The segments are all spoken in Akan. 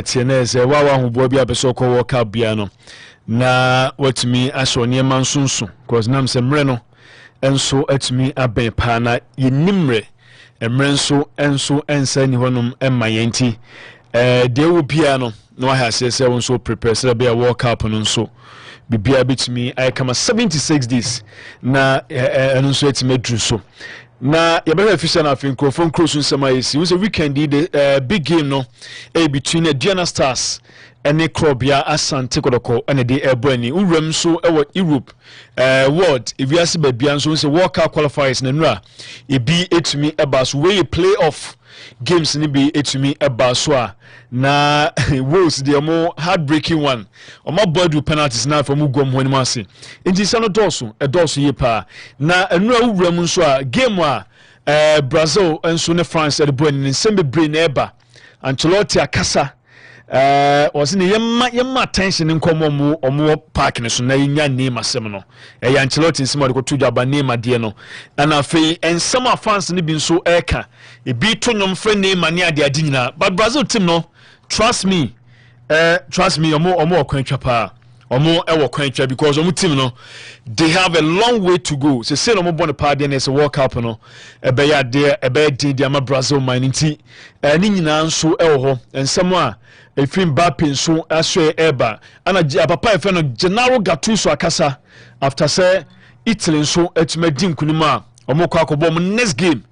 Tienese wawa hubobi abesoko World Cup biano na watumi aso niema nsonso cause nam se mre no enso atumi aben pa na yenimre emre enso ensa ni honum emma yenti de wo bia no no ha se wonso prepare se be a World Cup no nso bibia bitumi I come 76 days na enso atime dru so na yabere official na afin crofon cross nsema yesi was a weekend the big game no between the Diana Stars and the Krobia Asante Kodoko and the Ebony Uram so Europe world if you ask bebia so say World Cup qualifiers na nra e be to me about way playoff games ni be to me about so na Wolves the more heartbreaking one o my board penalties na for mu gom ho ni mase enti se no doso ye pa na nra Uram so a game a Brazil enso ne France e bo ni sembe brain eba Ancelotti akasa was in yemma attention in common omo park ne so na nya name asem no ya Ancelotti nsema de ko tuja ba name de no na afei en some fans ne bi nso eka e bi to nyom frɛ name ne ade ade nyina but Brazil team no trust me omo okwantwa pa omo ewo kwantwa because omo team no they have a long way to go so say omo born pa de na se World Cup no ebe ya de ama Brazil man nti ni nyina nso ewo ho ensem a efim Mbappe nso aswe eba ana papa efe no Gennaro Gattuso akasa after say Italy nso etumadi nkunuma omo kwa akobom next game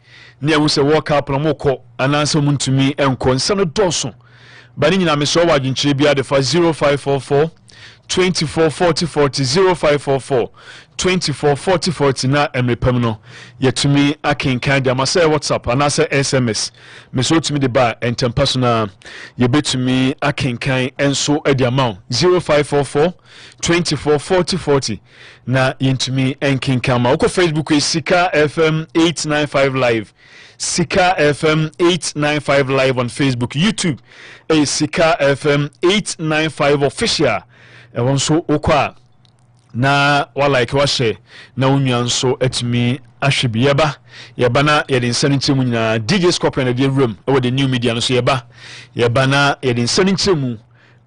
na ewu se World Cup no moko ananse muntumi enko nse no doso bani nyina me so wa dwinchire bia de fa 0544 24 40 40 0544 24 40 40 na emrepam no yetumi akenkan de amasa WhatsApp anasa SMS me so tumi de ba entem personal yebetumi akenkan enso edi amount 0544 24 40 40 na yentumi enkenkan ma uko Facebook e Sika FM 895 live Sika FM 895 live on Facebook, YouTube e Sika FM 895 official so okwa na like washe na unyan so etimi ahwebi yeba na yede nsanintemu nyina DJ Scorpion na room over the new media no so yeba na yede nsanintemu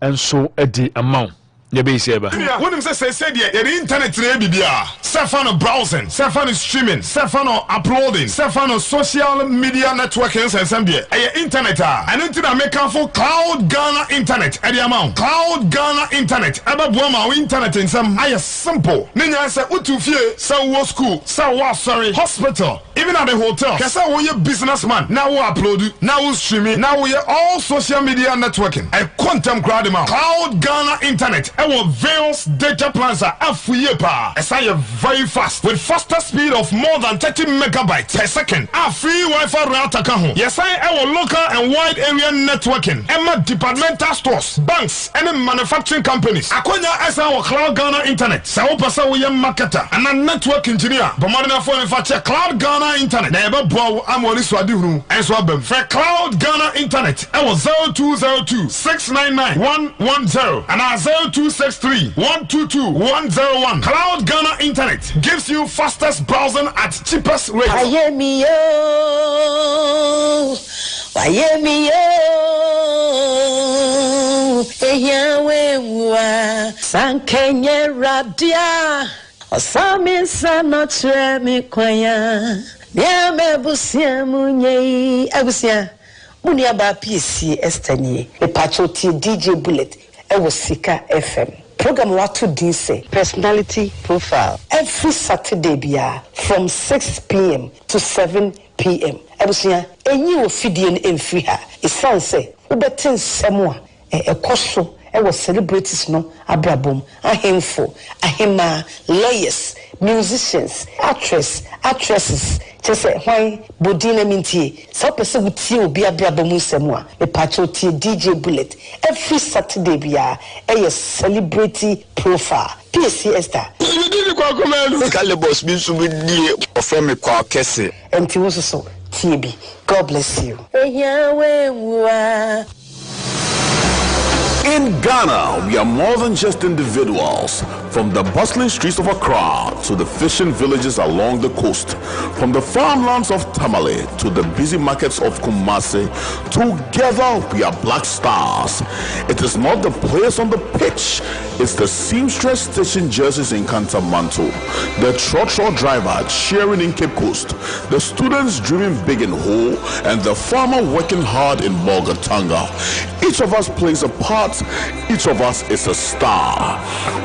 enso edi amount yebe iseba wonim say the internet re bibia sefano browsing sefano streaming sefano uploading sefano social media networking sensem de internet and into the make for Cloud Ghana internet at the amount Cloud Ghana internet ababo ma internet nsem ay simple nenya say utufie say wo school say wo sorry hospital even at the hotel kasa wo ye businessman now wo upload now wo streaming now wo ye all social media networking I quantum crowd amount Cloud Ghana internet our Veils data plans are pa. Very fast with faster speed of more than 30 megabytes per second. A free Wi-Fi router kaho. Yes, our local and wide area networking. Emma departmental stores, banks, and manufacturing companies. Akonya as our Cloud Ghana internet. Sao pasa we marketer and a network engineer. Bomardina for manufacture Cloud Ghana internet. Never bow amoni swadi and swabem. For Cloud Ghana internet. Our 0202 699 110 and our 0263 122 101. Cloud Ghana internet gives you fastest browsing at cheapest rate. Sankenye radia Osamin sanotre mi kwaya Niame busia munye Abusia Munia ba PC Estanie Epachoti DJ Bullet Ewo Sika FM program watu dinse personality profile every Saturday bia from 6 p.m. to 7 p.m. Abusia enyi wo fidie emfri ha isanse ubetin semwa ekoso ewo celebrities no abrabom ahemfo ahema lawyers musicians actresses chese hwan bodina mintie so pese wutie obi abrabom semwa me pacho tie DJ Bullet every Saturday bia celebrity profile PC Esther you kwa komelu Calibos bi so bi die ofre me kwa kese enti wo so tie bi God bless you In Ghana, we are more than just individuals. From the bustling streets of Accra to the fishing villages along the coast, from the farmlands of Tamale to the busy markets of Kumasi, together we are Black Stars. It is not the players on the pitch, it's the seamstress stitching jerseys in Kantamanto, the trotro driver cheering in Cape Coast, the students dreaming big in Ho, and the farmer working hard in Bolgatanga. Each of us plays a part, each of us is a star.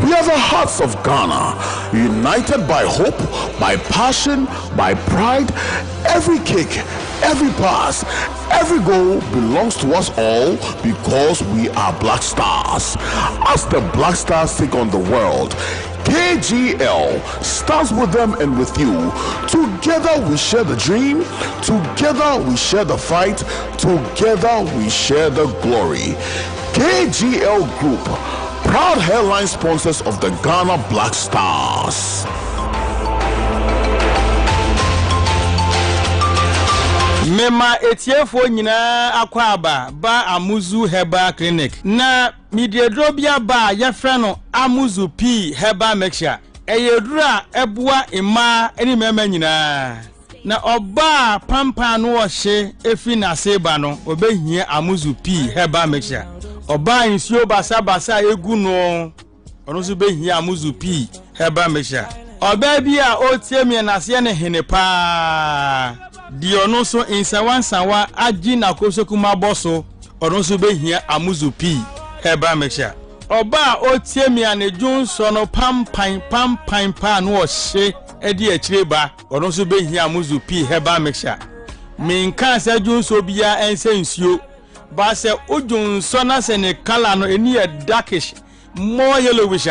We are the hearts of Ghana, united by hope, by passion, by pride. Every kick, every pass, every goal belongs to us all because we are Black Stars. As the Black Stars take on the world, KGL starts with them and with you. Together we share the dream, together we share the fight, together we share the glory. KGL Group, proud headline sponsors of the Ghana Black Stars. Mema etiefo nyina akwaba ba Amuzu Herbal Clinic na mediadrobia ba yefra no Amuzu P Herbal Mixture eyedura ebua ima eni mema nyina na oba pampa no ohye efi na seba no obehia Amuzu P Herbal Mixture oba insio basa egu no ono so behia Amuzu P Herbal Mixture oba bia otiemie na se ne hene pa di ono so insawansawa agi na kosokuma boso ono so behia Amuzu P Herbal Mixture oba otiemi anedwun so no pampan pa no ohye edi akireba ono so behia Amuzu P Herbal Mixture minka se dwun so bia ense nsuo ba se odwun so na se ne color no eni e darkish more yellowish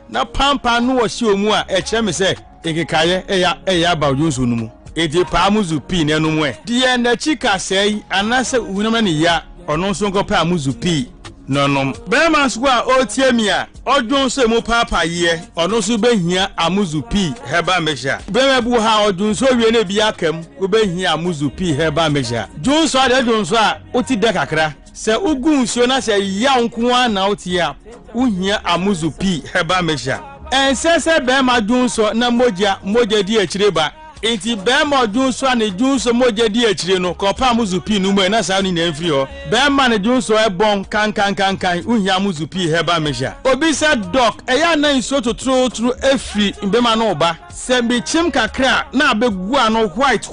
na pampan no ohye omu a ekire me se ekekaye eya ba odwun so no mu edi pa Amuzu P nenu mu e die na chika sei anase uhunama ne ya ono so nko pa Amuzu P nonom bema so a otiemi a odwon so mu papa ye ono so behia Amuzu P Herbal Mixture bema bu ha odwon so wie na bi akam obehia Amuzu P Herbal Mixture dwon so ade dwon so a oti de kakra se ugun so na se ya nko a na oti a uhia Amuzu P Herbal Mixture ensese bema dwon so na moja di akireba enti bema dwunso ane dwunso moja di akire no kopa Amuzu P no mu na sa ni na mfiri ho bema ne dwunso ebon kan uhia Amuzu P Herbal Mixture obi se doc eya na nso totro efri bema no oba se bi chim kakra na abegu ano white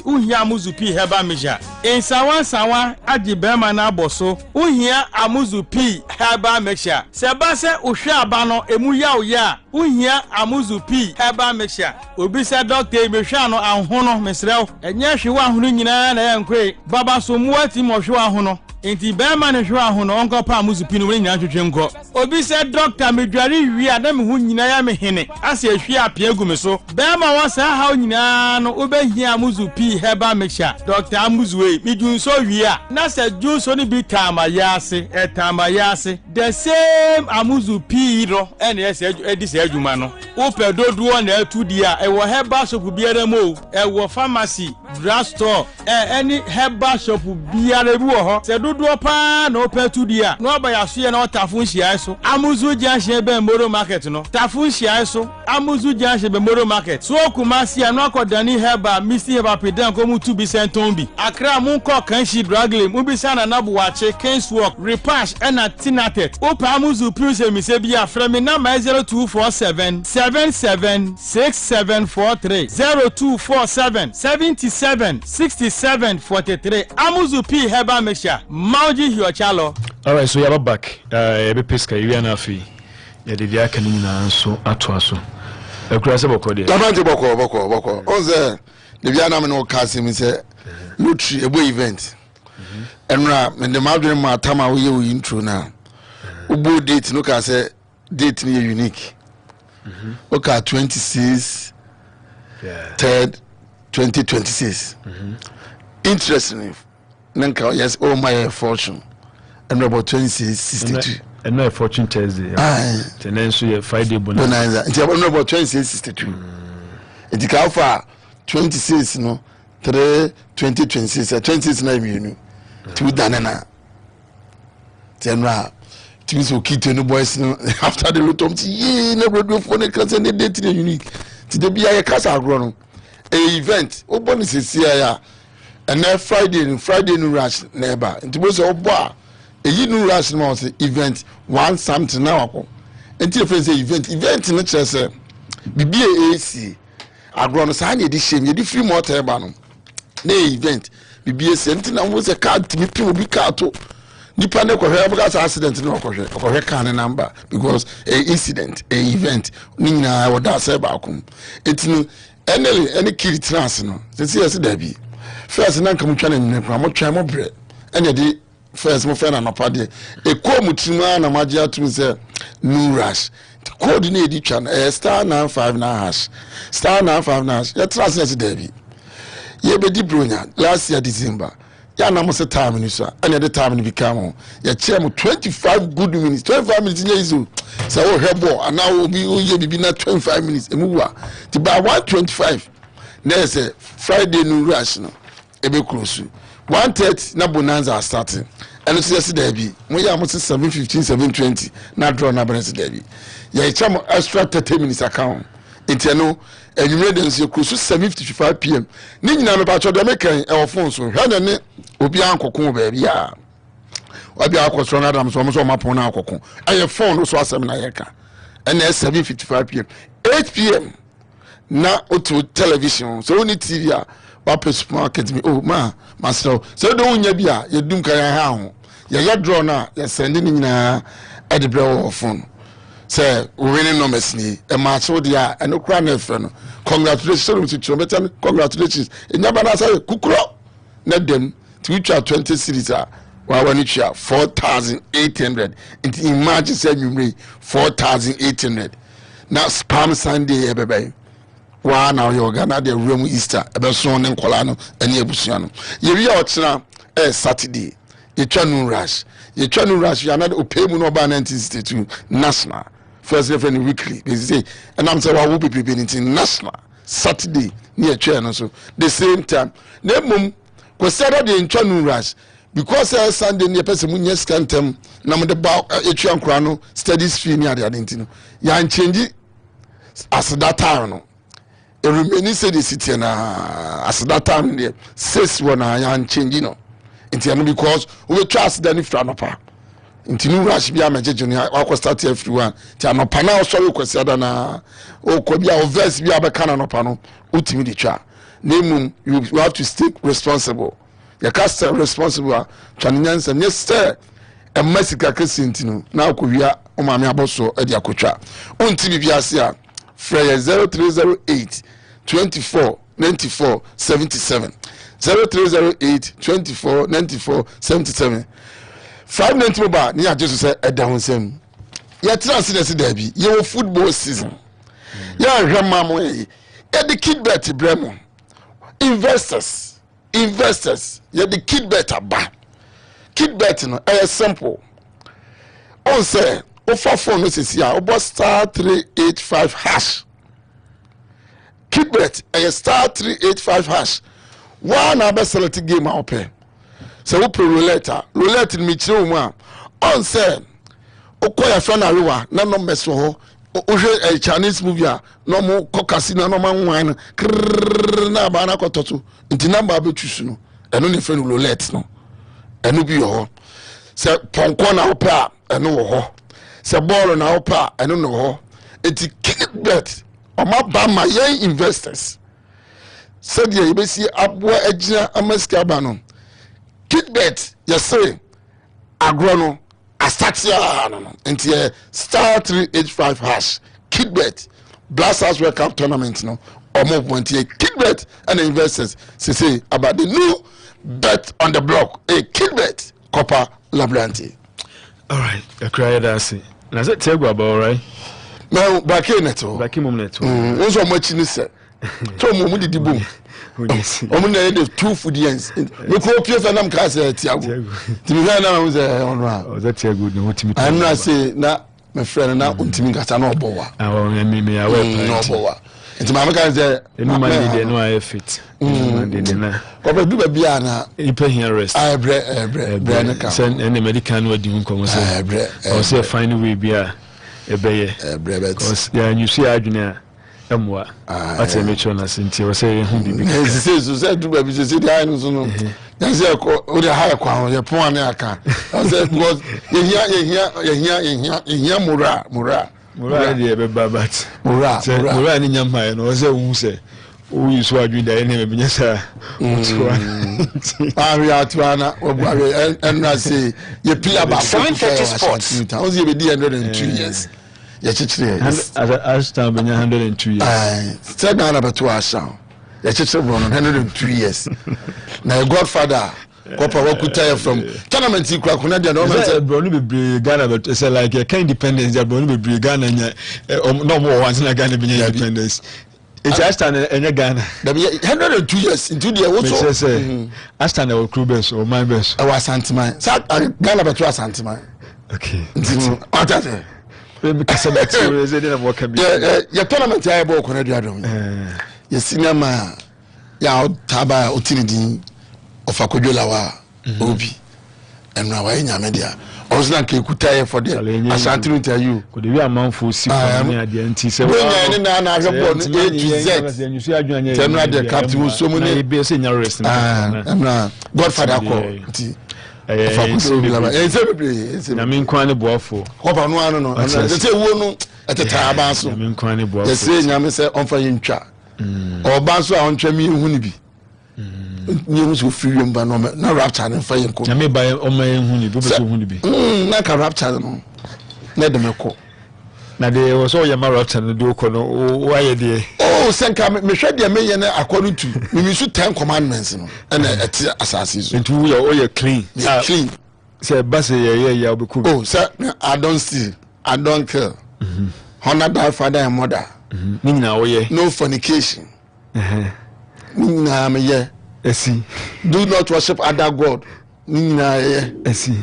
uhia Amuzu P Herbal Mixture insawan agi bema na aboso uhia Amuzu P Herbal Mixture se ba se ohwe aba no emu ya uhia Amuzu P Herbal Mixture obi se doctor mehwa no ahono mesrew enye hwe wa ahono nyina na yankwe baba so muati mo hwe ahono enti bema ne hwe ahono onko pa Amuzu P no nyina twetwe nko obi se doctor medware wi ada me hu nyina ya me hene ase ahwe apia egu me so bema wasa ha nyina no obehia Amuzu P Herbal Mixture Dr. Amuzu we midun so wi a na se dun so ni bi tama yase the same Amuzu P ro ene ese edi se adwuma no ope dodo na atudi a ewo herbal shop biara mo ewo pharmacy drugstore any herbal shop biara bi wo ho se dodo pa na ope atudi a no ba yaso ye na otafun hia so Amuzu Junction be Moro Market no tafun hia so Amuzu Junction be Moro Market so Kumasi no akodani herbal misi herbal pedan ko mu tu bi senton bi Accra mu ko kan shi draglem mu bi sana na buwache Kenswork repash na tinatet ope Amuzu P se mi se bi afra mi na 0247 776743 0247 776743 Amuzu P Herbal Mixture Mauji Hiochalo. All right, so you are back. Ebe peska iwi anafi. Ya de dia kan nyina so ato aso. Ekura se boko de. Tabanje boko. Onze de bia na me no kasi mi se lotri ebo event. Enra me de madwen ma tama wo ye wo intro na. Ubo date no ka se date ni unique. Okay, 26 3rd 2026. Interesting. Nanka yes, oh my fortune. And about 2662. And no fortune Thursday. Then so Friday bonanza. It's about 2662. It ka for 26 no 3 2026 26 na you know. Tu danana. Tenra wotimi so kite no boys no after the lot of ye na radio phone can send the date unique ti de bia ye kasa agro no event oboni sesia ya and then Friday no rush neighbor nti bo so obo a eyi no rush no say event one something now akọ nti the friend say event no chere say bibia AC agro no sa na edi shame ye di free motor eba no na event bibia say nti na mo say card timi pi obi card to nipa ne kohwe because accident no kohwe kan number because a incident a event ni nyina woda say ba akum etinu any kid trans no say yes da bi first na nka mutwa na nyina kwa motwa mo bre ene de first mo fe na nopa de e ko mutima na maji atum say no rush code na edi twa na star 959 hash star 959 hash ya trans yes da bi ye be di bronya last year December ya na mo se time ni so and the time ni become ya chair mo 25 good minutes 25 minutes nye izo so wo hebo and now obi oye bibi na 25 minutes emuwa ti ba 125 na say Friday no rush no e be close 1:30 na bonanza starting and so yes there be mo ya mo se 7:15 7:20 na draw na balance there be ya chair mo extra 30 minutes account inteno enyumre den se close 7:55 pm ni nyina me ba cho de mekan e wo phone so hwa ne obi ankokon ba bia obi akosoro na dam so mo so mapon na akokon aye phone so asem na yeka and 7:55 pm 8 pm na oto television so oni tv a ba supermarket me oh master so do unya bia ye dum kan ha ho ye draw na ye send ni nyina e de brew phone say we winning numbers ni e match wo dia e no kra na efe no congratulations to you better congratulations enyaba na say kukuro na dem to each 20 series a wa wani chia 4,800 into imagine say you make 4,800 now spam Sunday e bebe wa na yo Ghana de room Easter e be so ne nkola no ene abusua no ye wi a ochina Saturday ye twa no rush ya na opay mu no ba 1962 national first referee weekly they say and I'm say wa wo be national Saturday near chair no so the same time na mum ko Saturday in twa no rush because Sunday near person mu nye scantem na mo de ba etu ankura no studies fee ni ade ntino ya change as that time no e remain say the city na as that time there says one ya change no nti because we trust the nifra no pa nti no rush bia mejeje no akọ start everyone ti anopa na so we kwesi ada na o ko bia o verse bia be kana no pa no utimi di twa na you have to stay responsible you can't stay responsible twanyansa ne stay e masika kesi no na akowia o ma me aboso e di akotwa unti bibia se a frey 0308 24 94 77 0308 24 94 77 590 mobile ni ajesu say edahun sem ya transfer there bi ye football season ya hwema mo ye the kid bet bremo investors ye the kid bet aba kid bet no e simple on say o fa phone no sisi a o star 385 hash kid bet e star 385 hash one na select game out pay so we pro roulette mi chire mu a on say okoya fa na rewa na no meso ho o hwe Chinese movie a no mo kokasi na no man wan na ba na kototo nti number abetusu no eno ne friend roulette no eno bi ho se ponko na opa eno wo ho se ball na opa eno no ho eti bet o ma ba ma ye investors said ye be see abwa agina amaska ba no kitbet yesere agro no asatia no nti star 385 hash kitbet blasters world cup tournament no omo point here kitbet and investors say about the new bet on the block kitbet copper Leberante. All right, I cry that na say tell about right now back in neto so much ni say to mo didi bom omo na dey two foodians we ko pie fa nam ka say tiago ti mi na mo say onra o that tiago no timi I'm not say na my friend na untimi kasa na obowa me awe na obowa nti maame ka say enu man dey no I fit man dey na ko be du ba bia na ipe here rest bre na ka send any medical no di nkomo say bre o say find way bia ebeye bre bet cause ya you see adwene a emwa ati make sure na sinti o say hu bibi say du ba bi say dey no so no ya say ko o dey high kwa ye pon na aka say because ye mura dey be babat mura ni nyampa no o say hu say o yi so adwene da ene me nyasa otwa ari atwana obuare enra say ye play about 730 sports o say be 102 years ye chichire as time benya 102 years say na beto asa ye chichire bro 102 years na your godfather Kopa wakuta from tournament ikura kuna dia no man say bro no be Ghana but say like a kind independence bro no be Ghana nya no more once na Ghana be independence. It's Aston and Ghana. 102 years into the also say Aston or crew best or my best. I was Santima. Ghana but was Santima. Okay. What that say? Because I'm actually didn't work a bit. Your tournament I bought kuna dia do. Your cinema ya taba otinidi of Akodolawa Obi and now I media. Oslan ke kutaye for the Ashanti interview. Could be a man for see for me at the NT. So when na report A to Z. You see adwan General the captain so many be say nya rest na Godfather call. Na me nkwan ne boafo. Kopa no ano no. Say wo no eteta ba so. Na me nkwan ne boafo. Ye say nyame say onfa yintwa. Oba so a ontwa mi hu ni bi. Nyemu so free mba no na rapture na fa yenko na me ba o ma hu ni bo so hu ni bi na ka rapture no na de meko na de wo so ya ma rapture no de ko no wa ye de senka me hwe de me ye na according to me so 10 commandments no na eti asase so ntu wo ye clean clean say ba say ye obeku say I don't steal, I don't kill, honor thy father and mother, ni na wo ye no fornication, na me ye esi do not worship other god nina esi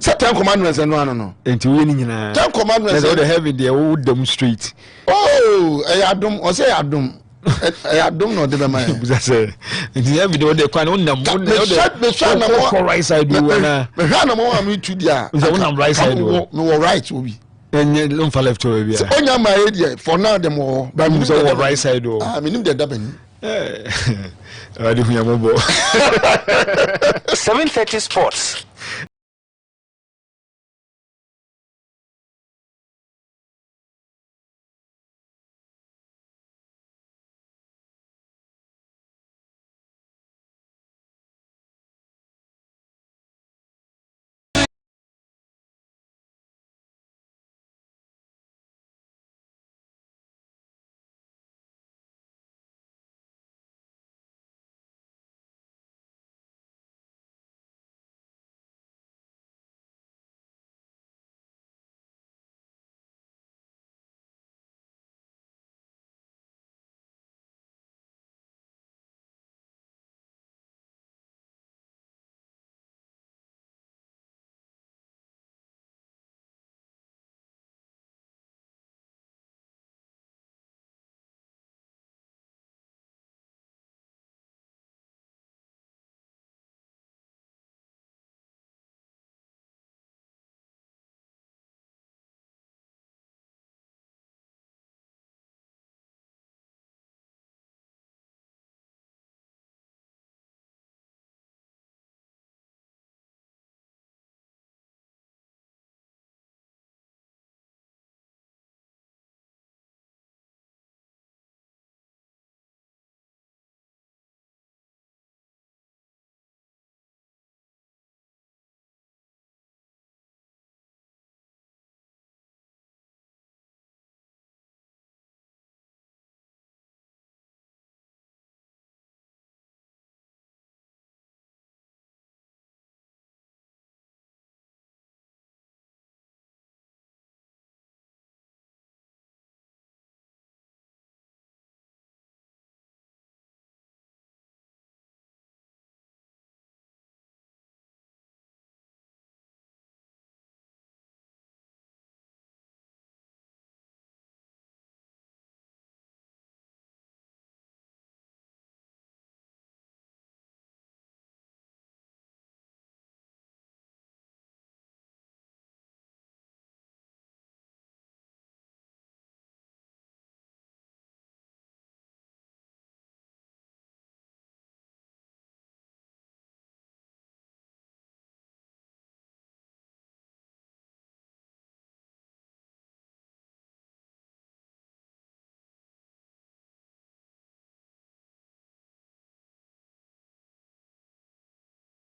say 10 commandments no enti we nina 10 commandments the heaven there we demonstrate adum o say adum adum no de be man buza say enti heaven there we kwan unam me sha na mo right side we na me sha na mo am to dia buza unam right side we no right obi enye don't fall left over bia onya ma area for now dem mo ba me so right side o me nim de da bani 730 sports.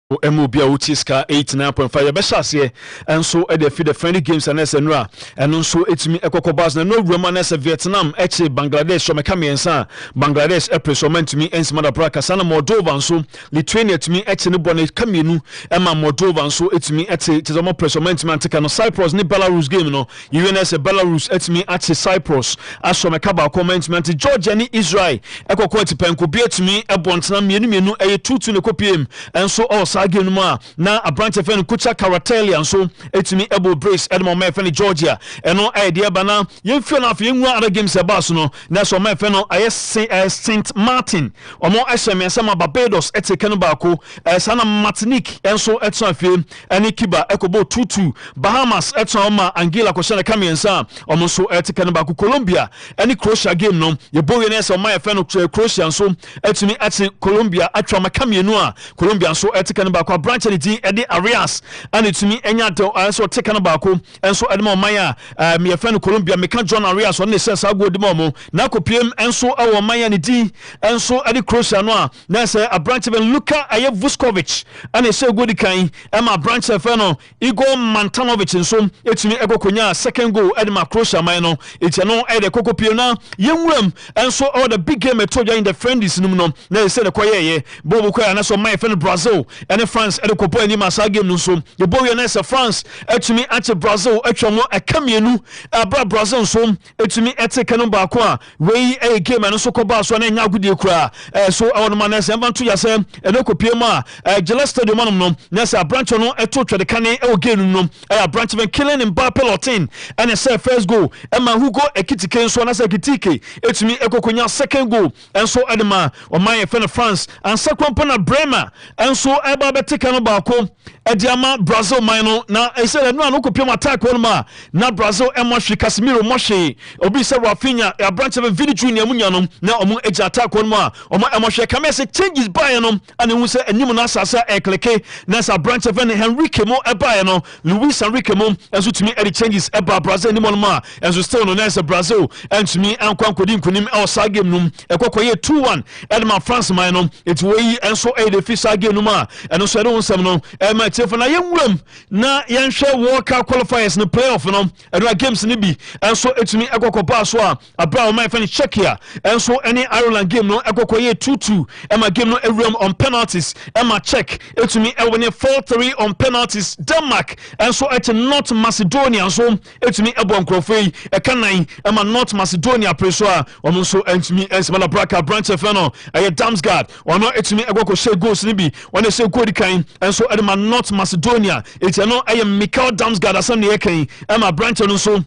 MOB Utiska 89.5 Beshasye and so at the friendly games and SNRA and also it's me Ekokobas no Romanes Vietnam eche Bangladesh so mekami ensa Bangladesh epreso meant to me ens Madabraka sana Moldova and so Lithuania to me eche ne bone kamenu Emma Moldova and so it's me eche tizomo preso meant man take no Cyprus ni Belarus game no UNS Belarus it's me eche Cyprus aso mekaba comment man Georgia ni Israel ekoko tipenko bi to me ebontena mienu 2-2 ne kopiem and so also game no na a branch of Kucha Karatelli and so etimi able brace edmo me fani Georgia eno idea bana yemfio na afi nwa other games about no na so me fano Saint Martin omo ehye sama Barbados eteke no baako sana Martinique enso etso afi eni Kiba ekobo 2-2 Bahamas etso ma Anguilla ko shana kamiensa omo so eteke no baako Colombia eni Croatia game no ye boye na so me fano Croatia so etimi ati Colombia atwa makamienu a Colombia so eteke no baako branch the Eddie Arias and it's me enya to also take an baako and so edmo maya me friend Colombia me can John Arias on the sense go de momo na kopiem and so our maya ni di and so Eddie Croatia no na say a branch of Luka Vuskovic and say go di kan Emma branch of no Igor Mantanovic and so it's me ego konya second goal Edma Croatia man no it's no Eddie kokopiem na yemwem and so all the big game to in the friendlies no na say the koye bobo koya na so my friend Brazil and France e kopo ani masa game no so the boy na say France etumi ate Brazil etwa mo akamienu abra Brazil so etumi eteke no ba ko a we e game no so koba so na nya agudie kura so awon man na say mbanto ya say e no kopie ma Gillette Stadium no na say branch no eto twede kane e o game no branch ben killing Mbappe Lotin and e say first goal e ma Hugo Ekitike so na say Ekitike etumi ekokonya second goal and so edema o man e France and second na Bremer and so eba betika no baako ediama Brazil mino na ese no no kopiem attack one ma na Brazil emohwe Casemiro mohwe obi se Rafinha ya branch of Vini Junior munya no na omo eji attack one ma omo emohwe kamese changes by no and hu se enim na asasa ekleke na sa branch of Henrique mo eba no Luis Henrique mo enso tumi edi changes eba Brazil ni mo ma enso still no na Brazil entumi ankwankodi nkunim e osa game no ekokoye 2-1 edema France mino it wey enso e de fisa game no ma eno so do nsem no ma tiefo na yemwam na yenhwe World Cup qualifiers no playoff no eno games ni bi enso etumi ekokopa so a abra o man fani Czechia enso any Ireland game no ekokoye 2-2 ema game no ewram on penalties ema Czech etumi ewone 4-3 on penalties Denmark enso et North Macedonia so etumi ebo nkrofei ekanan ema North Macedonia preso a omo so etumi esmala braka branch fano Damsgaard ono etumi egoko she goals ni bi when say goal kan enso edema North Macedonia it's no Michael Damsgaard asam ne yekan ama branch no so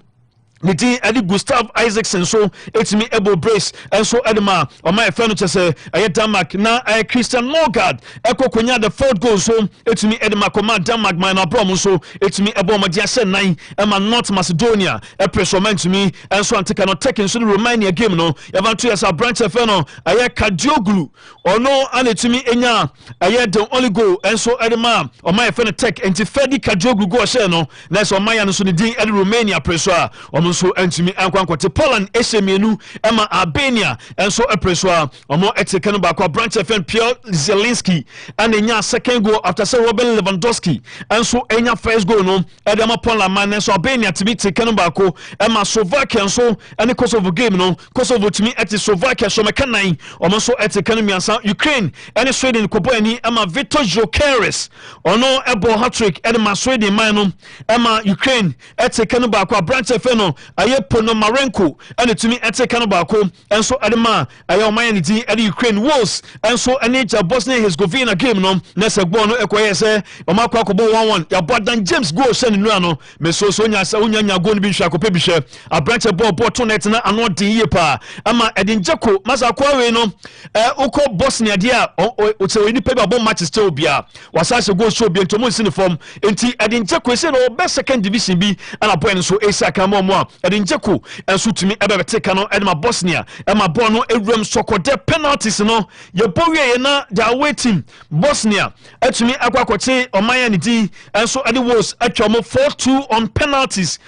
Niti Eddie Gustav Isaacson so it's me able brace and so edema on my furniture say Denmark na Christian Norgard eko konya the fourth goal so it's me edema command Denmark man abrom so it's me ebo madia say 9 ema North Macedonia e pressment to me and so antika no taking so the Romania game no yavantu as a branch of no Kadioglu ono anetumi enya the only goal and so edema on my friend tech and Fedi Kadioglu go share no na so my no so the din Eddie Romania pressure so entimi ankwankwate Poland esemienu ema Albania enso epreswa omo eteke no ba branch FN Piotr Zielinski and enya second goal after say Robert Lewandowski enso enya first goal no edema Poland man enso Albania timi teke no ba ema Slovakia enso ene Kosovo game no Kosovo timi eti Slovakia so mekanan omo so eteke no miansa Ukraine ene Sweden kobo ani ema Viktor Gyökeres ono ebo hat-trick edema Sweden man no ema Ukraine eteke no ba branch FN no aye Ponomarenko and to me eteka no baako enso edema aye oman ni edi Ukraine Wolves enso eneja Bosnia Herzegovina game no na se gbo no ekoye se omakwa kobo 1-1 ya Bodan James goal se nu ano me so nya sa nya goal ni bi hwa kope bi hwe a branch ball to net na ano de ye pa ama Edin Dzeko masa kwa we no uko Bosnia dia o se we ni pe ba match still bia wasa se goal show bi ntomo sin form enti Edin Dzeko se no best second division bi ana boy no so esa kan mo ɛde njeko enso tumi ɛbɛbɛte ka no ɛde ma Bosnia ɛma ball no ewuram sokode penalties no ye bowie na the away team Bosnia atumi akwakoche omanya ne din enso ɛde Wolves atwa mo 4-2 on penalties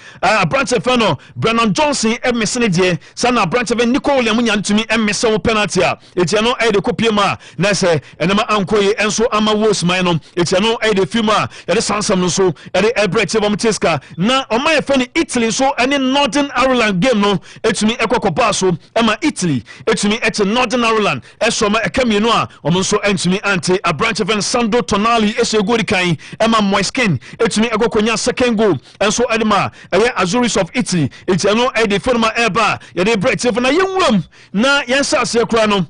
branch fano Brennan Johnson emesene de sana branch Nico William nyan tumi emese wo penalty a etia no ɛde kopie ma na se enema ankoye enso ama Wolves man no etia no ɛde fima ɛde sansam no so ɛde Leberante Teska na omanya fani Italy so ɛne Northern Ireland game no etumi ekokopa so ɛma Italy etumi ete Northern Ireland ɛsoma ɛkamienu a ɔmo nso entumi ante a branch of Sandro Tonali esegori kan ɛma Moiskin etumi ekokonya second goal enso ɛdema ɛyɛ Azuris of Italy etiano ɛde forma ɛba yɛde Brexit na yɛnwuram na yɛnsa ase kura no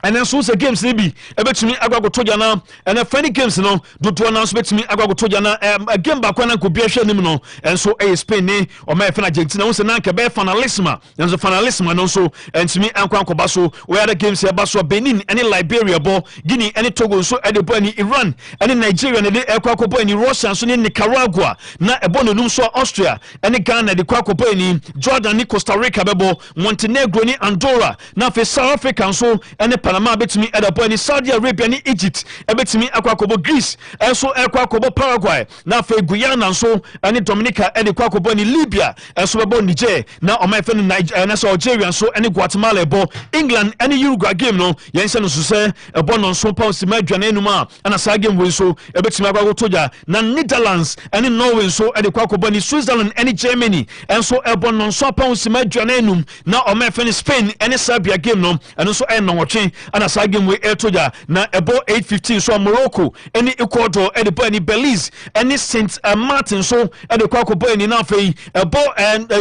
and then so the games ni bi ebetumi agwagoto jana and funny games no dodo na so betumi agwagoto jana a game back na ko bia hwe nim no and so Spain ni o ma na Argentina won se na nka be finalisma and so finalisma no so entumi ankwankoba so we other games e ba so Benin and Liberia bo Guinea and Togo so e de bo ni Iran and Nigeria ne de ekwakobo ni Russia so ni Nicaragua na e bo no num so Austria and Ghana de kwakobo ni Jordan ni Costa Rica bebo Montenegro ni Andorra na fe South Africa so and Panama betumi edabo ni Saudi Arabia ni Egypt ebetumi akwakobo Greece enso ekwakobo Paraguay na fe Guyana so ene Dominica ene kwakobo ni Libya enso bebo Niger na omafe ni Nigeria na so Algeria so ene Guatemala ebo England ene Uruguay game no yense no so se ebo no so pa osima adwane enuma ana sa game we so ebetumi akwakoto ja na Netherlands ene Norway so ene kwakobo ni Switzerland ene Germany enso ebo no so pa osima adwane enum na omafe ni Spain ene Serbia game no eno so ene nwotwe ana sa game we etoja na ebo 8:15 so Morocco any Ecuador any bo any Belize any Saint Martin so any kwakobo any na fei ebo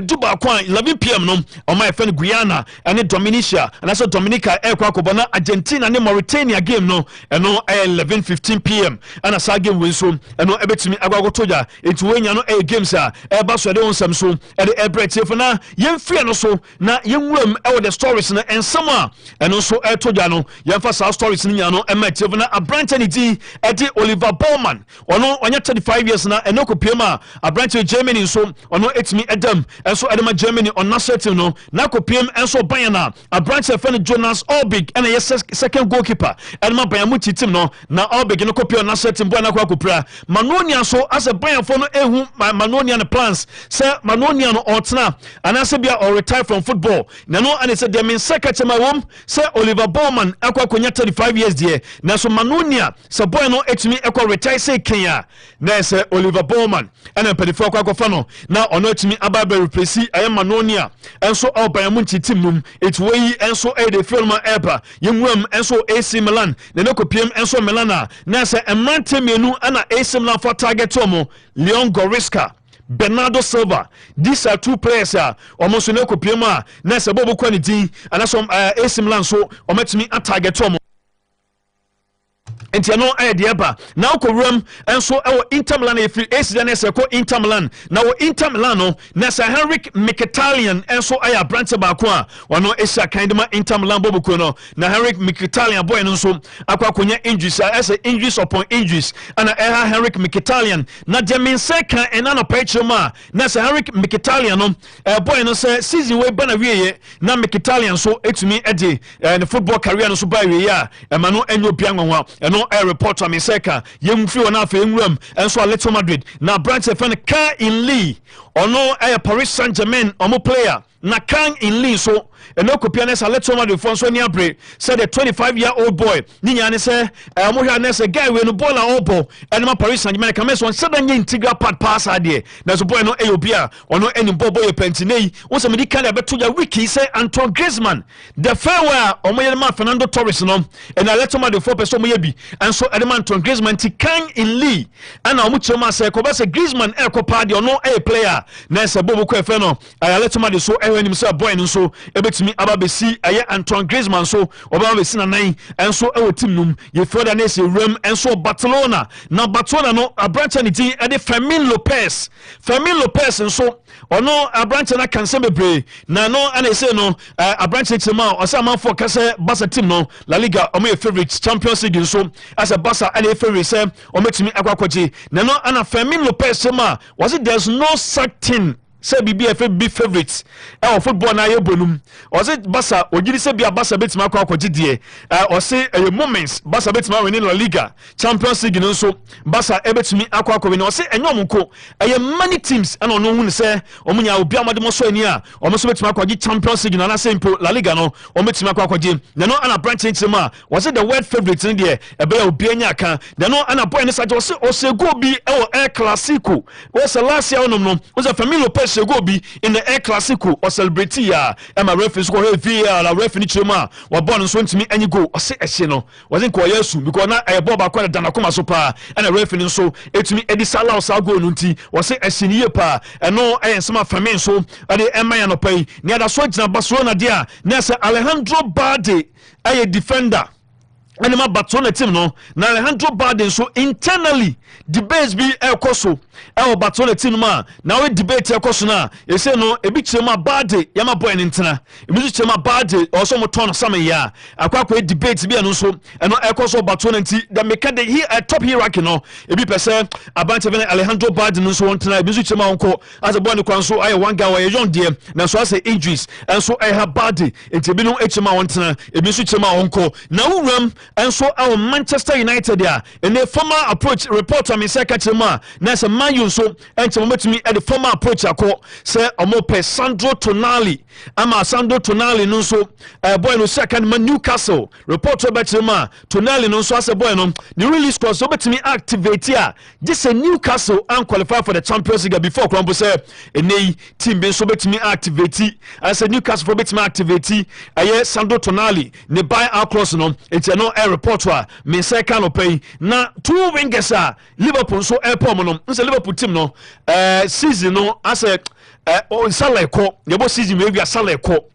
Dubai kwan 11 pm no o my friend Guyana any Dominica and so Dominica kwakobo na Argentina and Mauritania game no eno 11:15 pm ana sa game we so eno ebetimi agwagotoja etu wenya no games a eba so de onsam so e de Leberante for na yemfie no so na yenwuram e the stories na ensama eno so etoja no yemfa sa stories ni nyano emative na Leberante ni di edi Oliver Bowman ono onya 35 years na enoko piema Leberante Germany so ono etimi edam enso edema Germany on national no na ko piem enso Bayern Leberante fan Jonas Obig and yes second goalkeeper edema Bayern mu team no na Obig no ko pio national team boy na kwa kopra Manonia so as a Bayern for no ehu Manonia no plans say Manonia no otna anase bia or retire from football na no and say dem in second ma wom say Oliver Bowman akwa konya 35 years there na so Manonia so boy no etimi ekwa retire say Kenya na say Oliver Bowman and pedifo akwa fa no na ono etimi ababe replace aye Manonia enso Bayern Munich team num etwei enso e de film eba yemwam enso AC Milan na no kopiem enso Milana na say emrante menu ana AC Milan for target tomo Leon Goretzka Bernardo Silva. These are two players almost no kopiem na say bobo kwani din ana so AC Milan so ometimi target tomo enti no de eba na ko ram enso e Inter Milan e free AC na se ko Inter Milan na wo Inter Milan no na Sir Henrik Mkhitaryan enso aya branch ba ko a wono Asia kindema Inter Milan bobuko no na Henrik Mkhitaryan boy no so akwa konya injuries as injuries upon injuries ana Henrik Mkhitaryan na Jamin Seka enana pechema na Sir Henrik Mkhitaryan no boy no say season we bana wieye na Mkhitaryan so etumi ede the football career no so ba wieye a ema no enyo bianwa eno a report to Miseka yemfi ona fa enwuram enso Atletico Madrid na branch fan Ka in Lee ono Paris Saint-Germain omo player na Kang in Lee so eno kopiane sa Atletico Madrid for so near break said the 25-year-old boy ninya ne say omo hwa ne say guy we no ball a obo eno Paris Saint-Germain come so said an integral part pass ade na so boy no eyobia ono eni bobo ye pentinei wo se medi kan abeto ya wiki say Antoine Griezmann the farewell omo ye ma Fernando Torres no and Atletico Madrid for person mo ye bi and so Edman Antoine Griezmann ti Kang in Lee and omo chema say ko be say Griezmann e ko pa de ono e player na say bobo ko e fe no Atletico Madrid so ewenim say boy no so ebetimi ababesi aye Antoine Griezmann so obabesi na nan enso e team num ye further na say Rem enso Barcelona na Barcelona no Leberante ni tin e de Fermin Lopez enso ono Leberante na kan bebre na no ana say no Leberante team a o say man for kase Barca team no La Liga o my favorite Champions League so as a Barca and favorite say o metimi akwakwaje na no ana Fermin Lopez team a was it there's no such thing say BBF big favorites football na ye bonum or say Barca ogiri say bia Barca betima akogide or say moments Barca betima win La Liga Champions League no so Barca ebetimi akogwin or say enyom nko many teams and ono hu say omunya obi amademo so ani a omo so betima akogi Champions League na say La Liga no omo betima akogide na no ana branch nchema was it the world favorite in there ebe obi anya aka na no ana boy ne saje o go bi El Clasico was last year no was a familiar person go be in the El Clasico or celebrity ya my reference go here la reference chema wa born so ntimi anyi go o se ehye no wasn't ko yesu because na e ball ba kwa da na koma so pa and a reference so etimi edi sala o go no nti was se ehye ni ye pa no ensema fami so ade emaya no pai ni ada so gina Barcelona dia na se Alejandro Balde a defender and my Barcelona team no na Alejandro Balde so internally debates be ekoso Barcelona team ma na we debate ekoso na you say no ebi chema Balde ya ma boy ntina ebi chema Balde also mo ton some ya akwa debate bi anu so eno ekoso Barcelona nti the make the he top hierarchy no ebi pese abante vene Alejandro Balde no so ntina ebi chema onko as a boy no kwan so aye one guy we young there na so say injuries and so I have Balde nti bi no chema ntina ebi chema onko na wuram and so our Manchester United there in the former approach report on me second chema na say man you so and me at the former approach akọ say omope Sandro Tonali ama Sandro Tonali no so boy no second man Newcastle report about chema Tonali no so as a boy no the release course so betimi activate here this a Newcastle and qualify for the Champions League before Crumble say any team be so betimi activate as a Newcastle for betimi activate aye Sandro Tonali ne buy across no it's no air report me second pay na two wingers Liverpool so airport no say Liverpool team no season no as a saleko yebo season we via saleko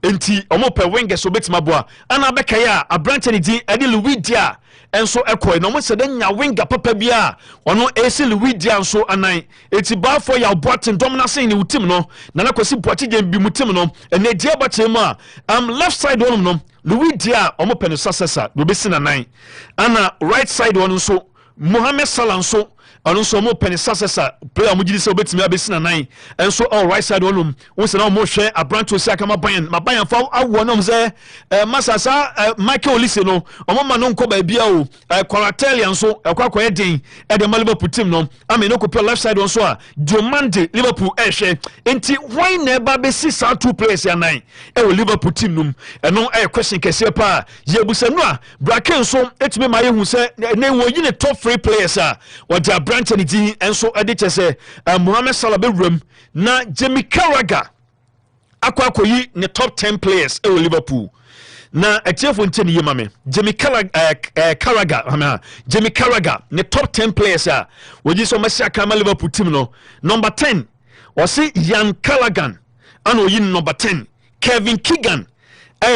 enti omo pe wingers so betima boa ana beka ya abrante ni din ade Louis Dia enso ekoi no mo se den nya winger papa bia ono AC Louis Dia enso anan eti ba for ya boaten dominance ni utim no na na kwasi boaten je bi mutim no ene dia ba chema left side one no Louis Dia omo pe no sasasa do be sina nan ana right side one so Mohamed Salah so ono so mo pen sasasa player mo gidi se obetimi abesina nan enso all right side onum wo se na mo hwe abranto si aka maban fa awo no ze masasa Michael Olise no omo ma no nko ba bia o Quaratelli so ekwa eden e de Liverpool team no ame no ko pe left side on so a Diomande Liverpool hwe enti why never be see sa two players ya nan e o Liverpool team num eno question kese pa ye busa no a braken so etime ma ye hu se ne wo yi ne top 3 players what branch and the and so editor say Mohamed Salah room na Jamie Carragher akwakoyi ne top 10 players e Liverpool na etiefo nteni yema me Jamie Carragher Jamie Carragher ne top 10 players woji so masia kama Liverpool team no number 10 was Ian Callaghan and oyi number 10 Kevin Keegan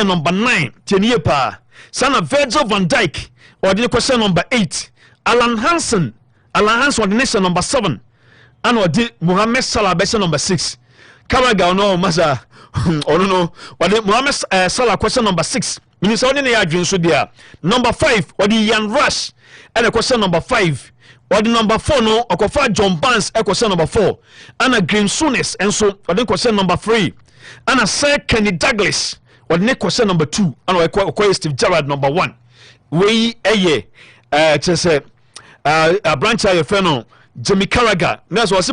number 9 teniye pa sana Virgil van Dijk or the question number 8 Alan Hansen on the nation number 7 and or the Mohamed Salah best number 6 Carragher no masa no or the Mohamed Salah question number 6 means only the adwin so there number 5 or the Ian Rush and the question number 5 or the number 4 no Okofa John Barnes question number 4 and a Graham Souness and so or the question number 3 and a Sir Kenny Douglas or the question number 2 and or Steve Gerrard number 1 we just say a branch of your Jamie Carragher that's what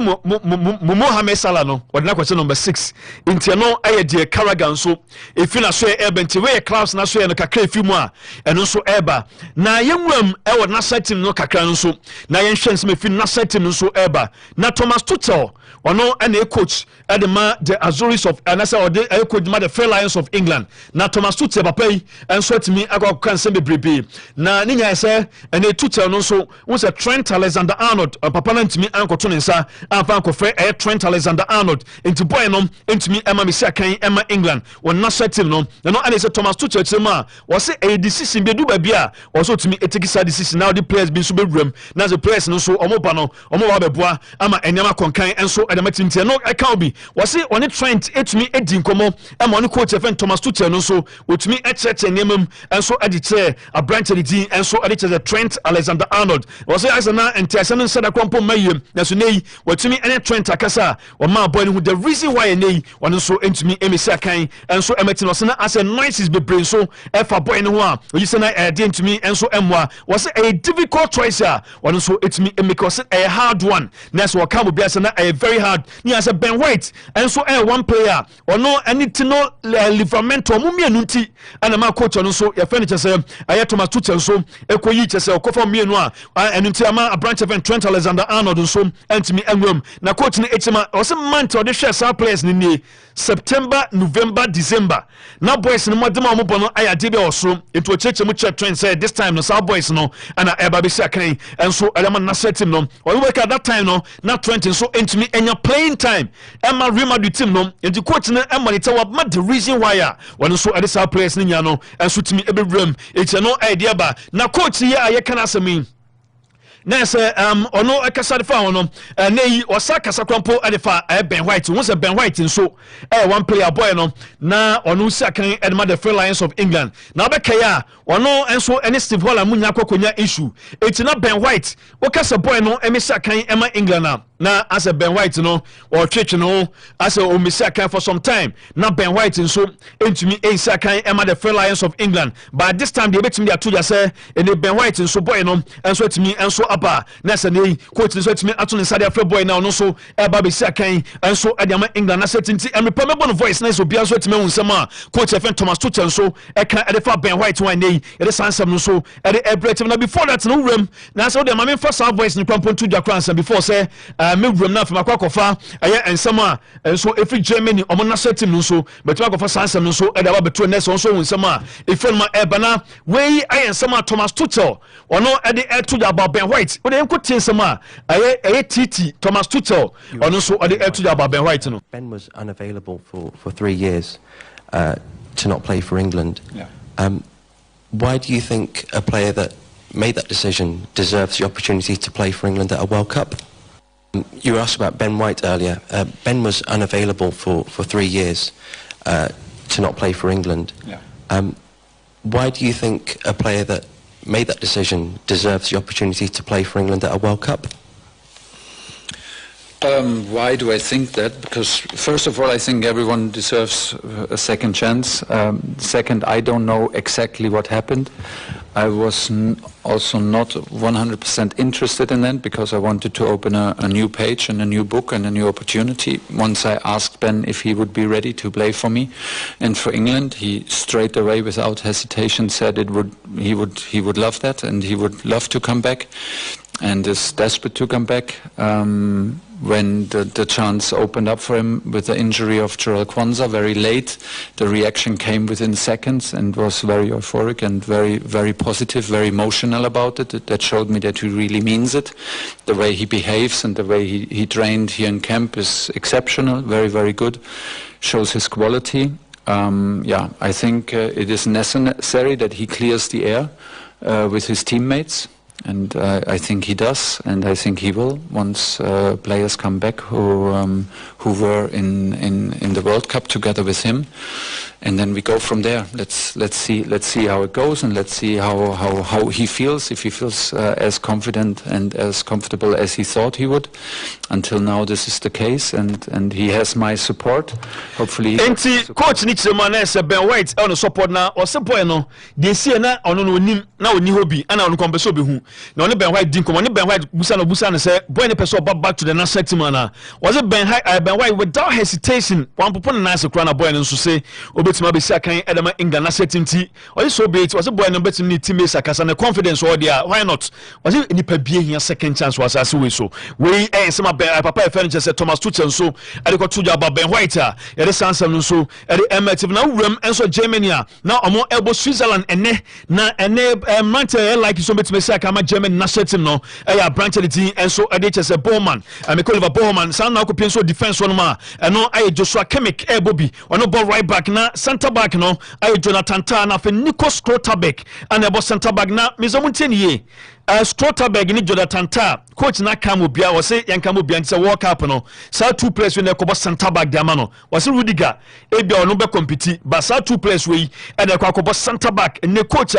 Mohamed Salah no or na question number 6 inti no aye de Carragher so if you na so ebenti we class na so e no kakra fi mu a eno so eba na yewam e wo na team no kakra no so na yen hwens me fi na team no so eba na Thomas Tuchel ono na coach at the Azores of anasa or the coach the Fair Lions of England na Thomas Tuchel papa yi enso atimi akwa se bebrebe na ninya say and Tuchel no so was a Trent Alexander-Arnold papa na ntimi ankoto nsa amfa ankofre Trent Alexander-Arnold into boy no ntimi ema me sia kan ema England won na team no no and say Thomas Tuchel tema was say a decision be do ba bia also timi etikisa decision now the players be so bewram na the players no so omo ba no omo wa beboa ama enyama konkan enso so edamatinti no account bi wase on Trent etumi edi nkomo e mo ne coach efen Thomas Tuchel no so wotumi echeche nemam enso ediche a branch editi enso ediche Trent Alexander-Arnold wase Arsenal entiase no sada kwampo mayem na so nei wotumi ene Trent akasa o ma boy no the reason why nei on so entumi emisi akan enso emeti no se na as a noises be brain so efa boy no ho a oyise na ede entumi enso emwa wase a difficult choice a on so etumi emikose a hard one na so come be as na a very hard ni as a Ben White enso one player ono anything no Livermento mu mienu nti ana ma coach no so ye furniture say aye Thomas Tuchel so ekoyi chese okofa mienu a enu nti ama a branch of Trent Alexander-Arnold so entimi enwam na coach ni etima o se month o de share sa players ni September, November, December. Now boys no modema mo bono aya de be oso into cheche mu check Trent say this time no sa boys no ana eba be shakan and so eleman na set team no we work at that time no na Trent so entimi enya playing time Emma Real Madrid team no into coach no Emma it what the reason why when so at the players ni nya no and so timi ebe room it no idea ba na coach here aye kan asemi na say ono ekasa de fa ono nei osa kasa kwampo de fa Ben White won say Ben White so one player boy no na ono sakan edma the Free Lions of England na obekaya ono enso ene Steve Holland munya kokonya issue etina Ben White o kasa boy no emi sakan ema England na as a Ben White no or church no as a omisakan for some time na Ben White so entumi sakan ema the Free Lions of England but this time they betimi dey atoja say ene Ben White so boy no enso etimi enso apa na say nei coach so etimi ato ne sade afre boy na no so eba be sakan enso adama England na setinti emrepa mebo no voice na so bia so etimi hunsem a coach efen Thomas Tuchel so eka edefa Ben White one nei ede sansem no so ede ebretim na before that no wrem na so de mame first voice ni kwampo tu dwa kransa before say me wrem na fama kwakofa aye ensem a enso efi Germany omo na setim no so betima kwafa sansem no so ede ba beto ne so hunsem a efi ma ebana we aye ensem a Thomas Tuchel ono ede eto dwa about Ben White we dey nkotin ensem a aye TT Thomas Tuchel ono so ede eto dwa about Ben White no. Ben was unavailable for 3 years to not play for England. Why do you think a player that made that decision deserves the opportunity to play for England at a World Cup? You were asked about Ben White earlier. Ben was unavailable for 3 years to not play for England. Why do you think a player that made that decision deserves the opportunity to play for England at a World Cup? Why do I think that? Because first of all, I think everyone deserves a second chance. Second, I don't know exactly what happened. I was also not 100% interested in that because I wanted to open a new page and a new book and a new opportunity. Once I asked Ben if he would be ready to play for me and for England, he straight away without hesitation said he would love that and he would love to come back and is desperate to come back. When the chance opened up for him with the injury of Jarell Quansah very late, the reaction came within seconds and was very euphoric and very, very positive, very emotional about it. That showed me that he really means it. The way he behaves and the way he trained here in camp is exceptional, very, very good. Shows his quality. I think it is necessary that he clears the air with his teammates. And I think he does, and I think he will once players come back who were in the World Cup together with him, and then we go from there. Let's see how it goes, and let's see how he feels. If he feels as confident and as comfortable as he thought he would. Until now, this is the case, and he has my support. Hopefully. Coach Nichemane Ben White on support na o support no de sie na ono no nim na oni hobi ana ono kombeso be hu na oni Ben White din komo ni Ben White busa no say boy ne person back to the national team na was it Ben White without hesitation one popo na nice kra na boy no so say obetima be sia kan edema England national team ti o so be it was boy no betim ni teammates akasa na confidence or there why not was it ni pa bie here second chance was as we so we some papa e furniture say Thomas Tuchel so e ko tuja about Ben White e dey sansam no so e dey emertive na wuram enso Germany na omo elbo Switzerland ene na ene manter like so betim sia kan ma German national team no e ya branch the team enso e dey chese Bowman me Oliver Bowman san na ko penso defense one ma e no aye Joshua Kimmich e bobi ono ball right back na center back no aye Jonathan Tah na fe Nico Schlotterbeck and e bo center back na mezomuntie niye Strotterberg ni Jonathan Ta coach na kam obia wo se yan kam obia nse World Cup no sa two players we na ko center back dia ma no wo se Rudiger ebia ono be compete but sa two players we e na ko center back ne coach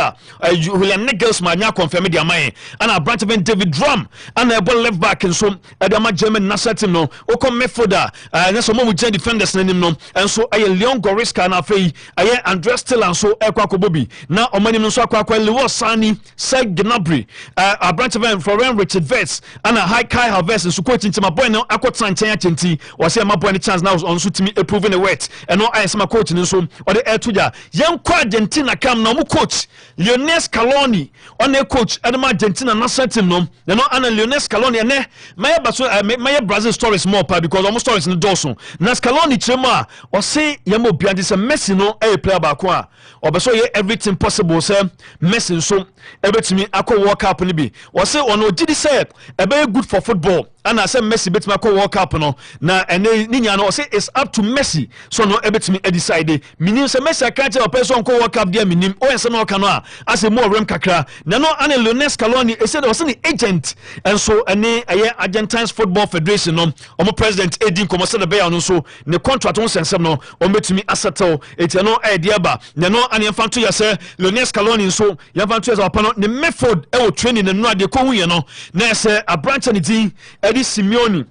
Julian Nagelsmann nya confirm dia man ana branch ben David Drum ana e ball left back nso e da ma German national team no o ko midfielder na so mo defenders na nim no enso aye Leon Goretzka na fei aye Andreas Stiller so e kwa bobi na omanim nso akwa Lewis Sani Serge Gnabry a branch of Florian Richard Vets and a high Kai Havertz so coach into my boy now akwa Sanchen Chenti was say my boy any chance now on so timi improving the wet and no I am coach so or the air to ya young Argentina come now coach Lionel Scaloni on the coach and Argentina national team no no and Lionel Scaloni and my Brazil stories more because almost stories in the Dawson na Scaloni chema or say yamo behind this a Messi no a player back one or so everything possible say Messi so everything akọ World Cup ni bi wo say ono gidi say e be good for football and I say Messi betima akọ World Cup no na ene ni nya no say it's up to Messi so no ebetimi decide minim say Messi aka che person akọ World Cup dia minim o ense no ka no a ase mo rem kakra na no ane Lionel Scaloni e say was an agent and so ene Argentine Football Federation no omo president Edin komo say the be no so ne contract won sensem no o betimi asettle eti no e dia ba na no ane fanto ya say Lionel Scaloni so ya fanto ya no ne method e wo training no ade ko hu ye no na say a branch and din Eddie Simeone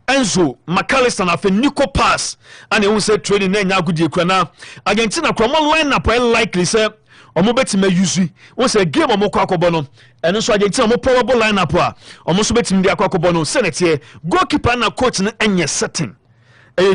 Enzo McAllister na fe Nico Pass and e say training na nya agudi ekura na Argentina kromo line up likely say omo betima use wo say game omo kwa akobo no eno so Argentina omo probable line up a omo so betim dia kwa akobo no senete goalkeeper na coach no enye setting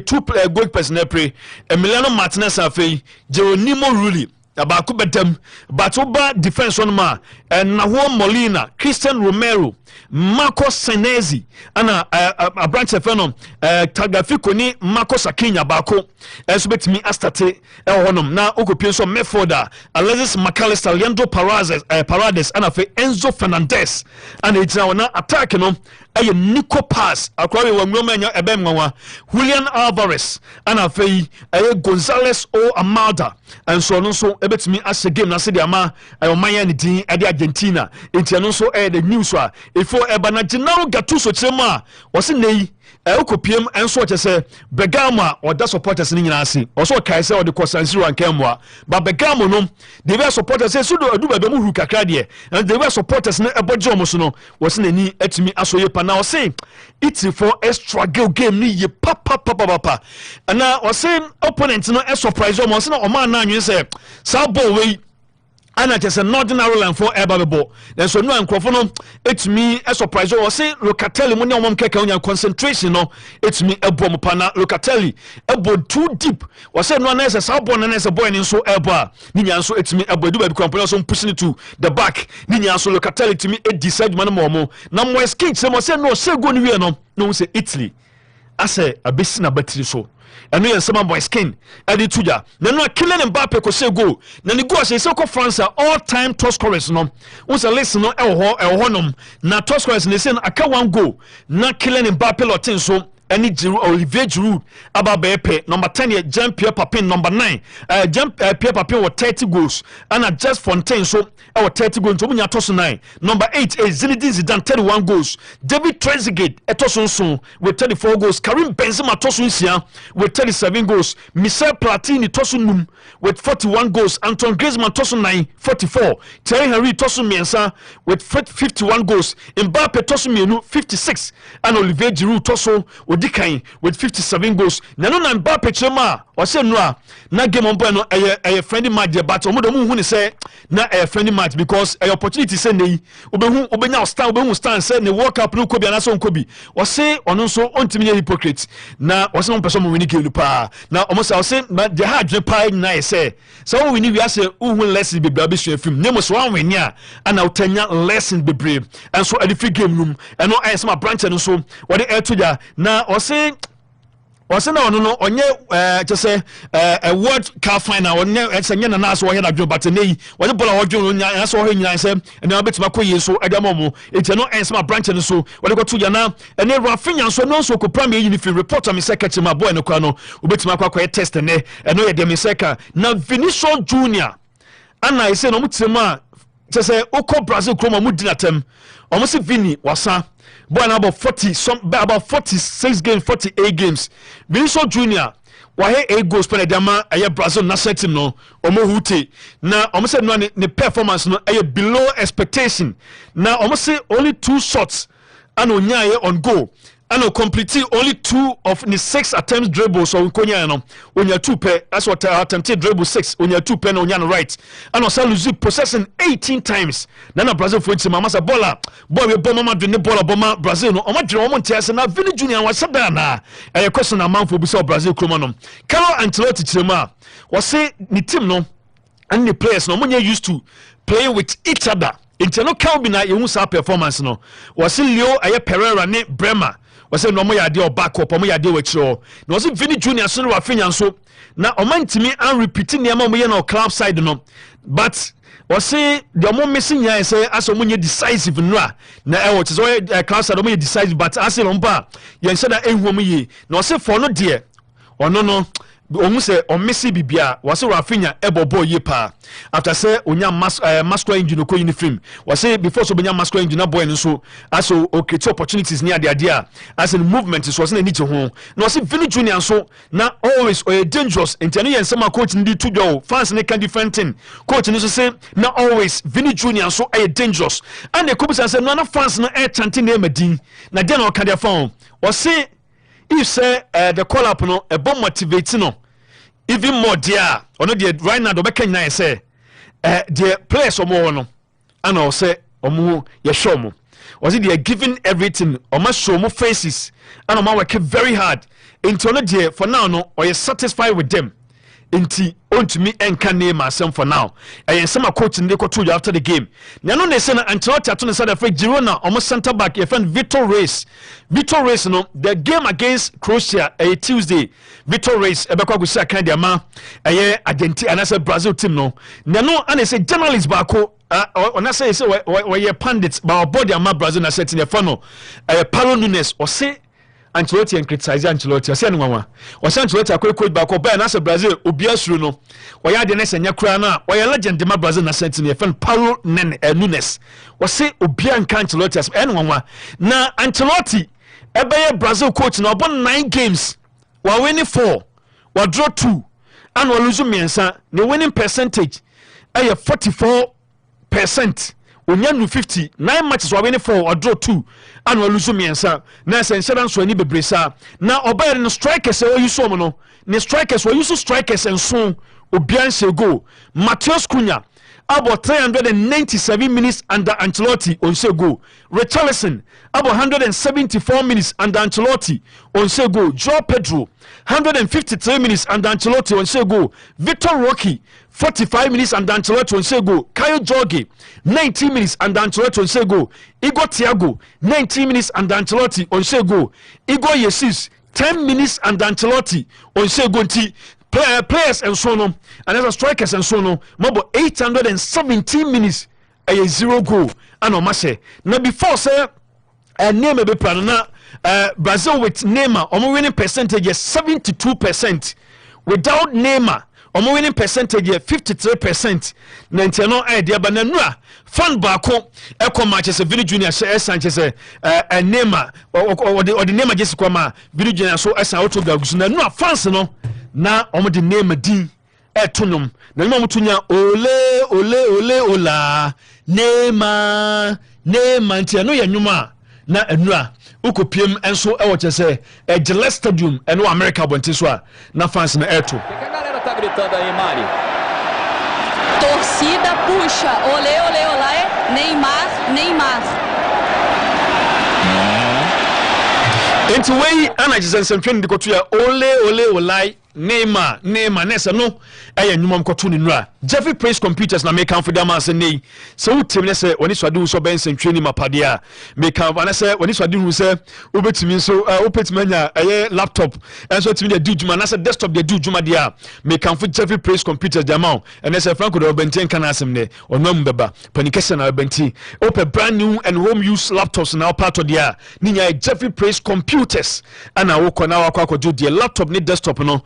two player goalkeepers na pre Emiliano Martinez afei Jeronimo Rulli Abaku betem Batuba defense on ma Nahuo Molina Christian Romero Marco Senesi ana a branch fenom Tagafiko ni Marco Sakinya bako eso betimi astate honom na okopie so Mefoda Alexis McAllister Leandro Paredes ana fe Enzo Fernandez ana ejina na attack no aye Nico Pass akwawe wa nwoma nya ebem nwa Julian Alvarez ana fe aye Gonzalez o Amalda and so no so ebetimi ase game na se de ama ayomanya ne din ade Argentina enti no so the news wa ifo ebana Gennaro Gattuso chema wose nei okopiem enso chese Bergamo or the supporters ni nyina ase also kai se or the San Siro ankemwa but Bergamo no they were supporters say so do ba mu hu kakra de and they were supporters na eboje omo no wose nani atimi asoye pa na wose it's for extra game ni ye papa and na wose opponent no e surprise omo wose na o man na anwen say sa ball we ana just an ordinary line for ebabebo then so no enkrofo no etimi a surprise o say Locatelli mo ne omom keka onya concentration no etimi ebom pana Locatelli ebo too deep o say no na say boy na say boy ni so ebo a ni nya so etimi ebo du ba bi kwampo so pushing it to the back ni nya so Locatelli timi decide man mo na mo skin say mo say no say go ni we no say Italy ase abesi na battery so eno yen sama boy skin edi tuja na no Kylian Mbappe ko say goal na ni goal say ko France all time top scorers no won say listen no e ho nom na top scorers ne say aka one goal na Kylian Mbappe lotin so any Giroud Olivier Giroud ababepe number 10 Jean-Pierre Papin number 9 Jean-Pierre Papin with 30 goals and just Fontaine so 30 goals so munya toss 9 number 8 is Zinedine Zidane 31 goals David Trezeguet etoson with 34 goals Karim Benzema tosun sia with 37 goals Michel Platini tosun with 41 goals Antoine Griezmann tosun 9 44 Thierry Henry tosun miensa with 51 goals Mbappe tosun mienu 56 and Olivier Giroud tosun Odikan with 57 goals. Nano na Mbappe chema o se no a na game on boy no a friendly match dey but omo do mu hu ni say na a friendly match because a opportunity say nei obenya stand say ne World Cup no kobi anaso nkobi o se ono so ontimi ye hypocrite na o se no person mo wini game pa na omo say o se the hard dream pa na say so we ni we say hu lesson be bra be so film nemo so wan wini a ana utanya lesson be brave and so at the free game room and no I some branch no so what the air to ya na o se na no onye to say a World Cup final onye enye na na so he na dwo but nei onye bola ho dwo nya so ho nyina say na betima koye so adamom enti no ensema branch no so wode go to ya na ene Rafinha so no so ko premier uniform reporter me secretary ma boy no kwa no obetima kwa test ne eno ye de me seka na Vinicius Junior ana ise no mutima say oko Brazil chroma mu dinatem almost Vini wasa boy na about 46 games 48 games Vinicius Junior wahe 8 goals per dama aye Brazil national team no omo hute na omo say no ne performance no aye below expectation na omo say only 2 shots and onyaye on goal and completing only 2 of the 6 attempts dribbles or konya no onya 2 pair that's what attempted dribble 6 onya 2 pair no onya right and also lose possession 18 times na Brazil for it mama say bola boy we bomb mama dwene bola bomba Brazil no omo dwene omo ntia na Vini Junior wa sada na e question na man for bi say Brazil kroma no Carlo Ancelotti chirema was say the team no and the players no money used to playing with each other inteno Calbina yehu sa performance no was Leo aye Pereira ne Bremer was no mo yade o back up mo yade wachiro na was Vini Junior so no wafinya so na omantimi and repeating niam mo ye na club side no but was say the mo missing ya say as mo nye decisive nra na e what so club side mo ye decisive but as no mpa ye say da ehwo mo ye na was for no de ono no omu se o Messi bibia wase Rafinha ebobo ye pa after say onya masculine engine ko uniform wase before so benya masculine engine boy nso aso okay two opportunities near the idea as in movement so na ni che ho na wase Vini Junior so na always dangerous intenu yen sama coach ndi to do fans ne can different thing coach ni so say na always Vini Junior so dangerous and the coach say no na fans no chanting name madin na den o ka dia phone wase if say the call up no e bomb motivate no even more dear or no dear right now the back can say the players or more no and I'll say omo ye show mo was it they are giving everything or must show more faces and I'm working very hard into no dear for now no or you satisfied with them inti onto me and can name myself for now and some coach in the coach after the game now no they say Ancelotti at the side of Girona almost center back your friend Vitor Reis no the game against Croatia a Tuesday Vitor Reis ebekwa go say kan dia ma Argentina and I say Brazil team no and they say journalists bako on I say we pundits but body ama Brazil na set in the funnel Paulo Nunes or say Ancelotti and criticize Ancelotti o say nwanwa o say Ancelotti akwekwe back up na say Brazil obia suru no o ya de na senya kura na o ya legend ma Brazil na sentin e fan Paulo Nunes o say obia nka Ancelotti as nwanwa na Ancelotti ebeye Brazil coach na obon 9 games wa winning 4 wa draw 2 and wa lose miensa the winning percentage ay 44%. Onyan 50 9 matches wa winning 4 or draw 2 and wa lose miensa na sense so ani bebresa na obaye no strikers e oyi so mo no ne strikers wa use strikers and so obian se go Matheus Cunha about 397 minutes under Ancelotti on say go Richarlison about 174 minutes under Ancelotti on say go Joao Pedro 153 minutes under Ancelotti on say go Victor Roque 45 minutes under Ancelotti on say go Kyle Jorge 19 minutes under Ancelotti on say go Igor Thiago 19 minutes under Ancelotti on say go Igor Jesus 10 minutes under Ancelotti on say go players and so on and as a strikers and so on more 817 minutes a 0 goal and on say now before say name be plan na Brazil with Neymar winning percentage is 72% without Neymar winning percentage is 53% na nteno idea ba nanura fan baako eko matches Vini Junior Sanchez Neymar or the Neymar just come Vini Junior so esa auto gagusu na nanura fans no na omo de name din etonum na nimo mutunya ole ola Neymar ntia no ya nwuma na enura ukopiem enso e wo chese Gillette Stadium eno America bonte so na fans na eto que a galera tá gritando aí, Mari? Torcida puxa, ole olá Neymar. Into way ana jisense ntwen de kotu ya ole olai Neymar nessa no eye nwuma mkoto ni nura Jeffrey Praise Computers na make am for them as nei so utim ne se oni swade so ben sentweni mapade a make am na se oni swade hu se obetimi so opetimi anya eye laptop enso timi de dujuma na se desktop de dujuma de a make am for Jeffrey Praise Computers de amount and se Franco de Obenten kana asem ne onam beba panikese na Obenti open brand new and home use laptops na part of the ninya Jeffrey Praise Computers ana wo kona wa kwa de laptop ni desktop no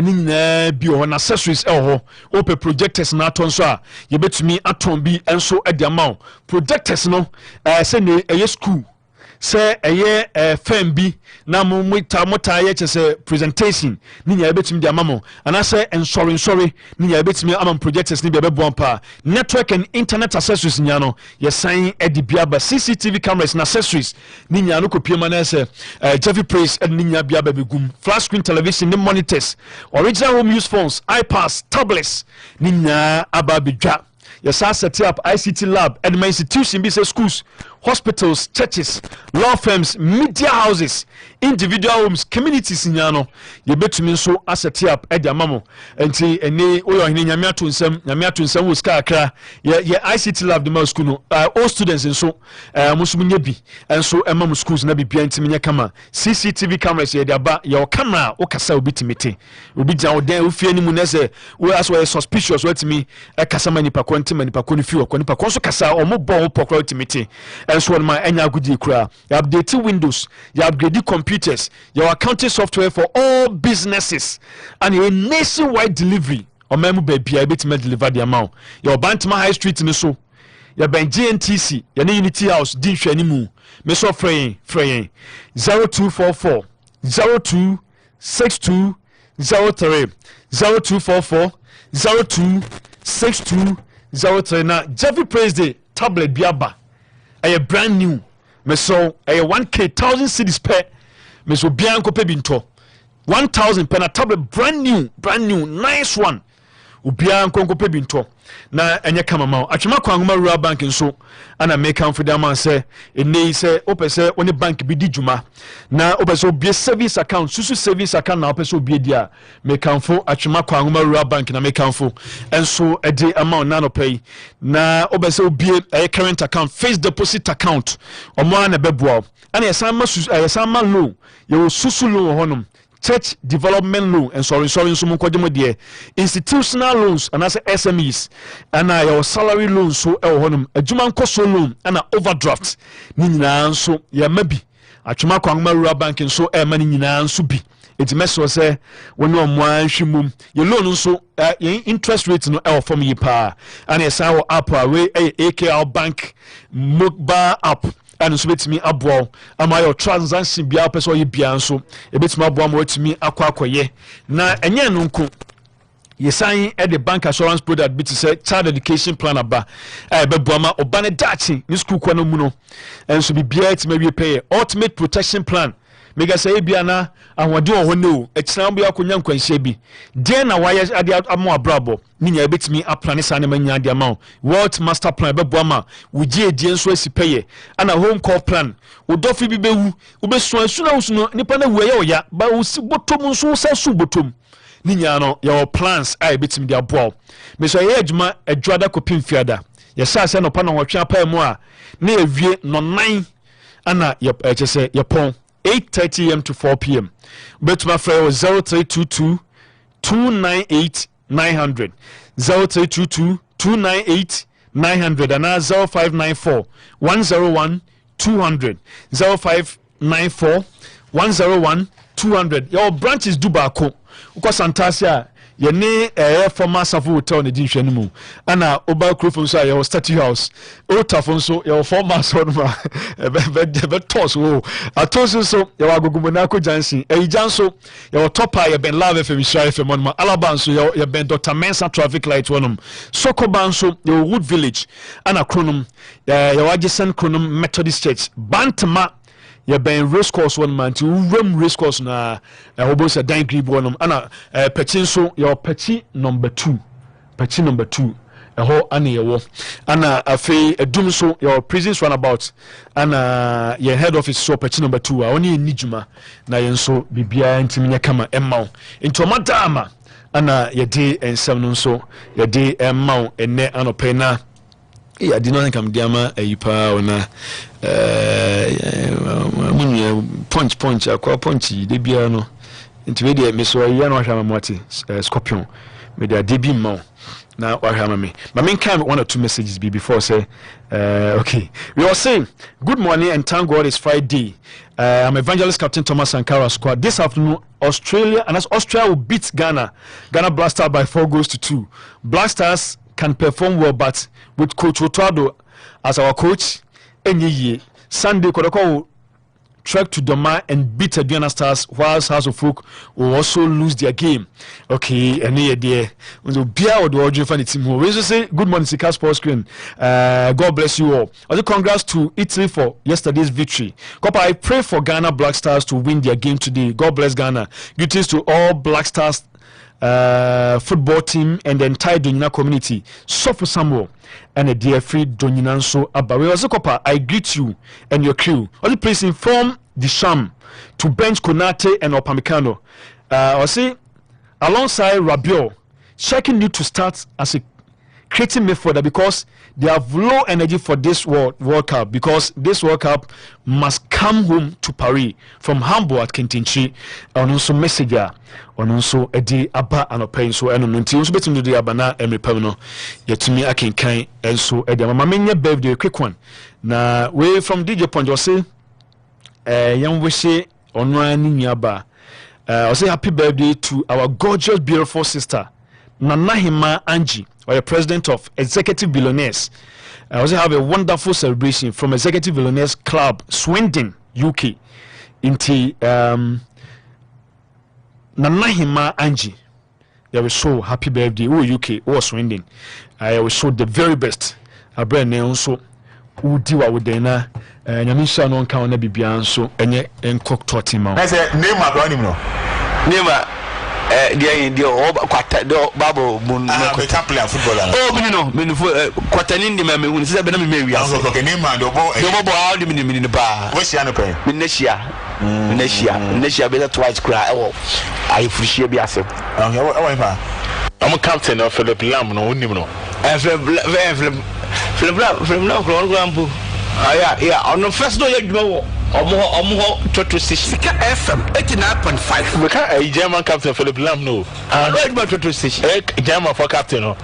ni nyinaa bi wɔ hɔ na accessories ɛwɔ hɔ wopɛ projectors na atɔ nso a yɛbɛtumi atɔn bi nso de ama wo projectors no sɛ ne ɛyɛ school sɛ ɛyɛ fan bi na mota yɛ kyɛ sɛ presentation ne nyinaa yɛbɛtumi de ama mo anaasɛ nsɔre ne nyinaa yɛbɛtumi ama projectors ne bi ɛbɛboa mpa network and internet accessories nyinaa no yɛsan de biaba CCTV cameras and accessories ne nyinaa no kɔpie ma no sɛ Jeffy Praise ne nyinaa biaba bɛgum flat screen television ne monitors original home use phones iPads tablets ne nyinaa aba bɛdwa yɛsa set up ICT lab and my institution bi sɛ schools hospitals churches law firms media houses individual homes communities nyinaa no yɛbɛtumi nso aset up de ama mo nti ɛne woyɛ ɔhene nyame ato nsɛm wɔ sika akra yɛ ICT lab de ma school no all students nso mo nso nyɛ bi nso ɛma mo schools na bibia ntimi nyɛ kama CCTV cameras yɛde aba yɛwɔ camera a wokasa obi timi te obi gyina wo dan wofie no mu na sɛ as wɔyɛ suspicious watumi ɛkasa ma nipa kɔ ntima nipa kɔ no fi wɔ nipa kɔ nso kasa ɔmo bɔ wo pɔkora wotimi te ɛnso wɔn ma ɛnya agudi kura yɛ update windows yɛ upgrade computers yɛ accounting software for all businesses and a nationwide delivery ɔman mu baabi a yɛbɛtumi deliver the amount yɛ Bantama High Street ni so yɛ bɛn GNTC yɛ ne Unity House di nhwɛ ni mu me so frɛ yɛn 0244 026203 0244 026203 na Jeffy Praise Day tablet biaba ɛyɛ brand new meso ɛyɛ 1k 1000 cedis per meso bian ko pe binto 1000 per na tablet brand new nice one obian ko pe binto na enye kama ma atwema kwangoma rural bank nso ana make am for them say enei say opese oni bank bi di djuma na opese obie savings account susu savings account na opese obie dia make am for atwema kwangoma rural bank na make am for enso ede amount na no pay na opese obie current account fixed deposit account omo na beboa ana yesama loan ye susu loan honom church development loan and sorry so mo kodemo de institutional loans and as SMEs and your salary loans so e honum adwuma nkoso loan and overdraft ni nyina nso ya mabi atwuma kwangma rural bank nso e ma ni nyina nso bi etimeso se woni omo anhwemum ye loan nso interest rate no e form yi pa and yesa wo app we AKL bank mobile app and so betimi aboa ama your transaction bia person ye bia nso e betimi aboa ma wetimi akwakoye na enye no nko yesan the bank assurance product bit say child education plan aba beboa ma obane dachi ni school kwa no mu no enso bibia etimi wie pay ultimate protection plan mega say bia na ahode ho ne o ekira mbo yakonya nkwanhye bi de na waye ade amo abrabo ni nya betimi aplan sa ne manya ade ama world master plan beboa ma wugie die nso asipeye ana home call plan wodofi bi bewu obesu asuna usuno nipa na wuye oya ba usi botom nso sa su botom ni nya no your plans ai betimi de aboa me so ye adwuma adwada kopim fiada ye sa se no pa na hotwe apa mu a na ewie no 9 ana ye chese ye pon 8:30 a.m. to 4 p.m. Bet my friend was 0322 298 900 0322 298 900 and now 0594 101 200 0594 101 200. Your branch is Dubako. Uko Santasia. Ye ne former Safo hotel ne dinhwe no mu ana oba krofon so your statue house o tafon so your former son ma be toss wo atos so your agogumona ko jansin janso your topper your ben love fm share fm on ma alaban so your ben Dr. Mensa traffic light wonum sokoban so your wood village ana kronum your adjacent kronum Methodist church Bantama ye ben race course one man to rum race course na obosa dan grib one ana pechi so your pechi number 2 ho ana ye wo ana afi edum so your prisons runabout ana ye head office so pechi number 2 a oni enijuma na ye nso bibia ntiminya kama emma into madama ana ye de ensem no so ye de emma enne anope na I did not think I'm diama a yipa ona punch akwa punchy de bia no nti we de me so ya no hwa mamoti scorpion me de debi ma na wa hwa me but me can one or two messages before say okay we are saying good morning and thank God it's Friday I'm Evangelist Captain Thomas Sankara squad. This afternoon, Australia will beat Ghana. Ghana Black Stars by 4-2. Black Stars can perform well, but with Coach Otuado as our coach, Sunday Kodoko will trek to Doma and beat Aduana Stars, whilst House of Folk will also lose their game. Okay, and here there, we will be out the audio for the team. We will say good morning, Sika Sports Screen. God bless you all. Also, congrats to Italy for yesterday's victory. Kopa, I pray for Ghana Black Stars to win their game today. God bless Ghana. Greetings to all Black Stars football team and the entire Donina community. Sofu Samuel and a dear free Donina so Abawe. Also, Kopa, I greet you and your crew. Also, please inform the Sham to bench Konate and Opamecano. Also, alongside Rabiot, checking you to start as a creating midfielder because they have low energy for this World Cup, because this World Cup must come home to Paris from Hamburg at Kentinchi. And also messenger on also a day aba and a pain so and until also between the abana and repelno yet to me I can kind and so a mamma birthday a quick one. Now we from DJ Point you say young wishy on running yaba. I say happy birthday to our gorgeous beautiful sister Nanahima Angie, or the president of Executive Billionaires. I also have a wonderful celebration from Executive Billionaires Club, Swindon, UK. Into Nanahima Angie. I will show happy birthday. Oh, UK, oh, Swindon. I will show the very best. I bring also Udiwa with Dana. Nyamisha no count na bibia so enye enkok totima. I say name my brother no. Name the quarter Babo Moon player footballer. Oh, no, Quatanin, the man, said, but maybe I was okay. Name my double in the bar. What's your pay? Nesia, better twice cry. Oh, I appreciate yourself. I'm a captain of Philip Lam, no, no. And from now, Grandpa. Yeah, on the first day, Omo Toto Sika FM 89.5. We can't a German captain Philip Lam no. I read about Toto Sika. German for captain no.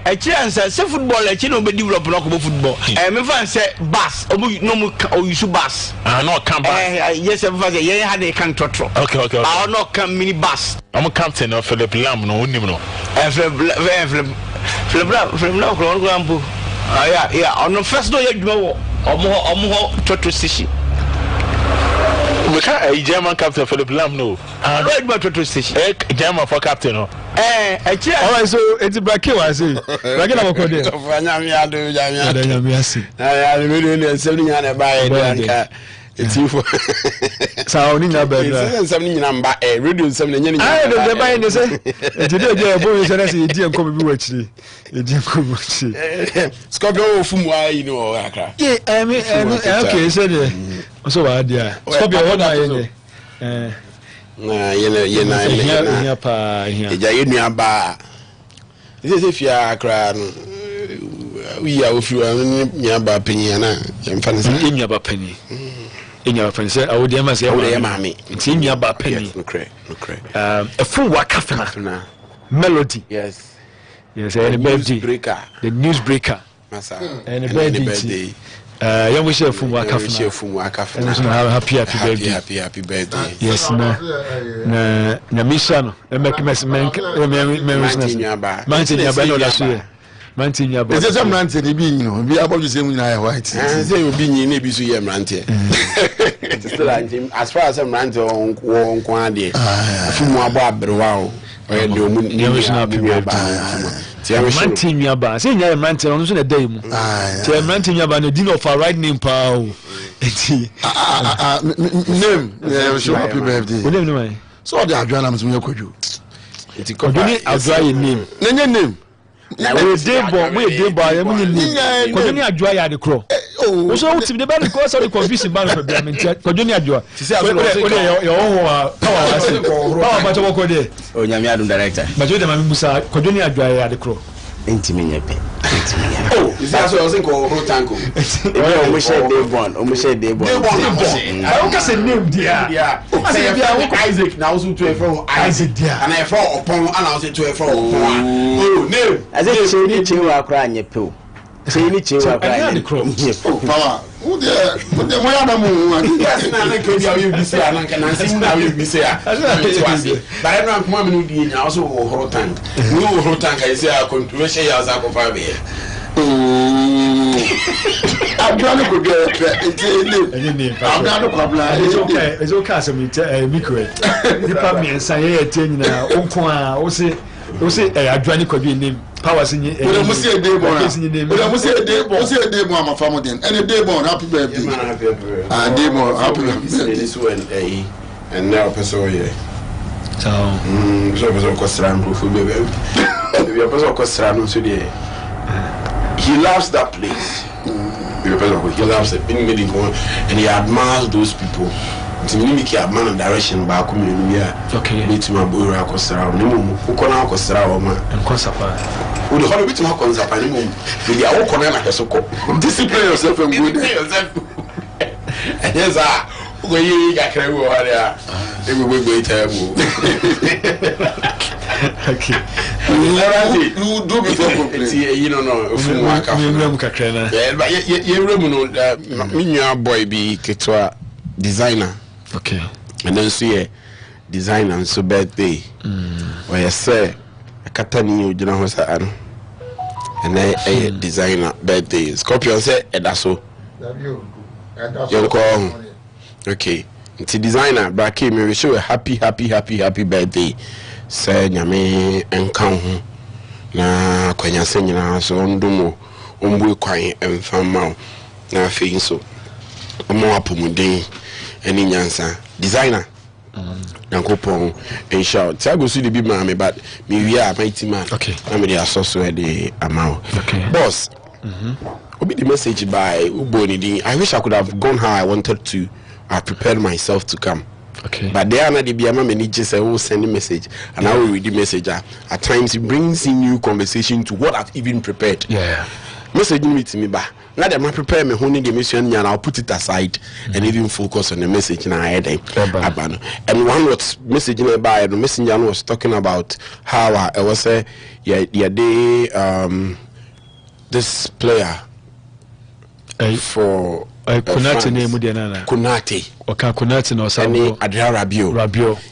A chance say football like you know be develop local football. Me fan say bus. Omo no mo o use bus. No can bus. Yes, me fan say ye had a can Toto. Okay. I no can mini bus. I'm captain of Philip Lam no onim no. Philip Lam Grandpa. Yeah, on the first day you Omo Toto Sika. We can't a German captain Philip Lam no. I read about Toto Sika. German for captain no. Alright, so it's Bracky I say. Bracky na ko dey. I really 70 yana buy it's you for so only na bad. 70 number radio 70 nyani. I don't buy any say. Today dey boy say e dey come bi watchiri. E dey come watchiri. Scorpio fumu you know akra. Yeah, I mean okay, so there. So what there? Scorpio what na ye. Na pa here. Eja ye nua ba. This is fia akra no. We are ofi wa nua ba panyin na. Yemfa ne say nua ba panyin. Enya friend say I would dem say mami. It's nua ba panyin. A full waka fena. Melody. Yes, and the newsbreaker. Masa. And the birthday. Young wish you from Wakafna. Happy birthday. Yes, na Mishano. Make Mantinya. It's a man to be, you know, be able to say when I white. Say you'll be in a so as far as I'm ranting on Quandi, from Wabba, Mantinya ba say nya Mantinya on so na day mu te Mantinya ba no din of our right name pa o enti name show happy birthday name no man so the adwana am so yakoju enti kodoni adwa name nenye name na we dey bo ya mu name kodoni adwa ya de kro o so uti de ba because of the confusion ba no be ment kodoni adwa yo ho power wase power ba to wo kode o nyame adum director ba jo de ma busa kodoni adwa ya de kro intimi nyepe oh is that so I think ko ro tanko o mo share day born I don't say name dia o say dia Isaac na also to from Isaac dia and I for upon and also to from upon oh name as if say ni chewa akra nyepe o Chini chewa Power. Who the moya na mu? Yes, na na kebi awu bi se ananka na nsim na awu bi se a. Ba e no akoma me no di nya also wo horo tank. We wo horo tank I say a controversial ya za ko fa be. Abdul could get it's okay. It's okay. So me correct. Nipa me ensaye ete nyina onko a wo se adwani kwadwe name powers in we must say day born. We must say day born my family then. Any day born happy birthday. Day born happy birthday. This one and now person here. So so kosran proof baby. We are person kosran so there. He loves that place. He loves it. And he admires those people. Timini admire direction back okay. Meet my boy Rakosara. Ukona Kosara and Kosapa. Would the whole bit more Konsapa. With your own corner. Discipline yourself and good yourself. And yes, we got okay. You do before complete. You don't know if you want to boy be Ketwa designer. Okay. And then see a designer and so birthday. Where you say a Catani, you know what's that? And a designer birthday. Scorpion say, and that's so. You call. Okay. It's a designer, but I came here to show a happy birthday. Say nyame enka ho na kwanya senyina so ndomo ombu kwan emfama na afei so omo apomuden eni nyansa designer yankopon en shout tiago su de bi ma me but me wia my team man okay na me dey asoso e dey amount okay boss obi the message by uboni din I wish I could have gone how I wanted to. I prepared myself to come. Okay. But there are not the Biama managers who send a message and I will read the message. At times it brings in new conversation to what I've even prepared. Yeah. Message me to me back. Now that I prepare me honing the mission and I'll put it aside and even focus on the message and I had and one was messaging about the messenger was talking about how I was say this player for Kunati name Mudiana. Kunati. Okay, Kunati no Sabo. Adria Rabio.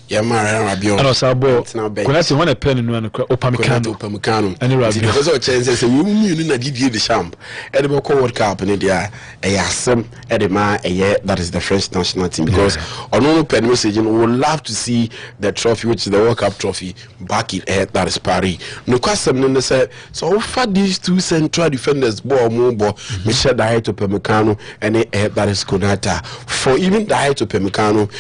Yamara Rabio. And Sabo. Kunati one a pen in one Opamecano. And Rabio. Because of chances, you need the champ. Edible World Cup in India. A yasam, Edema, a year that is the French national team. Because on all pen message, we would love to see the trophy, which is the World Cup trophy, back in air that is Paris. No question, said, so far these two central defenders, Michel Dahet Opamecano, and that is Konata. For even the height of Pemecano,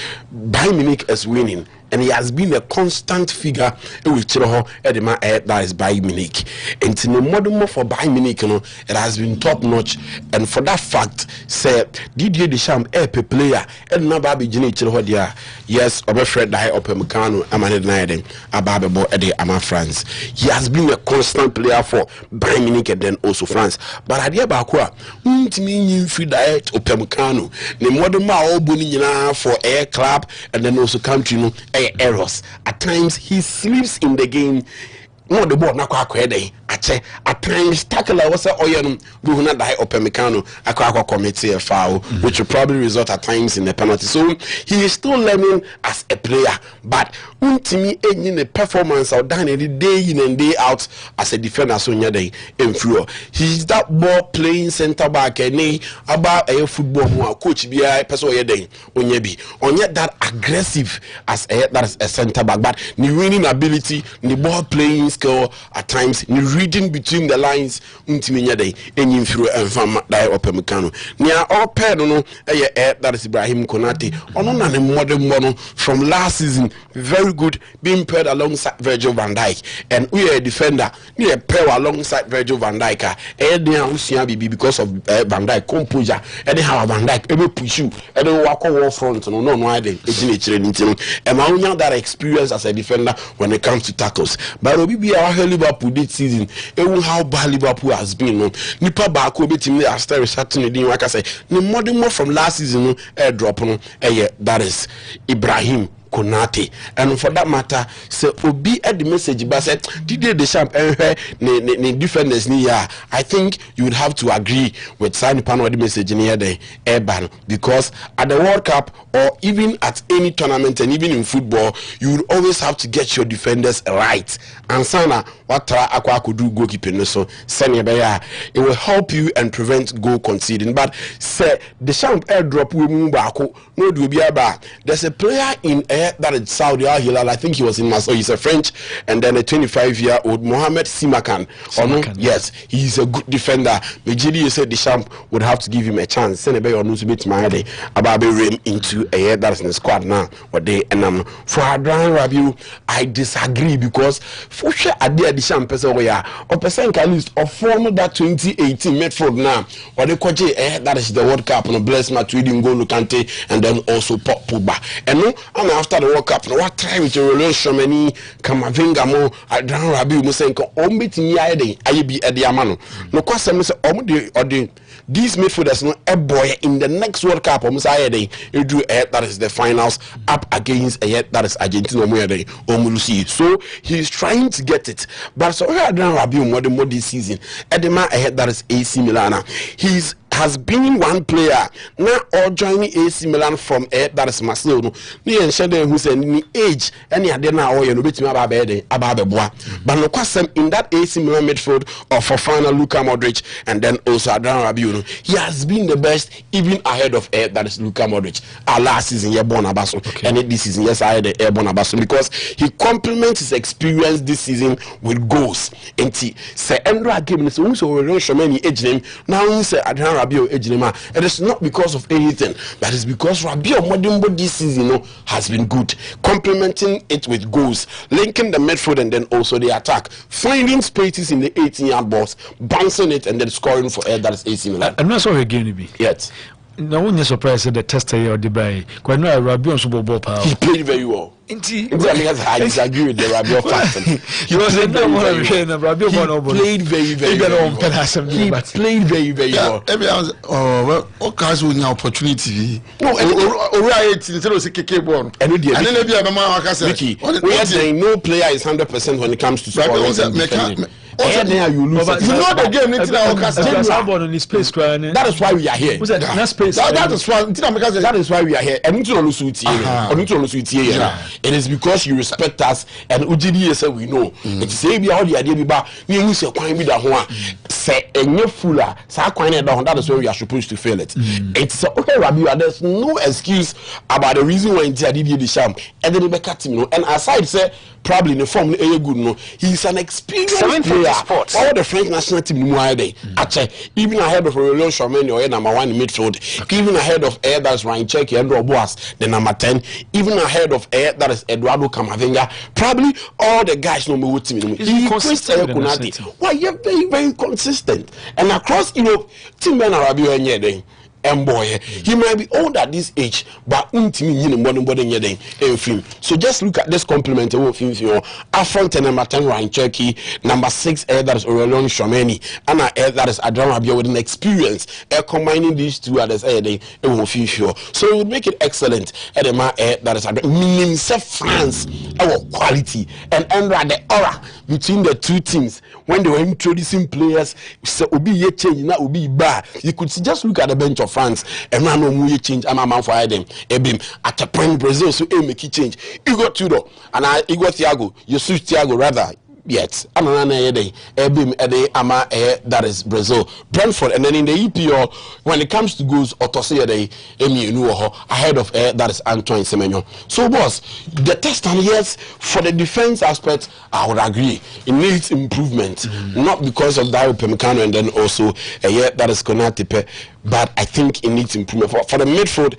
Bayern Munich is winning. And he has been a constant figure with Chiroho Edema that is Bayern Munich. And in the modern for Bayern Munich, it has been top notch. And for that fact, say Didier Deschamps, a player, and Nababi Jini Chiroho dia. Yes, Obefred Dai Opemecano, Amane Naiden, Ababebo Ede Ama France. He has been a constant player for Bayern Munich and then also France. But Adia Bakwa, mean free diet Opemecano. The modern ma for air club and then also country errors. At times he sleeps in the game. No, the ball na kwa kwede ache. At times tackle was say oyanum ruhuna dai Opemecano akwa committee a foul, which will probably result at times in a penalty. So he is still learning as a player, but untimi in the performance out done any day in and day out as a defender. So nyade influence. He's that ball playing center back and about a football who coach bi person oyeden onyebi onye that aggressive as a that is a center back, but the winning ability, the ball playing skill at times, the reading between the lines untimi nyade enyi influence and dai Opemecano nia all pair no that is Ibrahim Konate ono na ne modern mono from last season, very good, being paired alongside Virgil van Dijk, and we are a defender we are paired alongside Virgil van Dijk because of Van Dijk composure and how Van Dijk able push you and then walk on front no I didn't and I only that experience as a defender when it comes to tackles. But we are Liverpool this season, even how bad Liverpool has been nipa back will be team after restarting like I say the modern more from last season air drop that is Ibrahim Konate. And for that matter, so obi at the message but said Didier Deschamps ne defenders ni ya. I think you would have to agree with Sani Pano the message near the Urban, because at the World Cup or even at any tournament and even in football, you would always have to get your defenders right. And Sana what Aqua could do goalkeeping so Sani Beya, it will help you and prevent goal conceding. But say Deschamps airdrop we move back no do be about. There's a player in that is Saudi Al Hilal. I think he was in Masou. He's a French, and then a 25-year-old Mohamed Simakan. Yes, he's a good defender. Majidi said Deschamps would have to give him a chance. Send a bay or no to beat my day about rim into a year that's in the squad now. Or they and for Adrian Rabiu, I disagree because for sure I did Deschamps person where or percent list of former that 2018 Medford now or the coach that is the World Cup and bless my tweeding goal Kante and then also Pop Pogba. And no, and after the World Cup, no what try with your relation many Kamavinga mo Adrian Rabiu mo say nko o meeting ya eden ayebi ede amano. No kwasem say o de these midfielders no a boy in the next World Cup o mo say eden e do that is the finals up against that is Argentina mo eden o mo lucy. So he's trying to get it. But so Adrian Rabiu mo this season edema that is AC Milan. Has been one player now or joining AC Milan from that is Marcelo. No, and Shade who said ni age any ade na or you no betimi ababeboa. But no kwasem in that AC Milan midfield of Fofana, Luka Modric, and then also Adrian Rabiu. He has been the best even ahead of that is Luka Modric. Last season he born Abaso, and this season yes I had the born Abaso because he complements his experience this season with goals. And say Endra game so many age name now say Adrian Rabiu ejinema. It is not because of anything, but it's because Rabiu Modimbo this season has been good, complementing it with goals, linking the midfield and then also the attack, finding spaces in the 18-yard box, bouncing it and then scoring for that is AC Milan. I'm not sure again to be yet. No one is surprised at the tester or the bay. Quite no Rabiu on Super Bowl power. He played very well. Indeed, I disagree with the Rabiu fact. He was played very, very well. He played very, very well. Well, all kinds of opportunity. No, we are saying no player is 100% when it comes to scoring. You know the game. That is why we are here. That is why we are here. It is because you respect us and UGD say we know. It say be all the idea be say kwan be da ho a say enye fuller say kwan na da ho. That is where we are supposed to feel it. It's okay Rabiu, there's no excuse about the reason why Didier Deschamps and then be cut him. And aside say probably in the form good no, he's an experienced player. All the French national team actually even ahead of Aurelien Tchouameni or number 1 in midfield, even ahead of that's Ryan Cherki and Boas, the number 10, even ahead of that is Eduardo Camavinga, probably all the guys know what team. Why you're very, very consistent. And across Europe, Team Ben Rabiu and boy, he might be old at this age, but so just look at this compliment of him. Up front number 10 Ryan Cherki, number 6 that is Aurelien Tchouameni, and that is Adrian Rabiu with an experience. Combining these two others, so it would make it excellent. That is meaning France, our quality and the aura between the two teams when they were introducing players. So be change now will be bad. You could just look at the bench of France and man no more change. I'm a man for them. Ebim at the point Brazil so make it change. You got Tudor and I got Thiago. You switch Thiago rather. Yet, that is Brazil, Brentford, and then in the EPL, when it comes to goals, ahead of that is Antoine Semenyo. So, boss, the test and yes, for the defense aspect, I would agree, it needs improvement, not because of Dario Upamecano and then also that is Konate. But I think it needs improvement. For the midfield,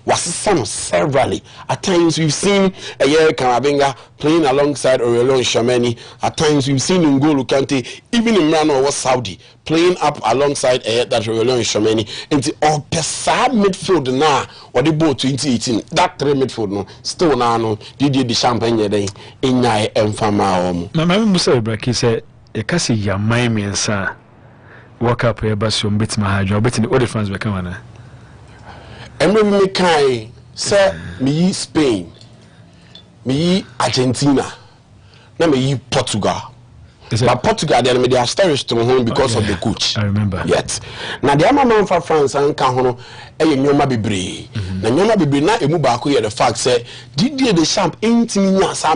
was severally. At times we've seen Camavinga playing alongside Aurelien Tchouameni. At times we've seen N'Golo Kante, even in Mrano was Saudi, playing up alongside that Aurelien Tchouameni. And the side midfield now, what they bought 2018, that 3 midfield no, still now no, Didier Deschamps in Nyai Mfama. Mama Musa Ibrahim said, "You can't see your mind and sir." Walk up here, but some bits my hydro, but in the other fans become an and when we kai say me Spain, me Argentina, na me Portugal. But Portugal, they are astonished to home because of the coach. I remember. Yet. Now the man for France and Cahono, Nyoma Bibre. Na Nyoma Bibre na emu baako here the fact say Didier Deschamps ain't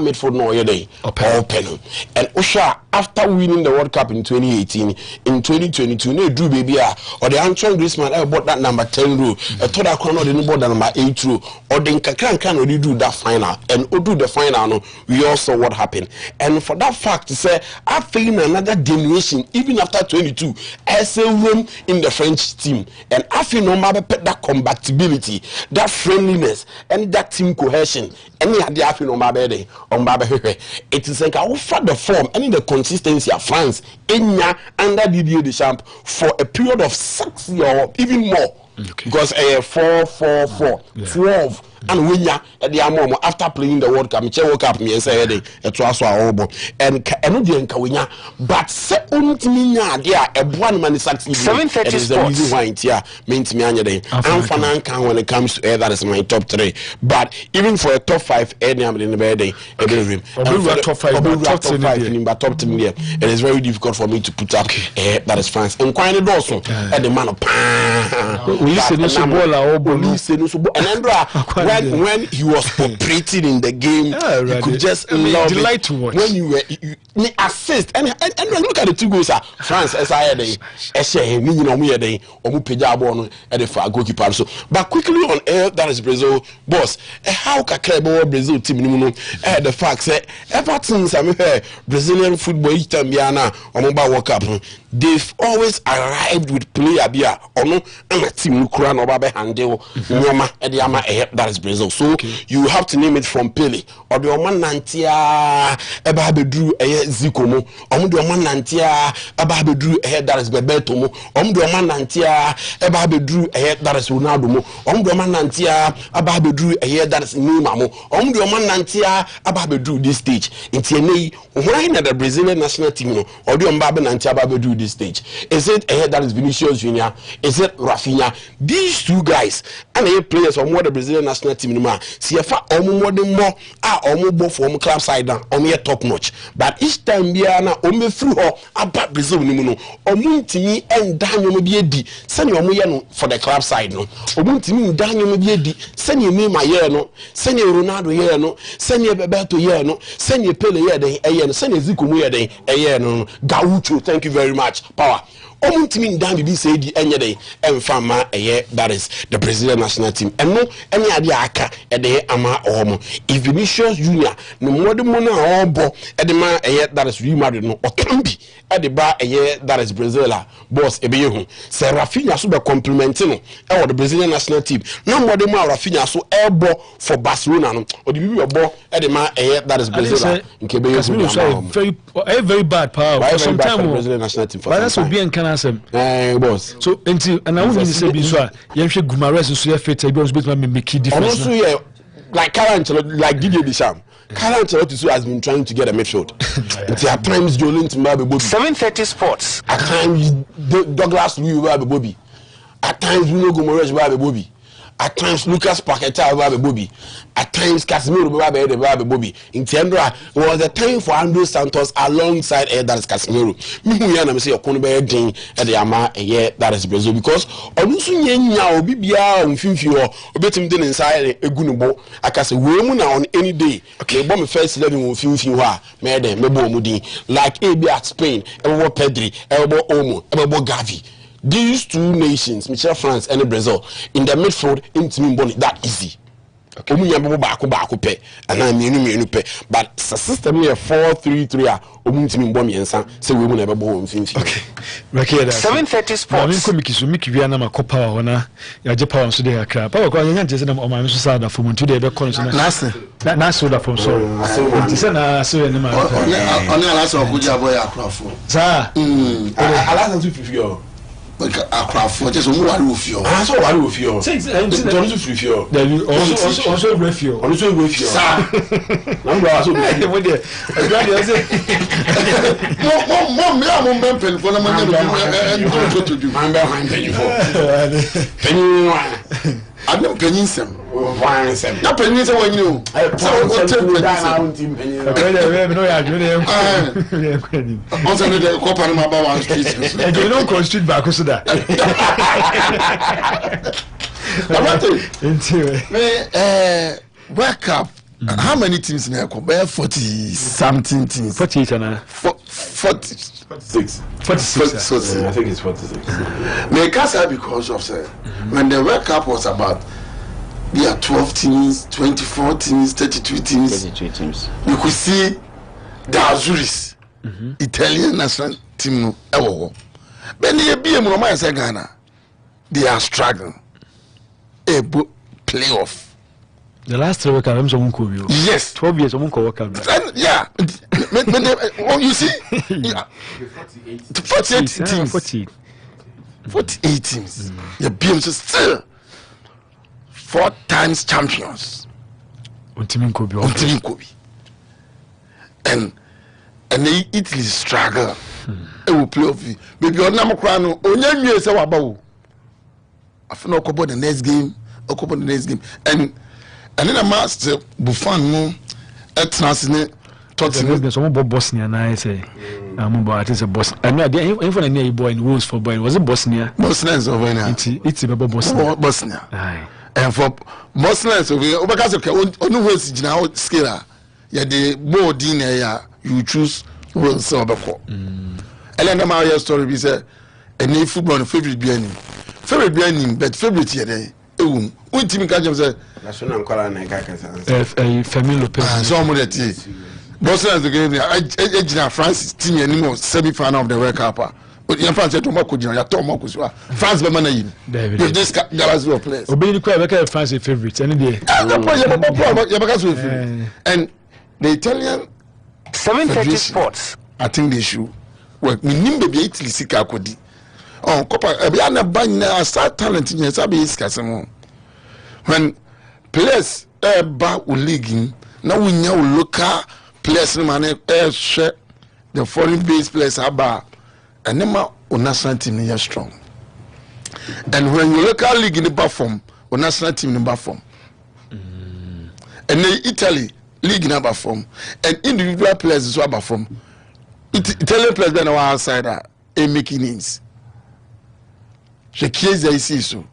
made for no day open. And Osha after winning the World Cup in 2018, in 2022, no drew baby or the Antoine Griezmann bought that number 10 row, a total chrono the bought that number 8 row, or the Nkakran can already do that final and do the final. No, we all saw what happened. And for that fact to say after another generation, even after 22, as a room in the French team, and after no matter that compatibility, that friendliness, and that team cohesion, any of the after no matter it is like I offer the form and the consistency of France in under Didier Deschamps for a period of 6 years or even more. Okay. Because 12 and when ya at the amount after playing the World Cup, World Cup me say a transfer and Kawina, but se untimina dia a one man is succeeding. 7:30 is the reason why it here means me anya day. I'm fananka when it comes to air, that is my top 3. But even for a top 5, any am in the bed day, top 5, top 10 here. It is very difficult for me to put up that is France. And quite also at the man of when he was operating in the game, you could just love it. To watch. When you were assist and look at the 2 goals. France goalkeeper. So, but quickly on air, that is Brazil, boss. How can Brazil team the fact that ever since I heard Brazilian football each time World Cup, they've always arrived with player bia or no and a team crown or babe handle that is Brazil. So you have to name it from Pele or the Oman Nantia Ebabedru Zikomo, the Oman Nantia Ebabedru that is Bebeto, the Oman Nantia Ebabedru that is Ronaldo, the Oman Nantia Ebabedru that is Nimamo, the Oman Nantia Ebabedru this stage in TNA. Why not the Brazilian national team or the Ombabe Nantia Ebabedru this stage? Is it that is Vinicius Junior? Is it Rafinha? These 2 guys and they players from the Brazilian national team CFA more for club side down top notch. But each time Biana through her about Brazil Omuntimi and Daniel Biedi send you for the club side no Omuntimi Daniel Biedi send you me my year no send you Ronaldo year no send you Bebeto year no send you Pele year send you Zico year no Gaucho. Thank you very much. Power. Omuntimi dan bibi say di enye dey emfama that is the Brazilian national team and no any ade aka ama omo if Vinicius Junior no modern na obo ma that is Real Madrid no okambi ba that is Brazil boss ebeyehu say Rafinha so be complimenting no the Brazilian national team no modern Rafinha so ebo for Barcelona no odi bibi obo ma that is Brazil nke beyehu very bad power for some time Brazilian national team for that's will be in boss. So until and I wouldn't say so Yemshe Gumares so you fit because bit make difference. Also like Didier Deschamps. Ancelotti has been trying to get a midfield. At times Jolin Timbabe Bobby. 7:30 Sports. At times Douglas Louis Babe Bobby. At times Bruno Gumares Babe Bobby. At times Lucas Paqueta Babe Bobby. At times Casemiro Babe Bobby. In Tendra was a time for Andrew Santos alongside that is Casemiro. Me say Okonbe Jin at the Ama that is Brazil because Olusu Nyenya Obibia Mfimfio obetim den inside Egunubo akase we mu na on any day. Okay, bomb me first 11 Mfimfio ha me dem mebo mudi like AB at Spain, Ebo Pedri, Ebo Omo, Ebo Gavi. These 2 nations, Michel France and Brazil, in the midfield, intimate that easy. Okay. And I'm but the system here 4-3-3 so we will never go. Okay. 7:30 Sports. Accra for just one roof. So one roof. Also refio. Also refio. Number also. Mom, for the money and to do. I'm behind you for. I'm not penny some. Why say? Na penny say when you. So take down team penny. No ya jure. Also the Copa no about one street. E dey no cross street back so that. World Cup. How many teams in there? 40 something teams. 48 and 46. 46. I think it's 46. May say because of say when the World Cup was about there are 12 teams, 24 teams, 32 teams. 32 teams. You could see the Azuris, Italian national team no ewo. But they be a Ghana. They are struggling. A playoff. The last 3 World Cup, I'm someone cool. Yes, 12 years, someone World Cup. Yeah, you see, 48 teams. 48 teams. The BMs still 4 times champions. Untimin Kobe. And they Italy struggle. It will play off. Maybe on Namakran, only you say about. I feel about the next game. The next game. And then a master Buffon no transne Tottenham. Someone bought Bosnia and I say I'm about it a Bosnia. I know even a near boy in Wolves for boy. Was it Bosnia? Bosnia is over now. It's about Bosnia. Bosnia. Aye. And for Bosnia is over because okay on who's now scale. Yeah, the board in here you choose will serve a call. And then my story be say any football favorite being but favorite here. What team can you say? National Color Neka. Family Lopez. So much that Bosnia is the game. I France team anymore semi-final of the World Cup. But in France, you don't know France be man yin. With this galaxy of players. Obey the France favorite any day. And the Italian 7:30 Sports. I think they should work. We need to be Italy sika kodi. Oh, Copa, Abiana Banya start talent in Sabi Iskasemo. When players ba league, now we know local players man share the foreign based players are and nema on national team is strong. And when you local league in the platform, on national team in the platform. And then Italy league in the platform and individual players is what platform. Italian players then are outside are making names. Je kieza ici so.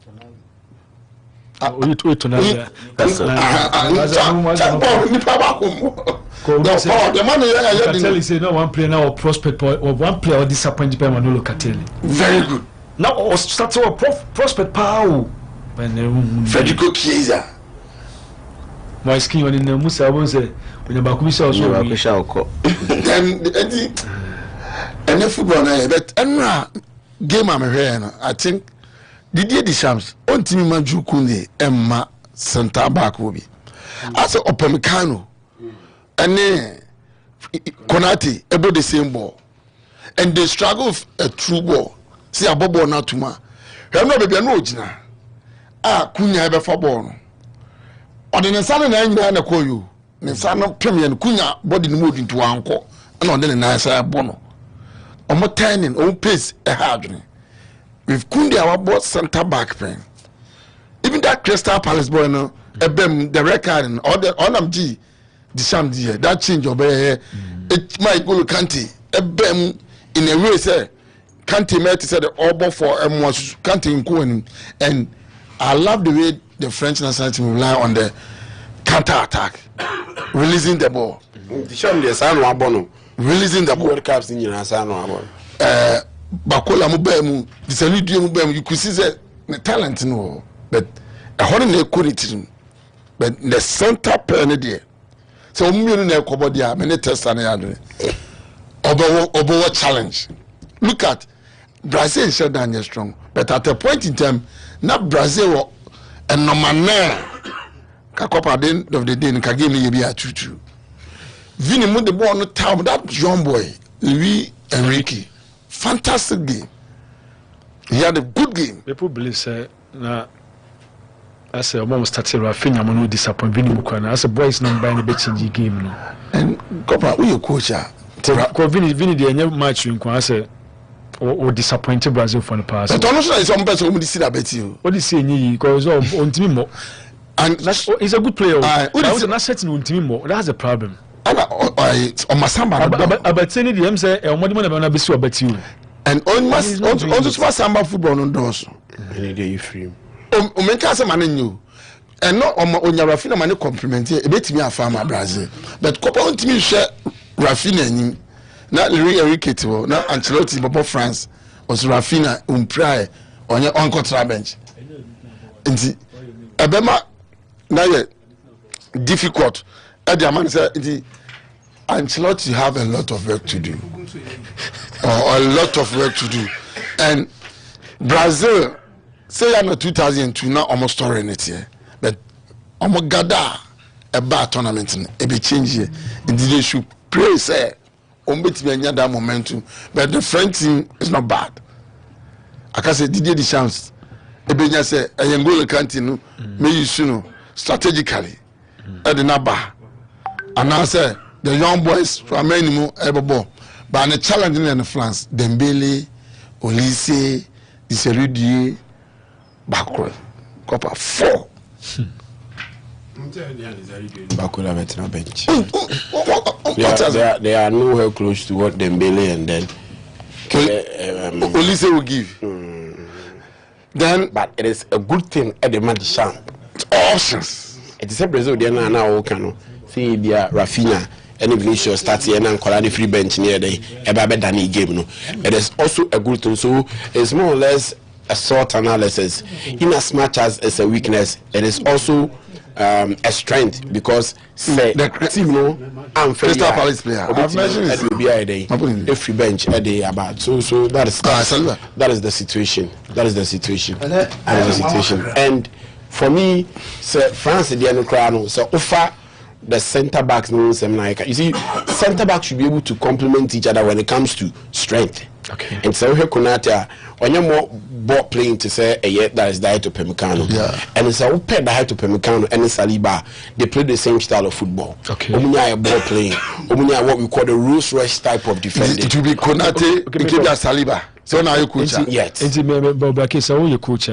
One player now or prospect or one player or disappointed by Manolo Catelli. Very good. Now or start to prospect power. Federico Chiesa. My skin on in the Musa was when the Bakuisa also. And the football but game I'm here, I think Didier Deschamps on team Maju Kunde Emma center back will be as a Upamecano and then Konate about the same ball and they struggle with a true ball. See a bubble now to ma. Remember baby no jina. Kunya ebe for ball. Or the Nesana na na call you. Nesana premier Kunya body move into anko and on then na say bono. Omo turning on pace a hard. With Kundi our boss center back pen. Even that Crystal Palace boy no the record and all the G the sham that change of it might go Kante in a way say Kante met said the order for was Kante in and I love the way the French national team rely on the counter attack, releasing the ball. Releasing the ball. World Cups in your Bakola Mubemu, the Saludia Mubemu, you could see the talent no, but a horrible quality, but the center penny. So, millionaire Kobodia, many tests and over challenge. Look at Brazil shut down strong, but at a point in time, not Brazil and no man. Kakopa at the end of the day, and Kagame be a choo. Vinny moved the ball on the town, that young boy, Louis Enrique. Fantastic game. He had a good game. People believe say na as a almost started Rafinha no disappoint Vini Mukwana. As a boys number in the change game no. And Copa, who you coach ya? Vini the any match you can say or disappointed Brazil for the past. But honestly, some person who see that bet you. What is saying because on team mo. And he's a good player. Not setting on team more. That's the problem. On Masamba, Abatini, the MC, and what do you want to be so about you? And on Masamba football on doors. Any day you free. Omenkasa manu. And not on your Rafina money compliment here. A bit me a farmer Brazil. But couple on me share Rafina. Not Enrique, not Ancelotti, but France. Was Rafina Umprai on your uncle bench. And the Abema now difficult. The man said, Ancelotti have a lot of work to do. Or a lot of work to do. And Brazil, say I'm 2002, now almost storing it here. But almost gada a bad tournament, a bit change here. And they should pray, say, that momentum. But the French team is not bad. I can say, Didier Deschamps, Ebenya say, a Angola canteen, may you soon strategically. At the Naba. And now say, the young boys from minimum ever ball. But the challenging in France, Dembele, Olise, Diserudie, Bakwe, Copa 4. Bakula veteran bench. They are nowhere close to what Dembele and then Olise will give. Then, but it is a good thing at the Madisham. Options. It is a Brazil. They are now okay. See, they are Rafinha. Any Vinicius starts here and call the free bench near the Ebabe Dani game. No, it is also a good thing. So it's more or less a sort analysis. In as much as it's a weakness, it is also a strength because say the team no I'm Crystal Palace player. I've mentioned it will be a day. A free bench a day about. So that is the situation. That is the situation. And for me, say France the Crown so offer the centre backs no same like you see centre backs should be able to complement each other when it comes to strength. Okay. And so here Konate on your more ball playing to say a yet that is diet to Pemecano. Yeah. And it's a pair diet to Pemecano and Saliba. They play the same style of football. Okay. Omunya ball playing. Omunya what we call the Rolls Royce type of defending. It will be Konate, Nkebia Saliba. So now you coach. Yes. And Bobake so you coach.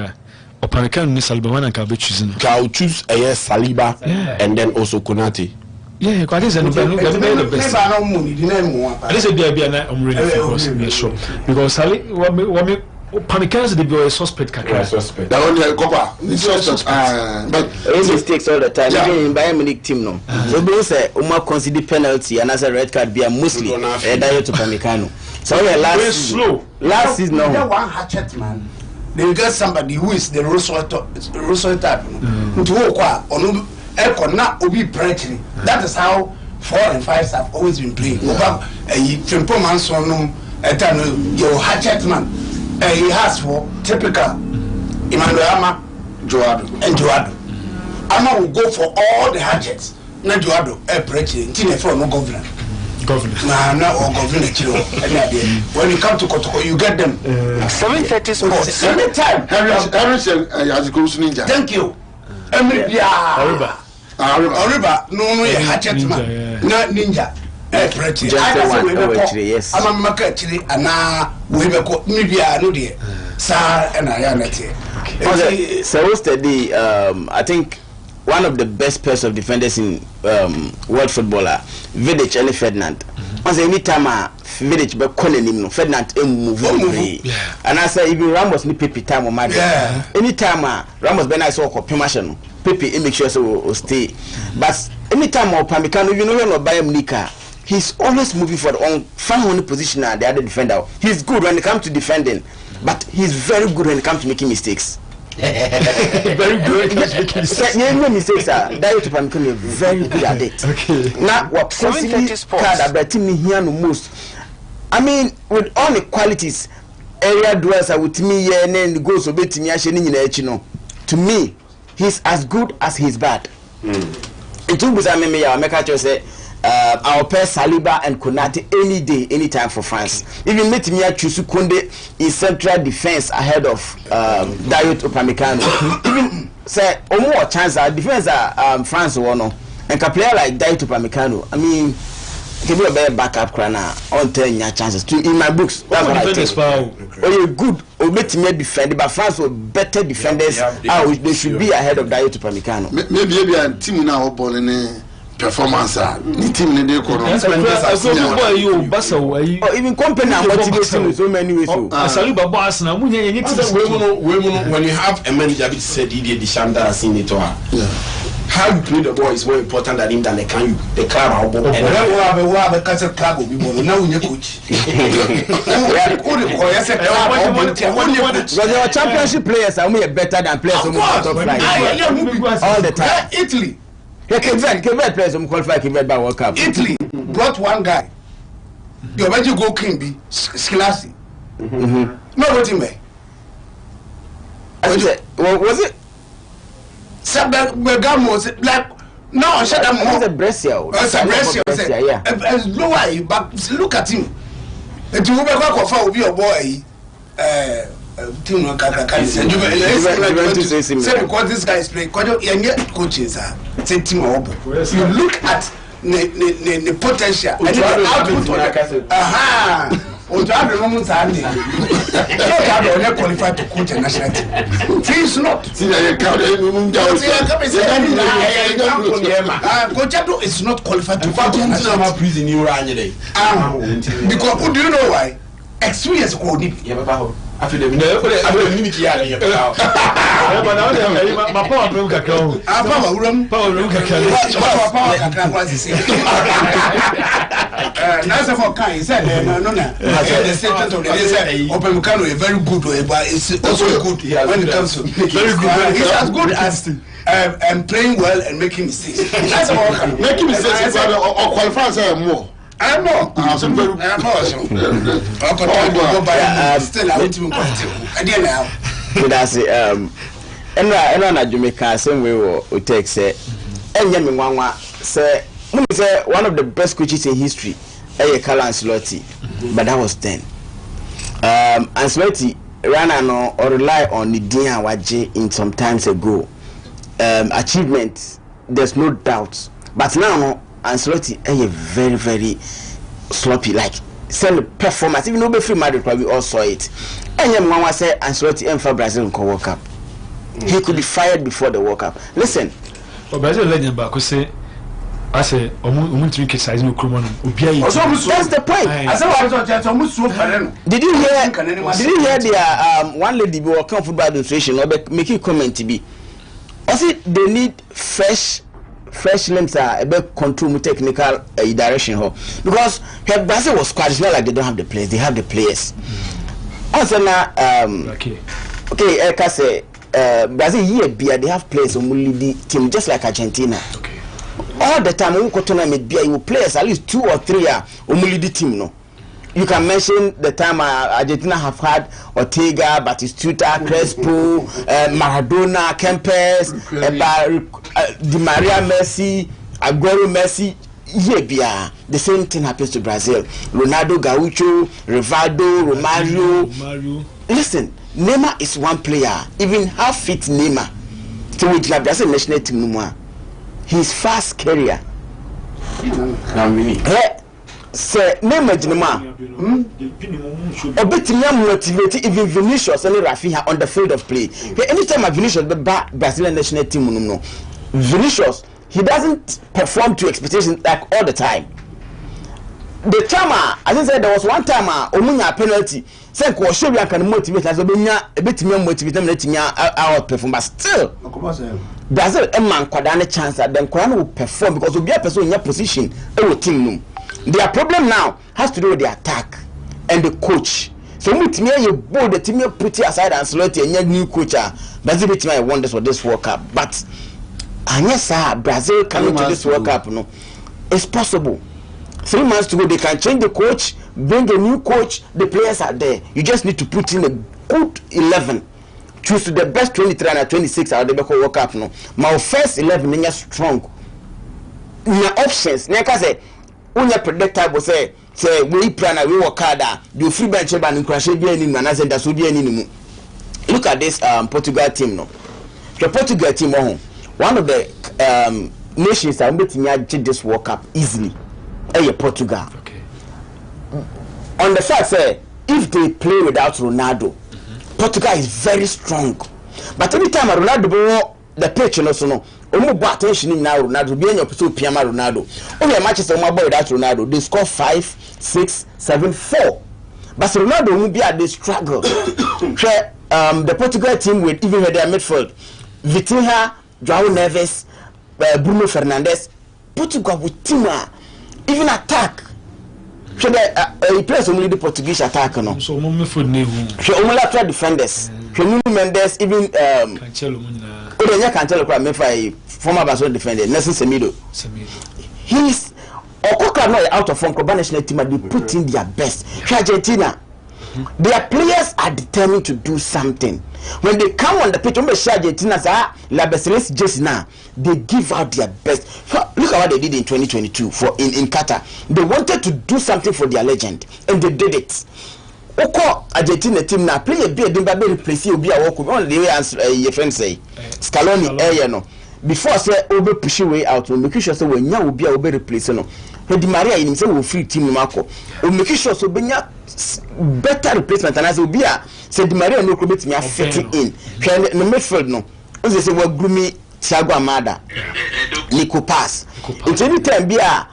Opanikan ni Saliba one and can be choosing. I'll choose a yes Saliba and then also Konate. Yeah, because this is the best. At least I'm ready for sure. Because Sali, what me Panicans the boy suspect. Suspect. That only a copper. But mistakes all the time. Even in Bayern Munich team no. So they say Uma consider penalty and as a red card be a Muslim. Diet to Pamecano. So last season no. One hatchet man. They will get somebody who is the Rosso type. That is how 4 and 5 have always been playing. Your hatchet man. He has for typical Emmanuel Ama, Joado, and Joado. Ama will go for all the hatchets. Not Joado, preaching, for no governor. Nah, or governor. When you come to Kotoko, you get them 7:30 sports. Anytime. Thank you. Ariba, no, hatchet man, not ninja. Yes. I'm a actually, and now we have got Nibia, no dear, sir, and I am at it. So, steady, I think one of the best pairs of defenders in world footballer, Vidic and Ferdinand. Once any time Vidic but calling him Ferdinand move. And I say even Ramos ni Pepe time or my anytime Ramos ben I saw permission Pepe make sure so stay. But anytime or Pamecano you know no Bayern Munich, he's always moving for the own fan position and the other defender. He's good when it comes to defending, but he's very good when it comes to making mistakes. Very good. Mistakes are Diet to Pamecano very good at it. Okay. Now what card about me here no most. I mean with all the qualities area dwellers are with me here and then goes to bet me to me he's as good as he's bad. It will be I make a say our pair Saliba and Konate any day, anytime for France. Even met me at Chusu Kunde in central defense ahead of Diet Upamecano. Even say more chance our defense France one and a player like Diet Upamecano. I mean Give you a better backup crana on 10 year chances to in my books. That's what I think. Oh, you're good. Obey me defend, but France will better defenders. They should be ahead of Dayo to Pamecano. Maybe a team now ball in performance. The team in the corner. Or even company are motivating in so many ways. When you have a manager said he did the Shanda has seen it. How you play the ball is more important than him than the club. And we have a castle club will be more now in your coach. But your championship players are only better than players who all the time. Italy. Quebec players who qualify Quebec by World Cup. Italy brought one guy. Your magic go king be Sklasi. No, what you mean? Was it? Bergamo like no, shut up. It's a Brescia. It's a Brescia. Yeah. Lower, but look at him. The two will be a boy. Team no can say because this guy is playing. Because coaches are team up. You look at the potential and the output. Aha. Ojabe no Sunday. You can't qualify to coach a national team. He's not. Coach is not qualified to coach a national team. Because do you know why? Experience code. I feel the Nasa for Kai said, no, the statement of the day said, Open Mukano is very good, but it's also good when it comes to very good. He's as good as playing well and making mistakes. That's all. Making mistakes or qualify more. I'm not. I'm not. Still, I want to I didn't know. That's it. And Jamaica, same way we take say, and Yamingwa say, one of the best coaches in history, Carlo Ancelotti, but that was then. Ancelotti ran or rely on the Dia Waje in some times ago. Achievements, there's no doubt. But now, Ancelotti is very, very sloppy. Like, send the performance. Even though free Madrid, we all saw it. And Yamingwa said Ancelotti and for Brazil in World Cup. He could be fired before the World Cup. Listen. Brazil legend back say I say that's the point. Did you hear the one lady be working football administration or making comment to be? I see they need fresh limbs about control technical direction because Brazil was squad. It's not like they don't have the players. They have the players. Also now okay, I can say Brazil they have players who lead the team just like Argentina. Okay. All the time when tournament you players at least 2 or 3 who lead the team. No, you can mention the time Argentina have had Ortega, Batistuta, Crespo, Maradona, Kempes, Di Maria, Messi, Aguero, Messi. The same thing happens to Brazil. Ronaldo, Gaucho, Rivaldo, Romario. Listen, Neymar is one player. Even how fit Neymar to with the Brazil national team no his fast career. Say Neymar a bit motivated even Vinicius and Rafinha on the field of play. Anytime Vinicius the Brazilian national team no Vinicius he doesn't perform to expectations like all the time. The time as I said there was one time Omunya penalty say ko show you can motivate as obenya a bit motivate them let out perform but still Brazil a man kwada na chance that them kwada will perform because obi a person in your position e team no. Their problem now has to do with the attack and the coach. So mutimi you bold the team put aside and Ancelotti and your new coach Brazil team wonders for this World Cup but and yes sir Brazil coming to this World Cup no it's possible. 3 months to go they can change the coach, bring a new coach, the players are there. You just need to put in a good 11. Choose the best 23 and 26 out of the World Cup no. My first 11 is strong. Your options, like I say, when you predictable say we plan we work harder, you free bench and crash any man as that's any. Look at this Portugal team no. The Portugal team one of the nations that meeting this World Cup easily. Portugal. Okay. On the fact say if they play without Ronaldo, Portugal is very strong. But every time Ronaldo go the pitch no so no, omo bo attention in now Ronaldo be any person piama Ronaldo. Only matches omo boy without Ronaldo, they score 5, 6, 7, 4. But Ronaldo will be at the struggle. The Portugal team with even with their midfield, Vitinha, João Neves, Bruno Fernandes, Portugal with team even attack. He plays only the Portuguese attack no. So only lateral defenders. Nuno Mendes even Cancelo. Cancelo former Barcelona defender Nelson Semedo. He's Okoka no out of form. Koba national team they put in their best. Argentina, their players are determined to do something. When they come on the pitch, Argentina Leberante just now they give out their best. Look at what they did in 2022 for in Qatar. They wanted to do something for their legend, and they did it. Oko Argentina team now play a bit. They be replace you. Be a walk on the way as your friend say. Scaloni, no. Before say over push way out, we make sure say when you will be a replace no. Di Maria in himself will free team Marco. We make sure so benya better replacement and as will be a say Di Maria no commit me fitting in. No midfield no. As say we gloomy Thiago Amada. Nico pass. It's any time be a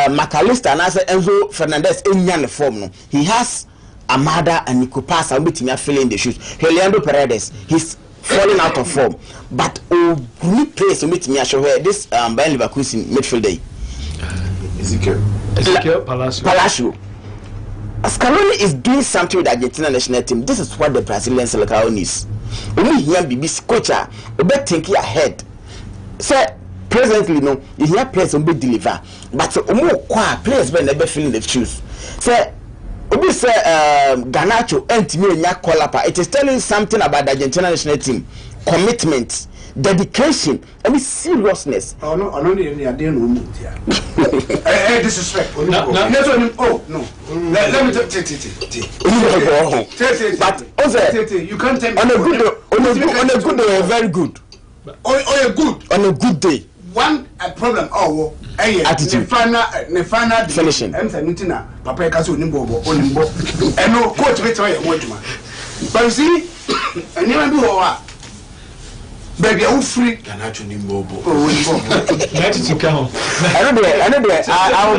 McAllister and as Enzo Fernandez in the form no. He has Amada and Nico pass and with me filling the shoes. Leandro Paredes, he's falling out of form. But good place to meet me show where this Bayern Leverkusen midfielder. Ezekiel Palacio. Scaloni is doing something with the Argentina national team. This is what the Brazilian selection needs. Only here BBC coach be thinking ahead. Say presently no, you hear players will be deliver, but players will never feeling the shoes. Say Obi say Garnacho and me nya call. It is telling something about the Argentina national team. Commitment, dedication, and seriousness. Oh no, I don't need any no disrespect. Oh no. Let me but also you can't tell me on a good day, very good. Good. On a good day. One problem attitude. The final finishing. Papa Kaso Nimbo. And no coach but you see, and never do what. Baby, I'm free. Can I turn him over? Let it come. I will bet I'm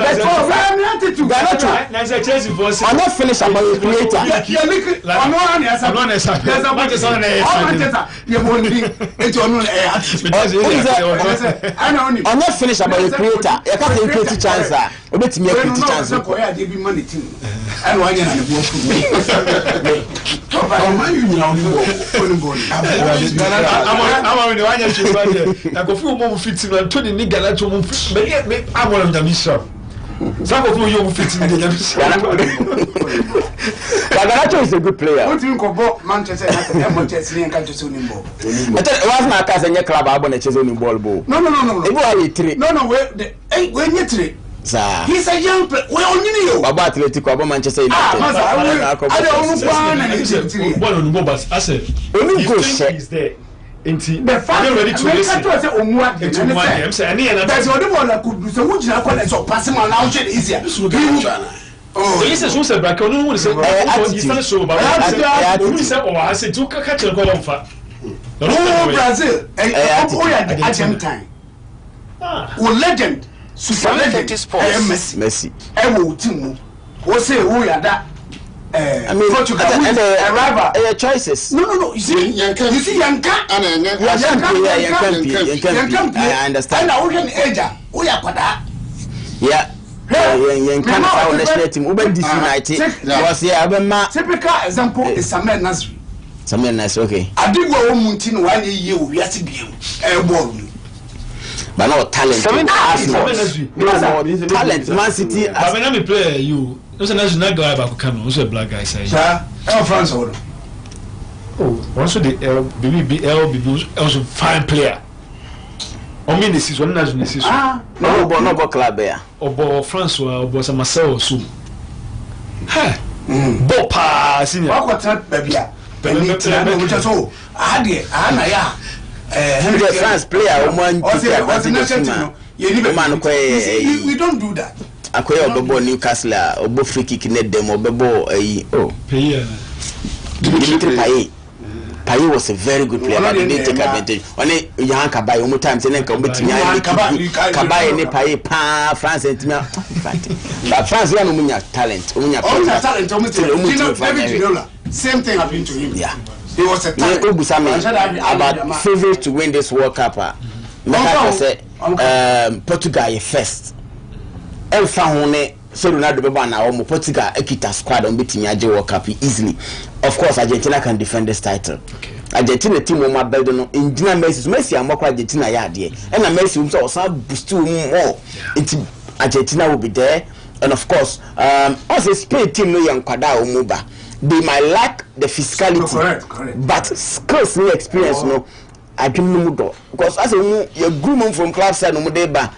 not finished about the creator. I'm not finished about the creator. I can't create a chance. I bet me a create chance. And why I'm going to wanya chibande na kofi mo fiti na to ni gala to mo me amolo ndamisha sako fu yo fiti ni ndamisha Ganacho is a good player. What you go Manchester United Manchester and can't so nimbo. Was my cousin your club abon chase on ball bo. No. E go are 3. No when you 3. He's a young player. We only you. Baba Atletico Abo Manchester United. I don't know but I said only go is there. The fact ready to listen. That's the only one that could do so. Which is passing on now easier. Oh, this is who said back on who said so about who said I said to catch a goal for Brazil Argentine. Legend super legend Messi. Team who say who ya that I mean, Portugal and the choices. No. You see, Yanka. I understand. And we age. We are kwada. Yeah. Yanka our national team. We be united. Was here. Typical example is Samuel Nasri. Samuel Nasri, okay. I did go home until 1 year. We are to be ball. But no talent. Talent. Man City. But when I play you. Those are national guy back can also black guy say. Sir, France or also the LBB also fine player. I mean this is one national season. No club there. Or France or was a Marcel so. Ha. Bopa senior. What baby? Which is so. France player one we don't do that. akoya obebo Newcastle obo free kick net dem obebo Dimitri Payet was a very good player, but he didn't take advantage. Only young Kabay, one time, saying Kabay and Payet, France and Timia. But France, we have talent. Same thing happened to him. Yeah. He was a talent. About favorite to win this World Cup. Portugal first. El Fahone. So Ronaldo beba na omo Portugal ekita squad on betimi age World Cup easily. Of course Argentina can defend this title. Okay. Argentina team o ma build no India Messi amokwa Argentina ya de. And na Messi so osan boost more. Argentina will be there, and of course as a Spain team no yan kwada omo ba. They might lack the physicality. Correct. But skills and experience no I don't know because as a you groom from club side no dey ba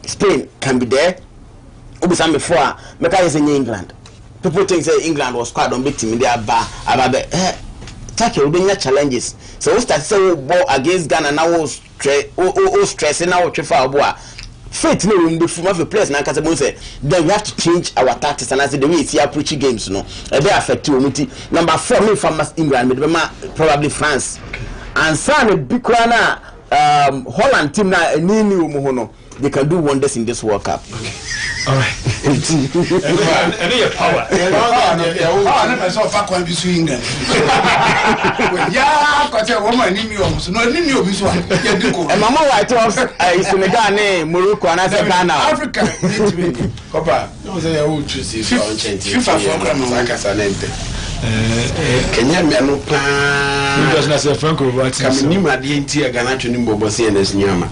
Spain can be there. Ubisam before because in England people think say England was quite on big team in their bar take your challenges so we start say ball against Ghana now stressing now for boy faith no in the form of the players now cause say then we have to change our tactics and as the way see approach games no they affect you number 4 me from England probably France and some big one Holland team na ni no they can do wonders in this World Cup. Okay. All right. And your power. Never saw fuck one be England. Yeah, got a woman in you. So no, in you be so. And Mama White was Senegal, Morocco, and Ghana. Africa. Papa, no say I will choose FIFA program like Casanente. Kenya me no pa. Because na say Franco what? Kamini ma de ntia Ghana twini bobo se na nyama.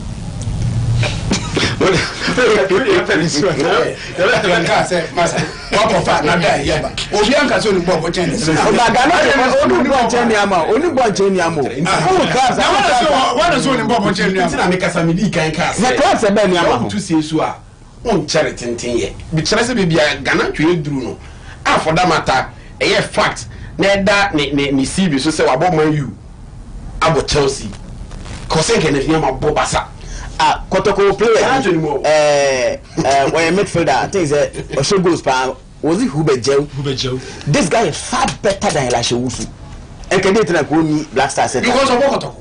Kotoko player when midfielder I think say goes was it Hubejeu? This guy is far better than Elisha Wusu. And can they tell me Black Stars because of Kotoko?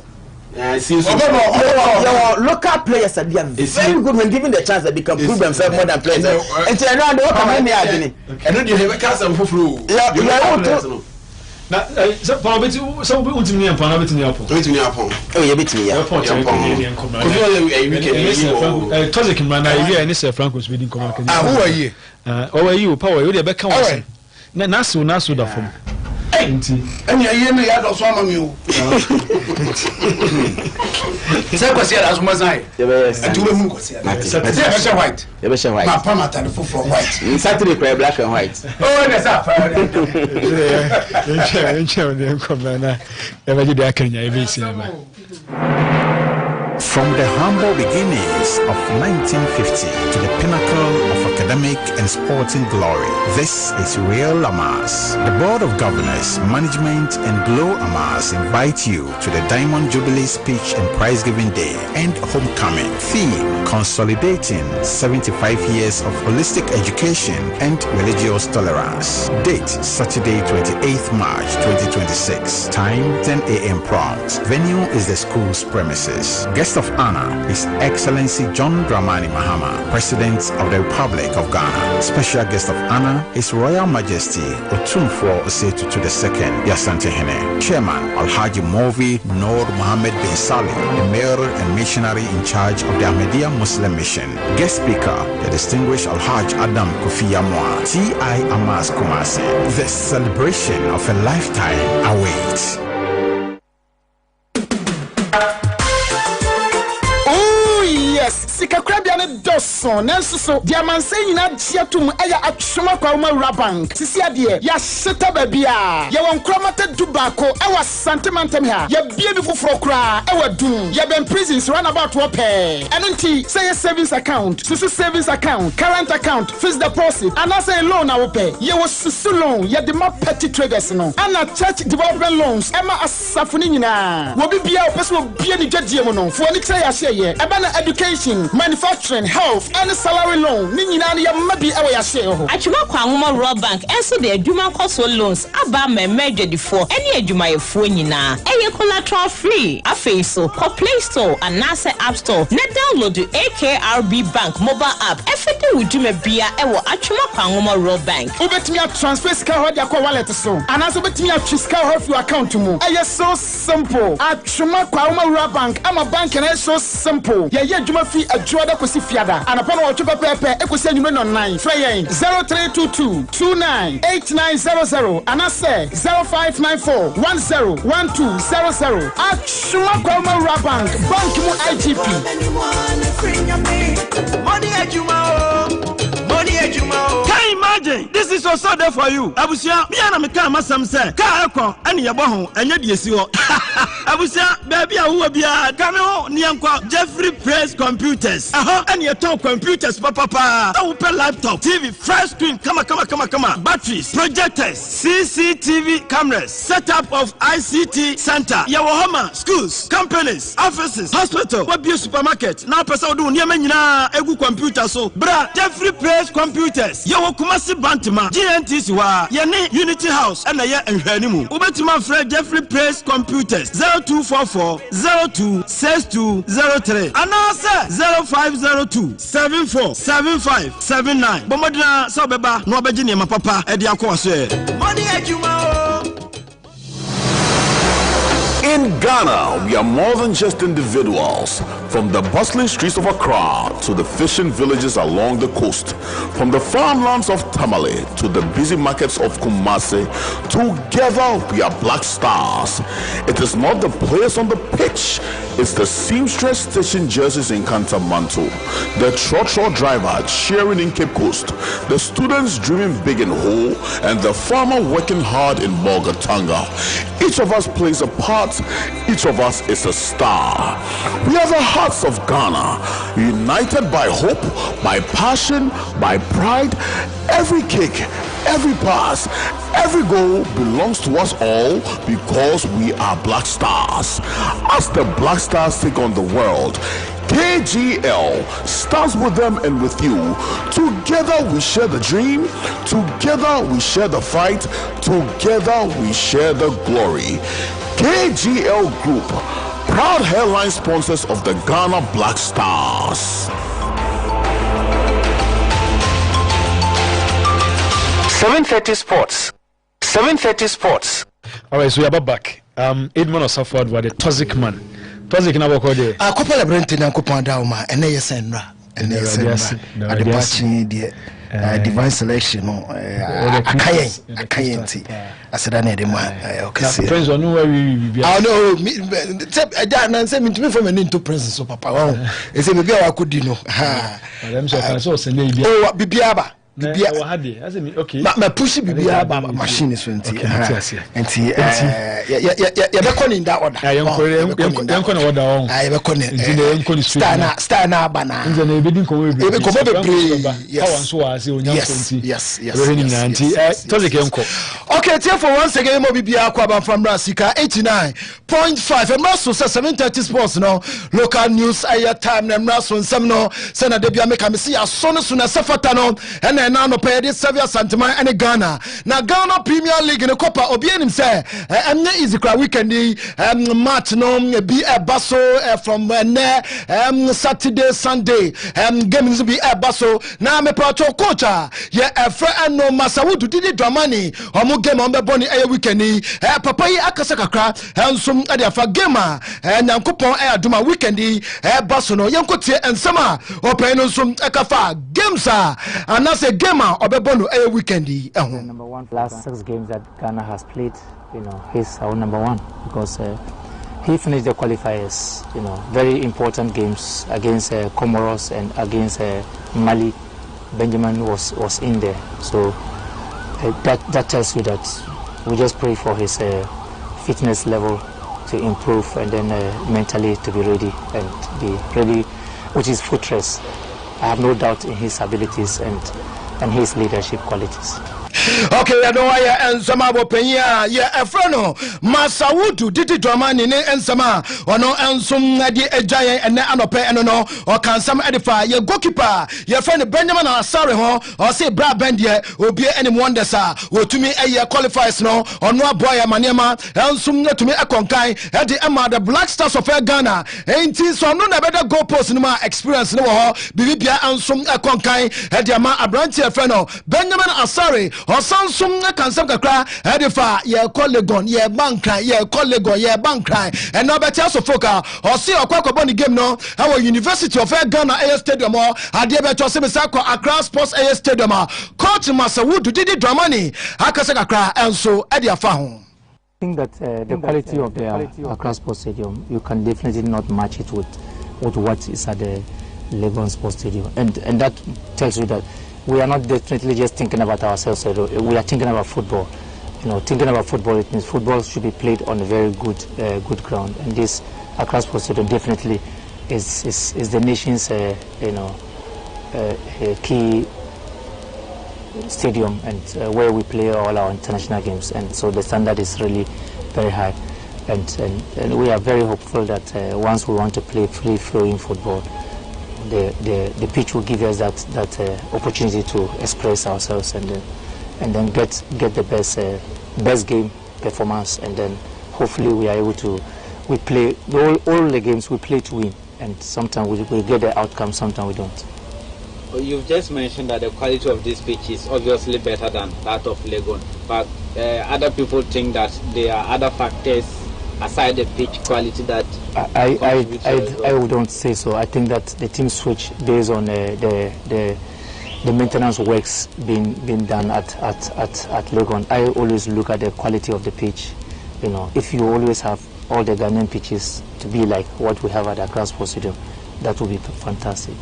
Local players are very good when given the chance that they can prove themselves more than players. And so now they come in here. And then you have a cast of flu. Na so pa beti so be untimi yan pa na beti ni apo. Beti ni apo. Oh ye beti ya. Apo cha ko Tozik man na ye ni Sir Franco speeding come kan. Who are you? O are you power you dey be kan wase. Na so da fom. Enti. Anya ye me ya do so ama mi o. Say kwasi ala so mazai. Yes. Ati we hu kwasi ala. Say white. Ye be white. Ma pa mata from white. Saturday cry black and white. Oh, that's up. From the humble beginnings of 1950 to the pinnacle of academic and sporting glory, this is Real Amas. The Board of Governors, Management and Glow Amas invite you to the Diamond Jubilee Speech and Prize Giving Day and Homecoming. Theme: Consolidating 75 years of holistic education and religious tolerance. Date: Saturday, 28th March 2026. Time: 10 a.m. prompt. Venue is the school's premises. Guest of honor is Excellency John Dramani Mahama, President of the Republic of Ghana. Special guest of honor is Royal Majesty Otumfuo Osetutu II, Yasante Hene. Chairman Alhaji Movi Noor Mohammed bin Salih, the mayor and missionary in charge of the Ahmadiyya Muslim Mission. Guest speaker, the distinguished Alhaji Adam Kofi Yamwa, T.I. Amas Kumasi. The celebration of a lifetime awaits. Sikakrabia ne doson nanso so diamanse nyina giatum eya atwoma kwa ma bank sisi ade ya sheta babia ya wonkromata dubako ewa santimantem ha ya bie bi foforo kra ewa dum ya ben prisons run about wo pay enunti say your savings account susu savings account current account fixed deposit and say loan na wo pay ya wo susu loan ya de ma petty traders no ana church development loans ema asafuni nyina wo bibia wo pese wo bie ni dwadie mu no fo ni say ya hye ye eba na education manufacturing education, health, and salary loan. Nina maybe our share. Achuma Kwanguma Raw Bank, and so the Juma Coso loans, Abba may measure before any Juma Fuenina, any collateral free. A face so, Play Store and NASA App Store. Net download the AKRB Bank mobile app. Everything with Juma Bia, Ewa Achuma Kwanguma Raw Bank. Ubetimia transfer scar your wallet so, and as Ubetimia Chisca of your account to move. I so simple. Achuma Kwanguma Raw Bank, I'm a bank and I so simple. Yeah, Juma fee a Joda Cosifiada, and upon our Chupa Pepe, Equisen online. Frey 0322 298900, and I say 0594 101200. Achuma Kwanguma Raw Bank, Bank Mu IGP. Can you imagine? This is also there for you. Abusia, me and Amika Masam say, Car Eko, and Yabaho, and Yadisio. Abusia, baby, I will be a cameo, Nianqua, Jeffrey Press Computers. And your top computers, papa. Open laptop, TV, fresh screen, come on. Batteries, projectors, CCTV cameras, setup of ICT center, Yawahama, schools, companies, offices, hospital, web supermarket. Now, person do near Menina, Egu computer, so, bra, Jeffrey Press Computers, Yawakumasi Bantima, GNTs, Yane Unity House, and a year and Hanimu. Ubetima Fred Jeffrey Press Computers, 0244 026203, and answer 0502 747579. Bomadina Sabeba, no Bajini, my papa, Edia Kwase. Money at you. In Ghana, we are more than just individuals. From the bustling streets of Accra to the fishing villages along the coast, from the farmlands of Tamale to the busy markets of Kumasi, together we are Black Stars. It is not the players on the pitch, it's the seamstress stitching jerseys in Kantamanto, the trotro driver cheering in Cape Coast, the students dreaming big in Ho, and the farmer working hard in Bolgatanga. Each of us plays a part. Each of us is a star. We are the hearts of Ghana, united by hope, by passion, by pride. Every kick, every pass, every goal belongs to us all because we are Black Stars. As the Black Stars take on the world, KGL starts with them and with you. Together we share the dream. Together we share the fight. Together we share the glory. KGL Group, proud headline sponsors of the Ghana Black Stars. 7:30 Sports. 7:30 Sports. All right, so we are back. Edmond Osaford was the Toxic man. Toxic na boko de. Akopa Leberante na kopa dauma ene yesenra. Ene yesenra. Adebachi de divine selection no akayen aseda na de ma okese. Friends on where we be. Ah no, that na say me to me from any into presence so papa. Wow. E say me bia wa kodi no. Ha. Madam so kan so se na bia. Oh, bibiaba. Bibia wa hade. Ase me okay. Ma push bibiaba machine so nti. Nti ya be koni nda order. Yanko na order on. Ah, ya be koni. Nti na yanko ni star na bana. Nti na ebedi nko we be. Ebe ko be pray. Yes. So wa say onyanko nti. Yes. Toxic yanko. Okay, therefore once again mo bibia akwa from Rasika 89.5 and also 7:30 Sports no local news aya time na mraso nsem no se na debia make am see aso no so na safata no and na no pay this Xavier Santiman and Ghana na Ghana Premier League no Copa obi enim say em easy cra weekend match no be a basso from Saturday Sunday games be a basso na me pacho coach ye efra no Masawudu didi Dramani omo game on be boni e weekend papa yi akasa kakra ensom e de afa game nyankopon e aduma weekend basso no yenkotie ensema open no nsom e kafa games and that's a game obebono e weekend number one last 6 games that Ghana has played, he's our number one because he finished the qualifiers, very important games against Comoros and against Mali. Benjamin was in there, so that tells you that we just pray for his fitness level to improve and then mentally to be ready with his foot race. I have no doubt in his abilities and his leadership qualities. Okay, I know why and some of Penya, yeah, a friend, Masawudu, Didi Dramani, and Sama, or no, and some giant and Anope and no, or can some edify your goalkeeper, your friend Benjamin or sorry, or say Brad Bendia will be any wonder, sir, will to me a year qualifies no, or no boy, Manema, and some to me a conkai, at the Emma, the Black Stars of Ghana, ain't so no better go post in my experience, no, Bibia and some a conkai, at the Ama Abrantia friend, Benjamin Asari, or some can kakra edifa ye collegon ye bankra ye collegon ye bankra and now better so foka or see okwa boni game no our University of Ghana Air Stadium or ade beto se mesako Accra Sports Air Stadium coach Masawudu Didi Dramani akase kakra enso ede afa ho. I think that the quality of the Accra Sports Stadium, you can definitely not match it with what is at the Legon Sports Stadium, and that tells you that we are not definitely just thinking about ourselves. We are thinking about football. You know, thinking about football, it means football should be played on a very good ground. And this Accra Sports Stadium definitely is the nation's key stadium, and where we play all our international games. And so the standard is really very high. And we are very hopeful that once we want to play free-flowing football, the pitch will give us that opportunity to express ourselves and then get the best game performance, and then hopefully we are able to play all the games we play to win, and sometimes we get the outcome, sometimes we don't. Well, you've just mentioned that the quality of this pitch is obviously better than that of Legon, but other people think that there are other factors aside the pitch quality that I wouldn't say so. I think that the team switch based on the maintenance works being done at Legon. I always look at the quality of the pitch. You know, if you always have all the Ghanaian pitches to be like what we have at Accra Sports Stadium, that would be fantastic.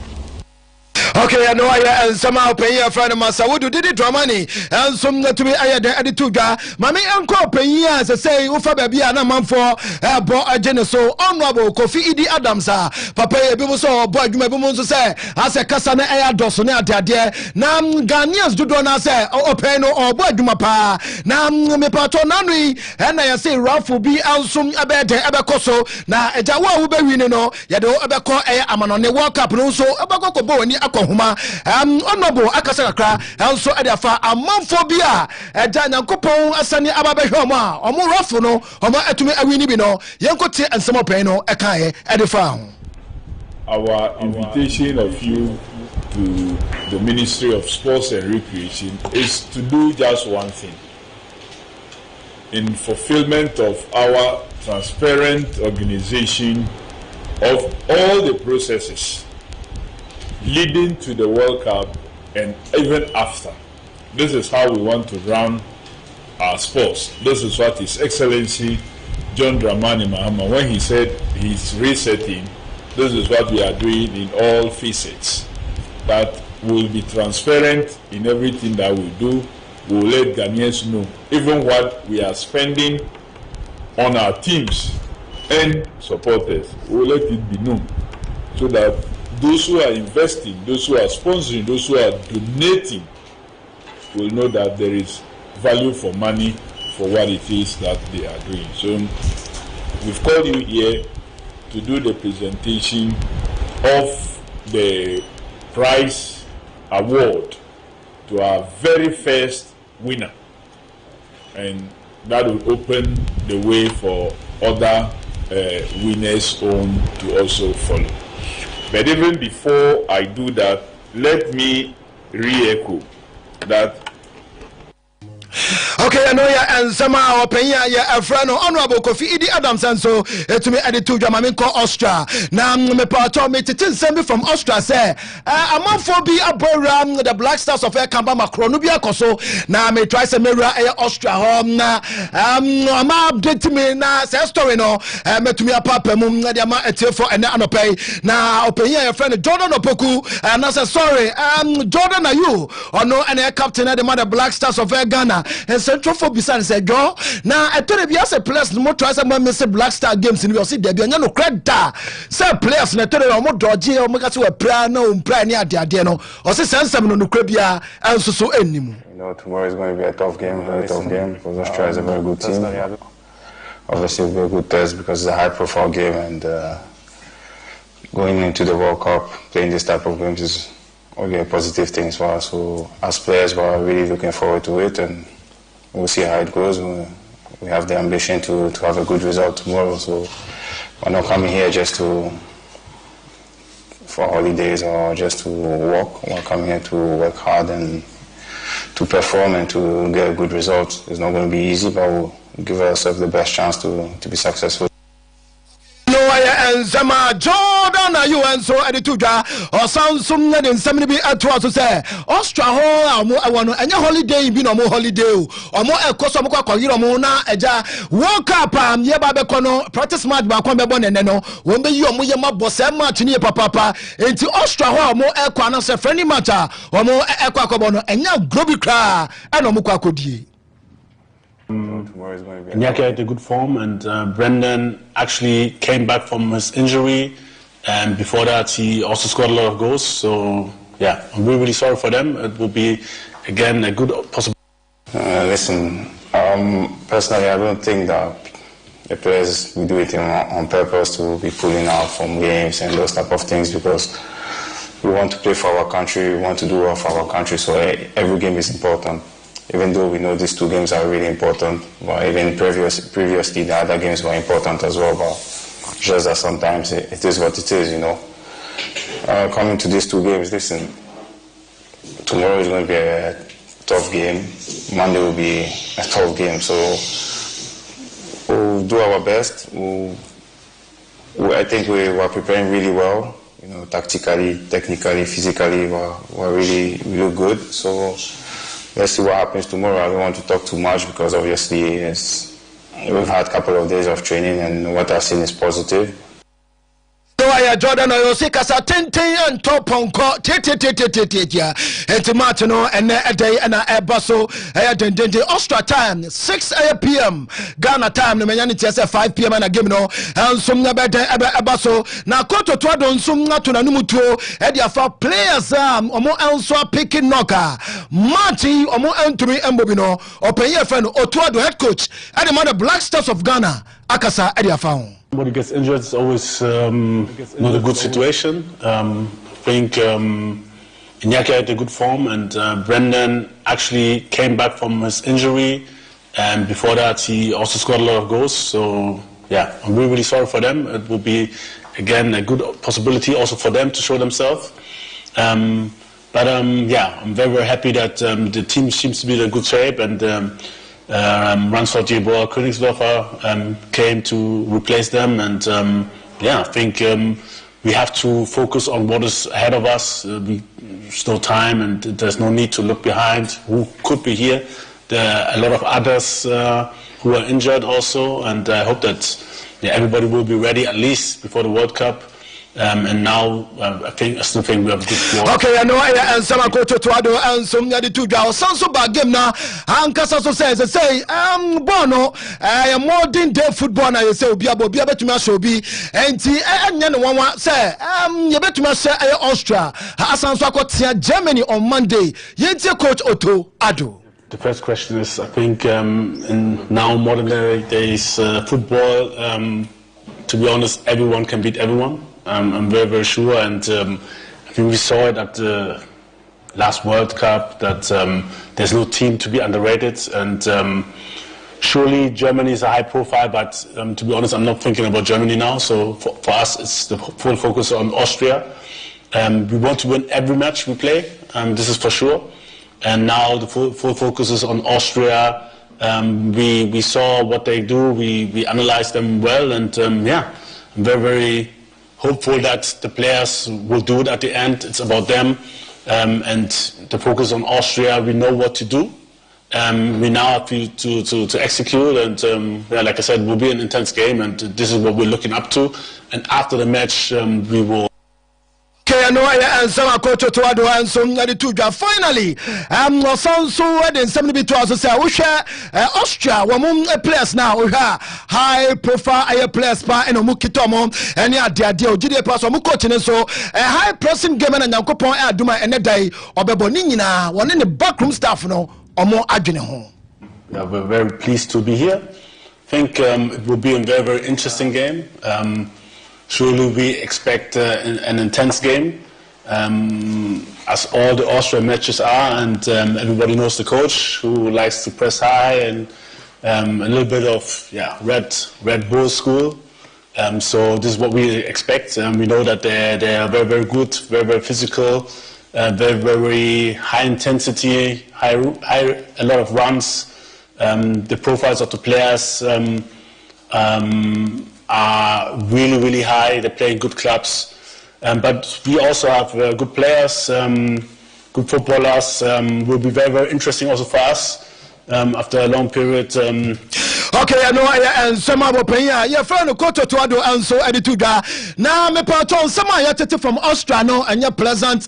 Okay, I know I and somehow pay a friend of Masawudu did it Dramani and some to me I had to ga. Mammy uncle pay as I say, Ufa baby and a man for a boy a geneso honorable Kofi Idi Adams, Papa Bibuso, boy, you may be say, as a Cassana air dosona, dear, Nam Ghanaians do not say, oh, Peno or boy, do my pa, Nam me patonani, and I say, Ralph will be ansum a bed, Abacoso, now a Jawa will be winning, Yado Abaco, I'm on the walk up, and so Abaco boy, Huma honorable akasakra enso edafa amanfobia eja nyankopon asani ababe homa omo rafo no omo atumi awini bi no yenkote ensemo pen no ekae edefa. Our invitation of you to the Ministry of Sports and Recreation is to do just one thing in fulfillment of our transparent organization of all the processes leading to the World Cup and even after. This is how we want to run our sports. This is what His Excellency John Dramani Mahama, when he said he's resetting, this is what we are doing in all facets. That we'll be transparent in everything that we do. We'll let Ghanaians know even what we are spending on our teams and supporters. We'll let it be known so that those who are investing, those who are sponsoring, those who are donating will know that there is value for money for what it is that they are doing. So we've called you here to do the presentation of the prize award to our very first winner, and that will open the way for other winners on to also follow. But even before I do that, let me re-echo that. Okay, I know ya and somehow penya ya a friend honorable Kofi Idi Adams and so to me added to Jamamin call Austria. Now me part me to send me from Austria say a month for be a program the Black Stars of Kamba Macronubia Koso. Now me try some mirror Austria home na I'm update me na say story no me to me a papa mum na dia ma for and anope na openya your friend Jordan Opoku and I say sorry Jordan are you or no and captain of the Black Stars of Ghana and Central for Bisan said, "Go now." I told him, "Yes, a players no more try some Mr. Black Star games in your city. There be no credit. Say players na told him more dodgy or make us a prayer no prayer near the Adiano or say send some no crabia and so anymore." You know, tomorrow is going to be a tough game, very tough game because Australia is a very good team. Obviously, a very good test because it's a high-profile game, and going into the World Cup, playing this type of games is only a positive thing for us. So, as players, we're really looking forward to it, and we'll see how it goes. We have the ambition to have a good result tomorrow. So, we're not coming here just for holidays or just to walk. We're coming here to work hard and to perform and to get a good result. It's not going to be easy, but we'll give ourselves the best chance to be successful. And Zama Jordan, are you and so at the Tuja or sound some and somebody be at to say Austria and your holiday be no more holiday or more a cost of Mona Eja woke up Yababecono practice match by Kwambon and no when be you Muyama Bossa match near Papa into Austria more Equana friendly matter or more Equacobono and now Groby Cra and Omukwa Kodi. Nyaka had a good form, and Brendan actually came back from his injury, and before that he also scored a lot of goals. So yeah, I'm really sorry for them. It will be again a good possibility. Listen, personally, I don't think that the players will do it on purpose to be pulling out from games and those type of things, because we want to play for our country, we want to do well for our country. So every game is important. Even though we know these two games are really important, but even previously the other games were important as well, but just that sometimes it is what it is, you know. Coming to these two games, listen, tomorrow is going to be a tough game, Monday will be a tough game, so we'll do our best. I think we are preparing really well, you know, tactically, technically, physically, we look good, so let's see what happens tomorrow. I don't want to talk too much because obviously we've had a couple of days of training and what I've seen is positive. Jordan, I see Casa Tintin and Toponko, and Martino and a day and a basso, Austria time, 6 p.m. Ghana time, the Manyanity 5 p.m. and a game no, and some a basso. Now, Koto Twadon, some not to Nanumuto, and your for players, or more elsewhere picking knocker, Marty, or more Anthony Mbobino, or pay your friend, or Twado head coach, and the mother Black Stars of Ghana, Akasa, Edia found. Somebody gets injured, it's always not a good situation. I think Nyaka had a good form, and Brendan actually came back from his injury, and before that he also scored a lot of goals. So yeah, I'm really sorry for them. It will be again a good possibility also for them to show themselves. But yeah, I'm very happy that the team seems to be in a good shape, and Ransford Jeboa Königsdorfer came to replace them, and yeah, I think we have to focus on what is ahead of us. There's no time, and there's no need to look behind who could be here. There are a lot of others who are injured also, and I hope that everybody will be ready at least before the World Cup. And now I still think we have a good squad. Okay, I know I and some go to Twado and some the two girls. Sounds bad game now. Ankasa so says, say, Bono, I am more than day football. I say, be able to my show be, and then one say, you bet to my say, Austria. Hassan Swakot, Germany on Monday. Yet, coach Otto Ado. The first question is, I think, in now modern days football, to be honest, everyone can beat everyone. I'm very sure, and I think we saw it at the last World Cup that there's no team to be underrated, and surely Germany is a high profile, but to be honest, I'm not thinking about Germany now. So for us, it's the full focus on Austria. We want to win every match we play, this is for sure. And now the full focus is on Austria. We saw what they do, we analyzed them well, and yeah, I'm very hopeful that the players will do it at the end. It's about them, and the focus on Austria. We know what to do. We now have to execute, and yeah, like I said, it will be an intense game, and this is what we're looking up to. And after the match, we will. Okay, I know I and some coach to Ado and some the two finally. So and some bit to us say we share Austria woman players now we have high profile players pa and Mukitomo and ya dia Ojide pass or coach so a high pressing game and Yankopon Aduma and a day or Bebonina one in the backroom staff no or more adwene ho. Yeah, we're very pleased to be here. I think it will be a very, very interesting game. Surely we expect an intense game, as all the Austrian matches are, and everybody knows the coach who likes to press high and a little bit of Red Bull school. So this is what we expect. We know that they are very, very good, very, very physical, very, very high intensity, a lot of runs. The profiles of the players are really, really high. They play in good clubs. But we also have good players, good footballers. Will be very, very interesting also for us after a long period. Okay, I know and some of your friend Koto to Ado and so Edituda. Now, me paton, some of from Australia and your pleasant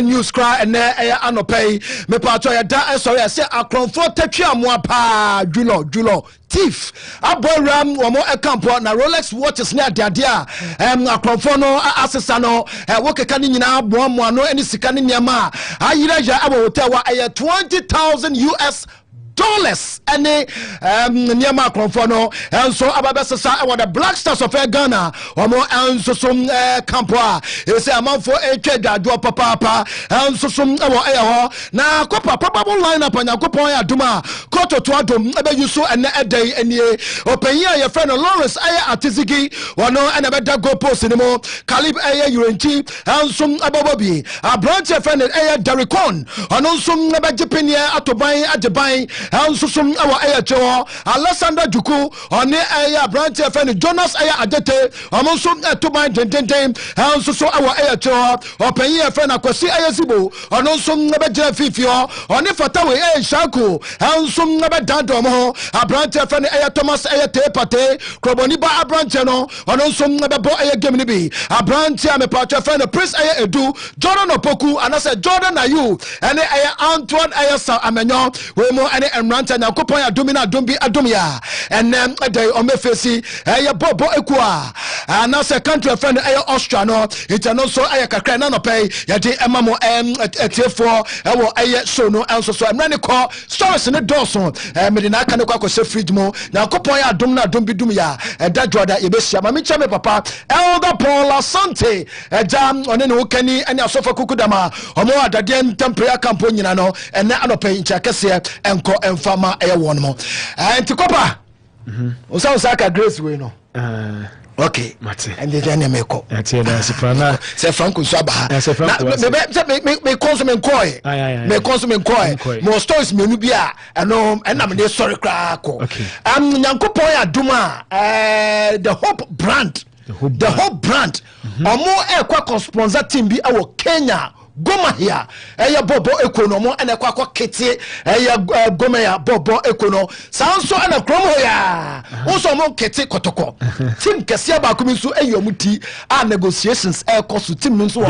news cry and there anopay. Me paton, sorry, I say a comfort pa Julo. Thief, Aboram, or more a campo, na Rolex watches near the idea. A confono, assasano, a worker canning now, one no any sicani yama. I will tell what I 20,000 US dollars any Nyama Confono and so Ababasa what the Black Stars of Ghana or more and so some campoa is a month for a trade that do papa and so some now copa probable lineup and Yakopoya Duma Koto to Adum you so and a day and ye open here your friend Lawrence Aya Atizigi or no and a better go post anymore Calib Aya Urenchi and some Abobi a branch of friend Aya Darikon and also never Japinia Atobai at the buying and so some our Ayacho, Alessandra Juku, on the Aya branch friend Jonas Aya Adete, also to buy den, and so our Ayacho, or pay a friend Akwasi Ayazibo, and also never Jeffifio, on the Fatawe Aya Shaku, and some never Dandomo, a branch friend Aya Thomas Aya Tepate, Kroboniba a branchano, and also never Bo Aya Gemini, a branch I'm a patch friend Prince Aya Edu, Jordan Opoku, and I said Jordan are you, and Aya Antoine Aya Sa Ameno, we more any and Ranta now Copoya Domina Dumbi Adumia and then a day on Mefesi Aya Bobo Equa and now say country friend Aya Austrano it's an also Aya Kakranano pay Yati Emamo at T4 Aya Sono and so I'm running call stories in the Dawson Medina Kanako se Fridmo now Copoya Dumna Dumbi Dumia and that Jordan Ibesia Mamichame Papa Elder Paul Asante a jam on any Kenny and your sofa Kukudama or more than Tempera Camponino and now pay in Chakasia and co and farmer air one more and to copper Osaka Grace we know okay Mate and the Janne say Franco Saba me consume koi me consume koi more stories me nubia and I'm sorry crack okay Nyankopoya Duma the Hope brand the Hope brand or more air sponsor team be our Kenya Goma here, Aya Bobo Economo and a Quaco Kitty, Aya Gomea Bobo Econo, sounds so and a Cromoya. Also, more Kitty Kotoko. Tim Cassiaba coming to Ayomuti, our negotiations air cost to Tim Munso,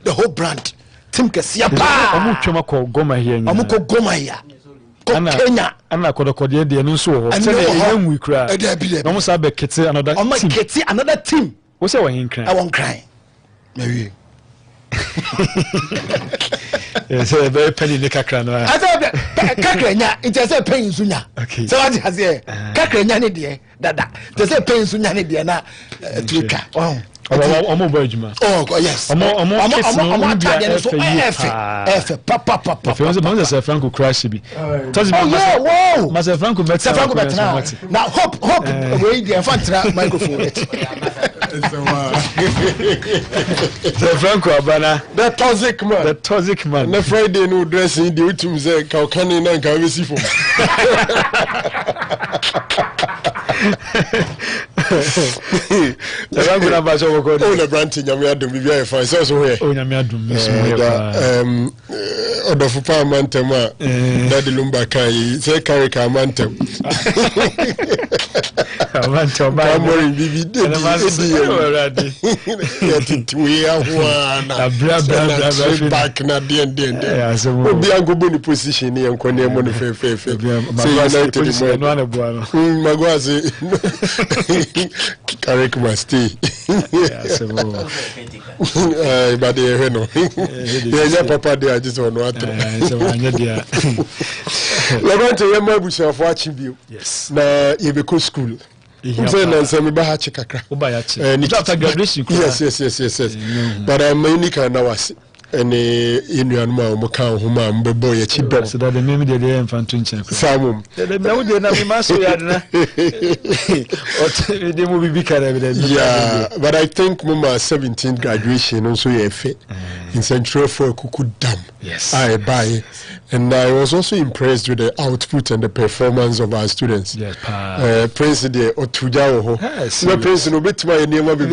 the whole brand. Tim Cassiaba, Amuchomako Goma here, Amuko Goma here. Kenya, I'm not going to call the Anuso, and we cry. Almost have a Kitty, another Kitty, another team. What's our income? I won't cry. Maybe. It's a very penny the Kakrano. I thought Kakranya, it has a pain sunya. Okay. So what has here? Kakranya, that there's a pain sunya, Diana, Twitter. Oh, yes. Papa. Franco crash be. Wow. Master Franco better. Now hope wait the infant microphone. Franco Abana. The toxic man. The Friday no dressing the ultimate say Kaukani and Kavisi for. Leberante Nyamiadum bi aye fine so here. Oh Nyamiadum miss Odofu pa mantem a Daddy Lumba kai say carry ka mantem. Mantem ba. Kamori bibi dey. We are one. Bra back na den. Obi angobo ni position ni enko na emo no fe. Say United no na boa no. Magwazi carry ma stay. But they no. Yeah, papa dey I just want to Leberante yema busia for achibio. Yes. Na yebeko school. Say na nsem ba ha chikakra. Oba ya chi. After graduation. Yes. But I'm unique na wase. Ene inuanu a omo kan ho ma mbebo ye chi dom. So that the name dey dey infantu nchen. Samum. The me wo dey na me maso ya na. O dey mo bibi kara be dey. Yeah, but I think mama 17th graduation also ye fe. In Central for Kuku Dam. Yes. I buy. And I was also impressed with the output and the performance of our students. Yes, President Otujaho. Yes. The president bit my name of the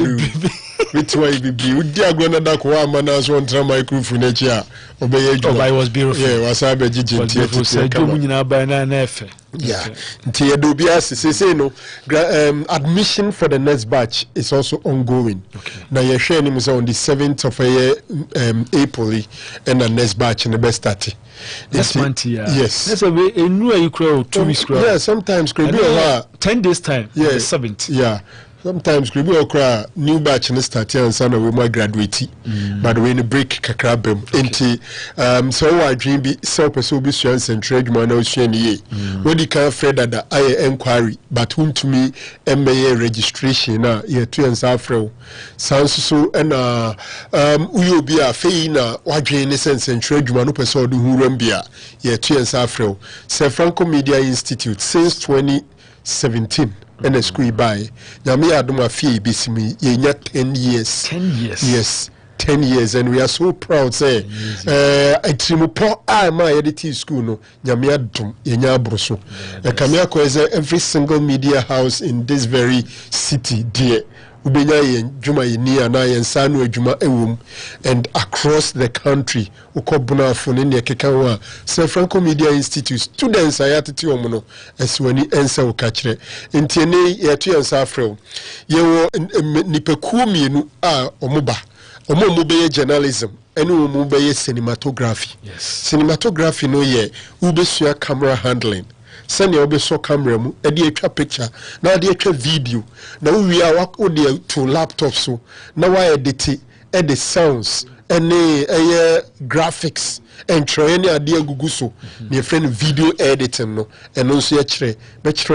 Udi agona da kwa mana so ntra microphone echi a obeye ju. Oh, was beautiful. Yeah, was abe jiji ntie. Say do mu nyina ba na efe. Yeah. Ntie edobi say no admission for the next batch is also ongoing. Okay. Now you share him on the 7th of April and the next batch in the best 30. This month, yeah. Yes. That's a way a new 2 weeks. Yeah, sometimes could be 10 days time. Yeah, the 7th. Yeah. Sometimes could be a new batch in the start here and son we might graduate. But when you break kakrabem into so I dream be so person be science and trade man ye. When you can afraid that I inquiry, but whom to me MBA registration na year 2 and Safro. Sounds so and we be a feina wadre sense and trade man person who rembia year 2 and Safro. Sir Franco Media Institute since 2017. And a school by Yami Aduma Fee Bismi, ye 10 years. 10 years. Yes, 10 years, and we are so proud. Say, Trimupo, I my editing school, no, Yami Adum, Yenya Brusso. Kamiako is every single media house in this very city, dear. Ubenya Juma Yenia na Sanu Juma Ewum and across the country ukobuna fonini kekawa San Franco Media Institute students ayatiti omono eswani ensa ukachire ntiene yetu yansafrel yewo nipeku mienu a omuba omubeye journalism ene omubeye cinematography. Yes. Cinematography no ye ubesua camera handling. Send your best camera mu e dey atwa picture na dey atwa video na we are work o dey to laptop so na why edit e the sounds any graphics and try any idea gugu so my friend video editing no and also ye kire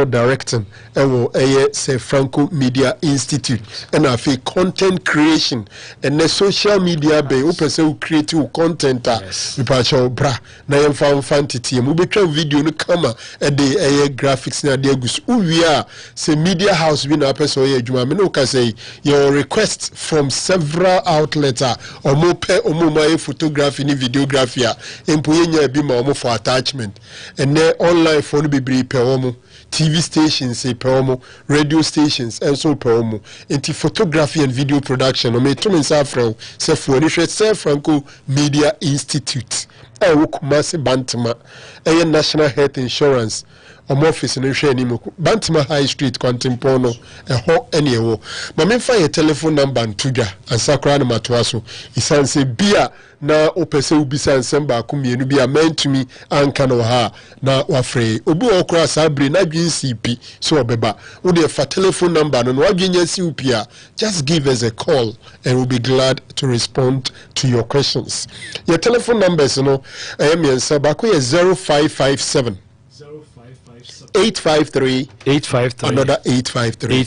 directing e wo say Franco Media Institute and afi content creation and the social media be o person who create content we patch bra na yem fantity mu betwa video no camera e the graphics na dey gugu we are say media house we na person ye adwuma me no ka say your request from several outlets or more my photography ni videography empoyenya bi ma omo for attachment and then online for no be pe omo TV stations pe omo radio stations and so pe omo enti photography and video production o me to me say for ni Sir Franco Media Institute e wo Kumasi Bantama e National Health Insurance office no hwe ni mu Bantama High Street Contempono ho ene wo ma me fa your telephone number ntudwa ansakra na matoaso isanse bia na opese ubisa nsem ba ko mienu bia mentumi anka no ha na wafre obi okra sabre na dwin CP so obeba wo de fa telephone number no wadwenya CP a just give us a call and we'll be glad to respond to your questions. Your telephone numbers no miensa ba ko 0557 853 another 853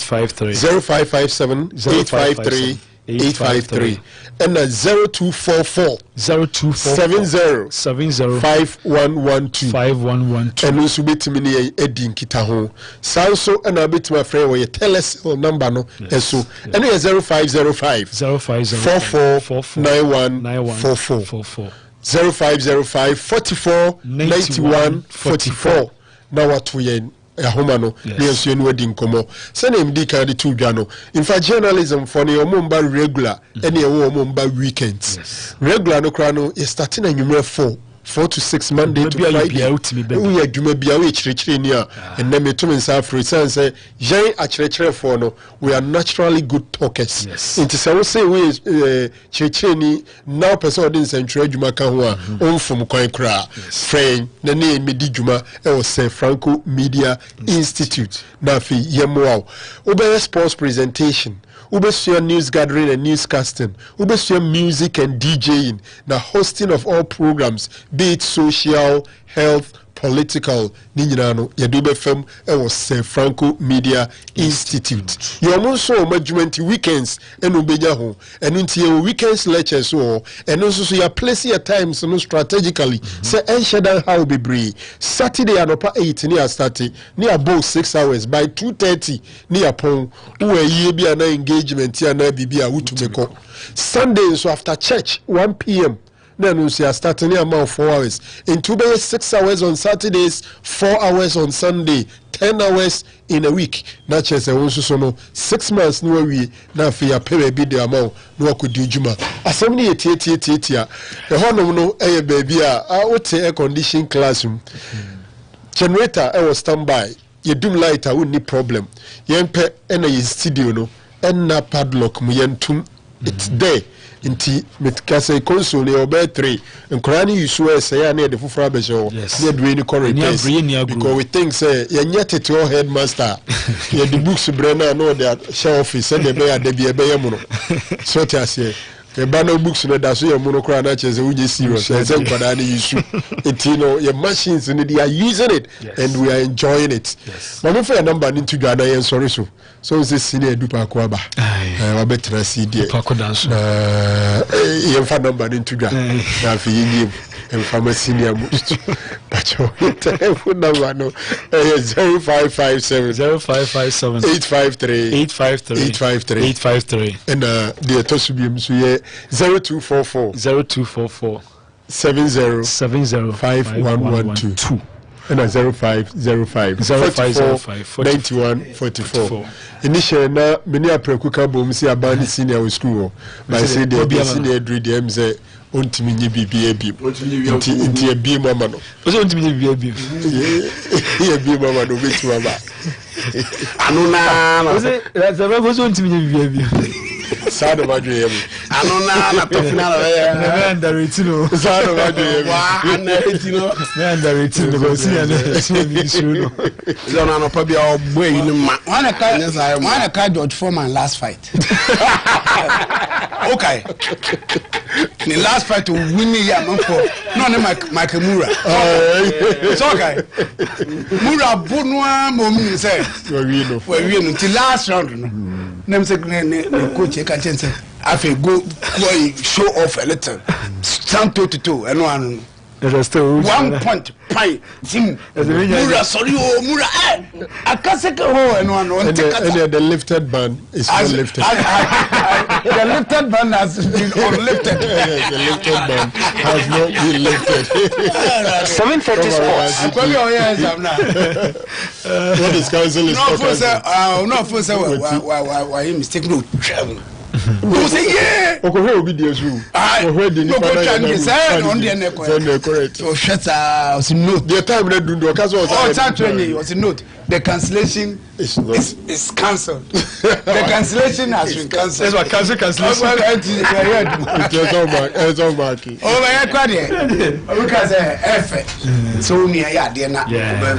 0557 853 853 and 0244 70 5112 and also betimi ne edin kita ho sanso and abeti my friend we telephone number no eso and 0505 449144 0505 44 91 44 na watu yen ahoma no ne enso no adi nkomo se na mdi kan de tu dwa no in fact journalism for ne omomba regular ene e wo omomba weekends regular no kra no e start na nwumre 4 to 6 Monday to Friday. We are Juma Bia, which Richrinia, and then me to Afro say, Jay for no, we are naturally good talkers. Into so say we Checheni now person century Juma Kanwa, on from Kwankra, friend, the name Medi Juma, say Franco Media Institute, Nafi Yemwao, Ube sports presentation. Ubesua news gathering and newscasting, Ubesua music and DJing, the hosting of all programs, be it social, health, political, Ninjano, Yadube FM, was Franco Media Institute. You are also management weekends and Ubejaho, and until weekends lectures or and also you are placing your times strategically. Say Enshadan how be bree. Saturday and upper 8 near starting near both 6 hours by 2:30 near Pong, who ye be an engagement here na Bibia Utumeko. Sunday so after church 1 p.m. Then we are starting about 4 hours. In 2 days, 6 hours on Saturdays, 4 hours on Sunday, 10 hours in a week. Not just a 6 months no we na fi pay be the amount no could do juma. Assembly a tia. The honor no baby would air conditioning classroom. Generator I was standby. You do light I wouldn't need problem. Yen pe ena studio no na padlock mu yentum. It's there. Inti metkase console ne obe 3 nkrani yusu say na de fufura be show na do any correct test because we think say yanyete to headmaster ye the books brena no the show office say de be ya de be ye mu no so tiase the banner books no da so ye mu no kra na chese uje serious say nkwada na yusu etino your machines they are using it and we are enjoying it na me for your number into gada yen sorry so we say senior dupa ko aba wa betra CD pa dance yen fa number into gada na fi yin em pharmacy near most but your telephone number no 0557 853 and the tosubium so ye 0244 705112 and 0505 9144 initially na many aprekuka bom si abani senior school by say the senior dread them say ontimi nye bibia bi nti abi mama no o say ontimi nye bibia bi ye bi mama no betu mama anu na o say o say ontimi nye bibia bi Sado madwe yemu anu na to final na underrated no Sado madwe yemu wa underrated no na underrated no si na bi su no so na no pa bia ogbo yi ni ma wana ka George Foreman last fight okay the last fight to win ya man for no na Mike Mura it's okay Mura bonwa mom say we no the last round no nem say coach can change I feel go show off a little stand toe to toe and one 1 point pie Jim Mura sorry Mura I can't say and one the lifted band is not lifted the lifted band has been unlifted the lifted band has not been lifted 7:30 sports what is council is no for say why you mistake no travel who say yeah okohe obedience you okohe the no go change say on the correct so shut was note the time they do the case was time training was note the cancellation is cancelled the cancellation has been cancelled that's what cancellation it's all back oh my god because effort so me ya there na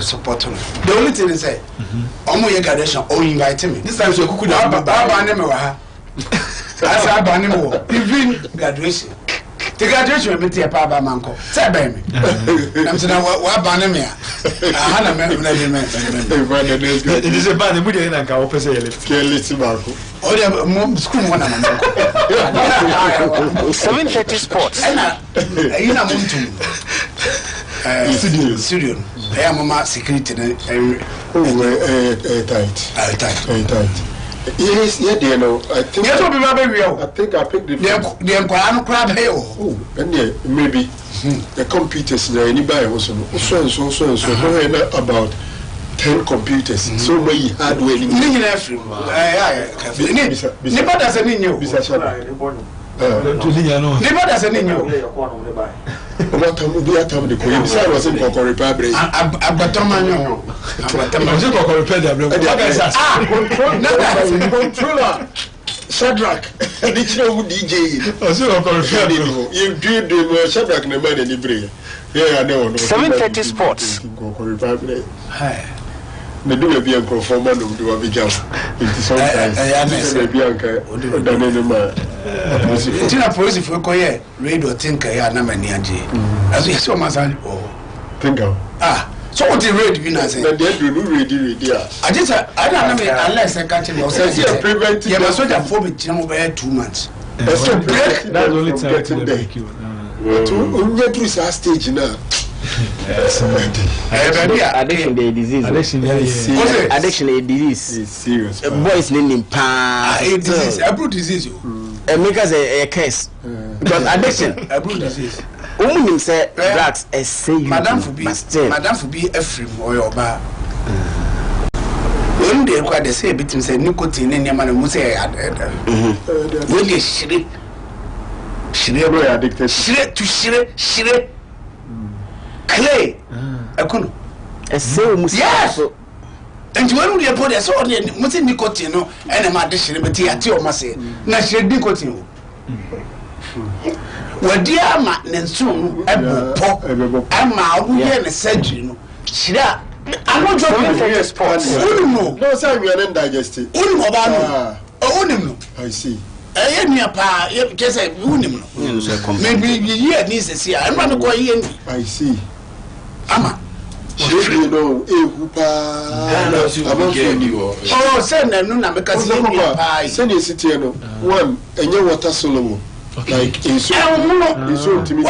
support the only thing is say omo ye graduation o invite me this time so kuku da baba na me wa ha as abani mo even graduation the graduation me tie pa ba manko say be me am say na wa bani me aha na me it is a bad mood na ka o pese yele keliti bako o de mo school mo na manko 7:30 sports na ina muntu studio mama security tight yes, yeah, you know. I think. Yes, I think I picked the. Oh, and yeah, maybe the computers there. Anybody was so about 10 computers. So many hardware. Never does any new. Never does any new. What time will be a time to call him? I was in Coco Republic. Controller. Shadrach, additional DJ. You did the Shadrach and the man in the brain. Yeah, I know. 7:30 Sports. The do be a performer of the Abidjan. It is sometimes Bianca. Tina Posi for Koye, radio think I am a Niaji. As we saw Mazan. Think of. So what the radio winners? They do radio. I just, I don't know unless I catch him. I said, you must have 4 2 months. That's a break. That's the only time to break you. To get through our stage now. Addiction is a disease. Addiction is a disease. It's serious. Boys need pa. A disease. A blue disease. Make us a case. Because addiction. A blue disease. Women say drugs say you. Madam for be a free or your bar. When they quite the same between say nicotine and your man must say when they shire addicted. Shire. Clay. I couldn't. Yes. And when we put a sword in Musi nicotine and a maddition, but he at your massy. National nicotine. Well, dear man, soon, I'm out here in a surgery. I'm not joking for your sports. No, sir, we are not digested. I see. Just a woman. Maybe you needs to see. I'm not going. I see. Ama. You know, oh, send them no because send you city one and your water solo like in so to me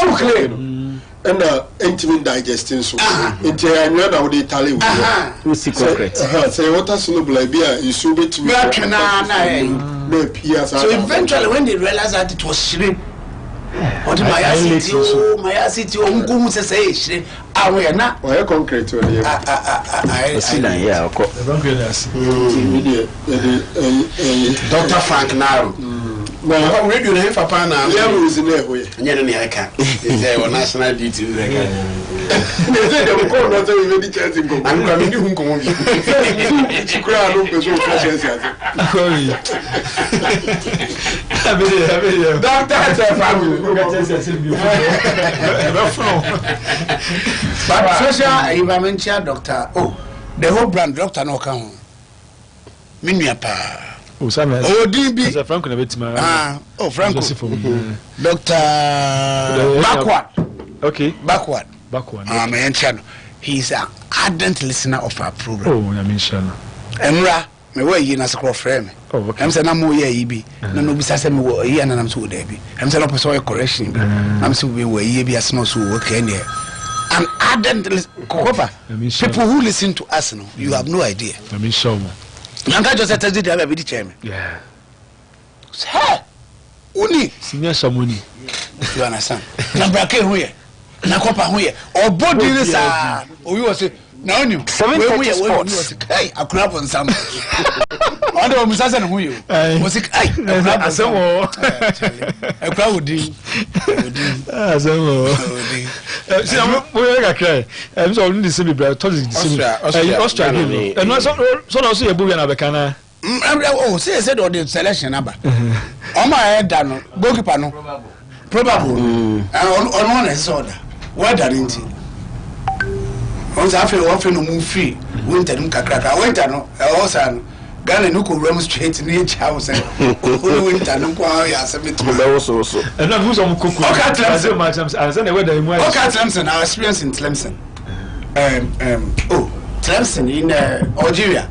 and intimate digesting so into another with Italy with secret say water soluble like beer you so bit to me so eventually when they realized that it was shrimp. What my city, Uncle say, I will not. Why concrete? I see that, yeah, Dr. Frank now. Well, we do have a pan now. Yeah, who is in there? I can't. It's our national duty. I'm coming to whom come. But social environmental doctor, the whole brand doctor no come. Minya Oh, DB. Franco na betima. Franco. Doctor Backward. Okay. Backward. My channel. He's an ardent listener of our program. Oh, I mean, Shana. Emra, me way you na scroll frame. Oh, okay. I'm saying I'm more yebi. No, bisa say me wo here na I'm so debi. I'm saying no person correction. I'm so we yebi as no so work here. An ardent listener. People who listen to us, no, you have no idea. I mean, show. Nanka just said that I be the chairman. Yeah. Hey, Uni. Senior Samuni. You understand? Na brake huye. Na kopa huye. Or body is or you say now you. 7:30 Sports. Hey, I could have on some. Under Musasa and huyo. Was it? I crowd. See, I'm cry. I'm so only see people told the Australia. And so also a book and Abacana. Oh, say said or the selection number. On my head down, goalkeeper no. Probable. On one is order. What are it? Once after often move free, winter crack. Winter no, also Ghana no could run straight in each house and winter no quiet. And not who's on cook. I send the weather in my Tlemcen, our experience in Tlemcen. Tlemcen in Algeria.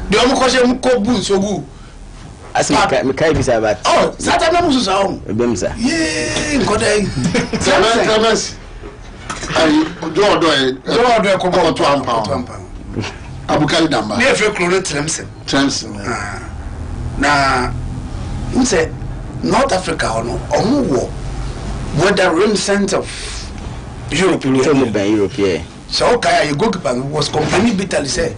The only question go boot so good. As Makai Bisabat. Oh, Satan Musu Sound. Bemsa. Yeah, Tlemcen. Do come out to £1. Abukali Damba. Never cloned Tlemcen. Now, who said North Africa or no? Or where the rim center of Europe, Europe, yeah. So, Kaya, your goalkeeper was complaining bitterly, say,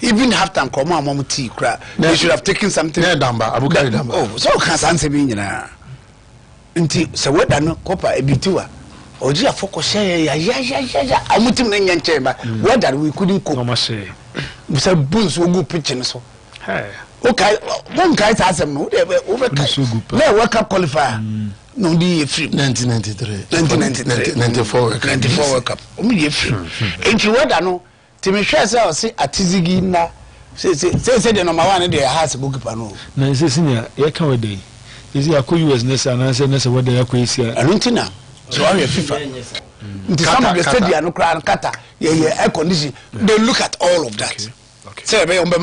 even halftime komo amom tea kra they should have taken something damba abukari damba oh so kan sanse bi nyina nti se weda no kopa ebitiwa oji afoko share ya amutim na nyanche ba weda we couldn't cope no say bisa buns ogu pitch so hey okay one guy asem no we na World Cup qualifier no di free 1994 World Cup o mi di free enti weda no timi hwe se o se atizigi na se the number 1 dey has goalkeeper no na se senior ye kan wede isi akọ US nesa na se nesa wede yakọ isia anuntina so are FIFA nti some of the stadium no kra kata air condition they look at all of that say be on be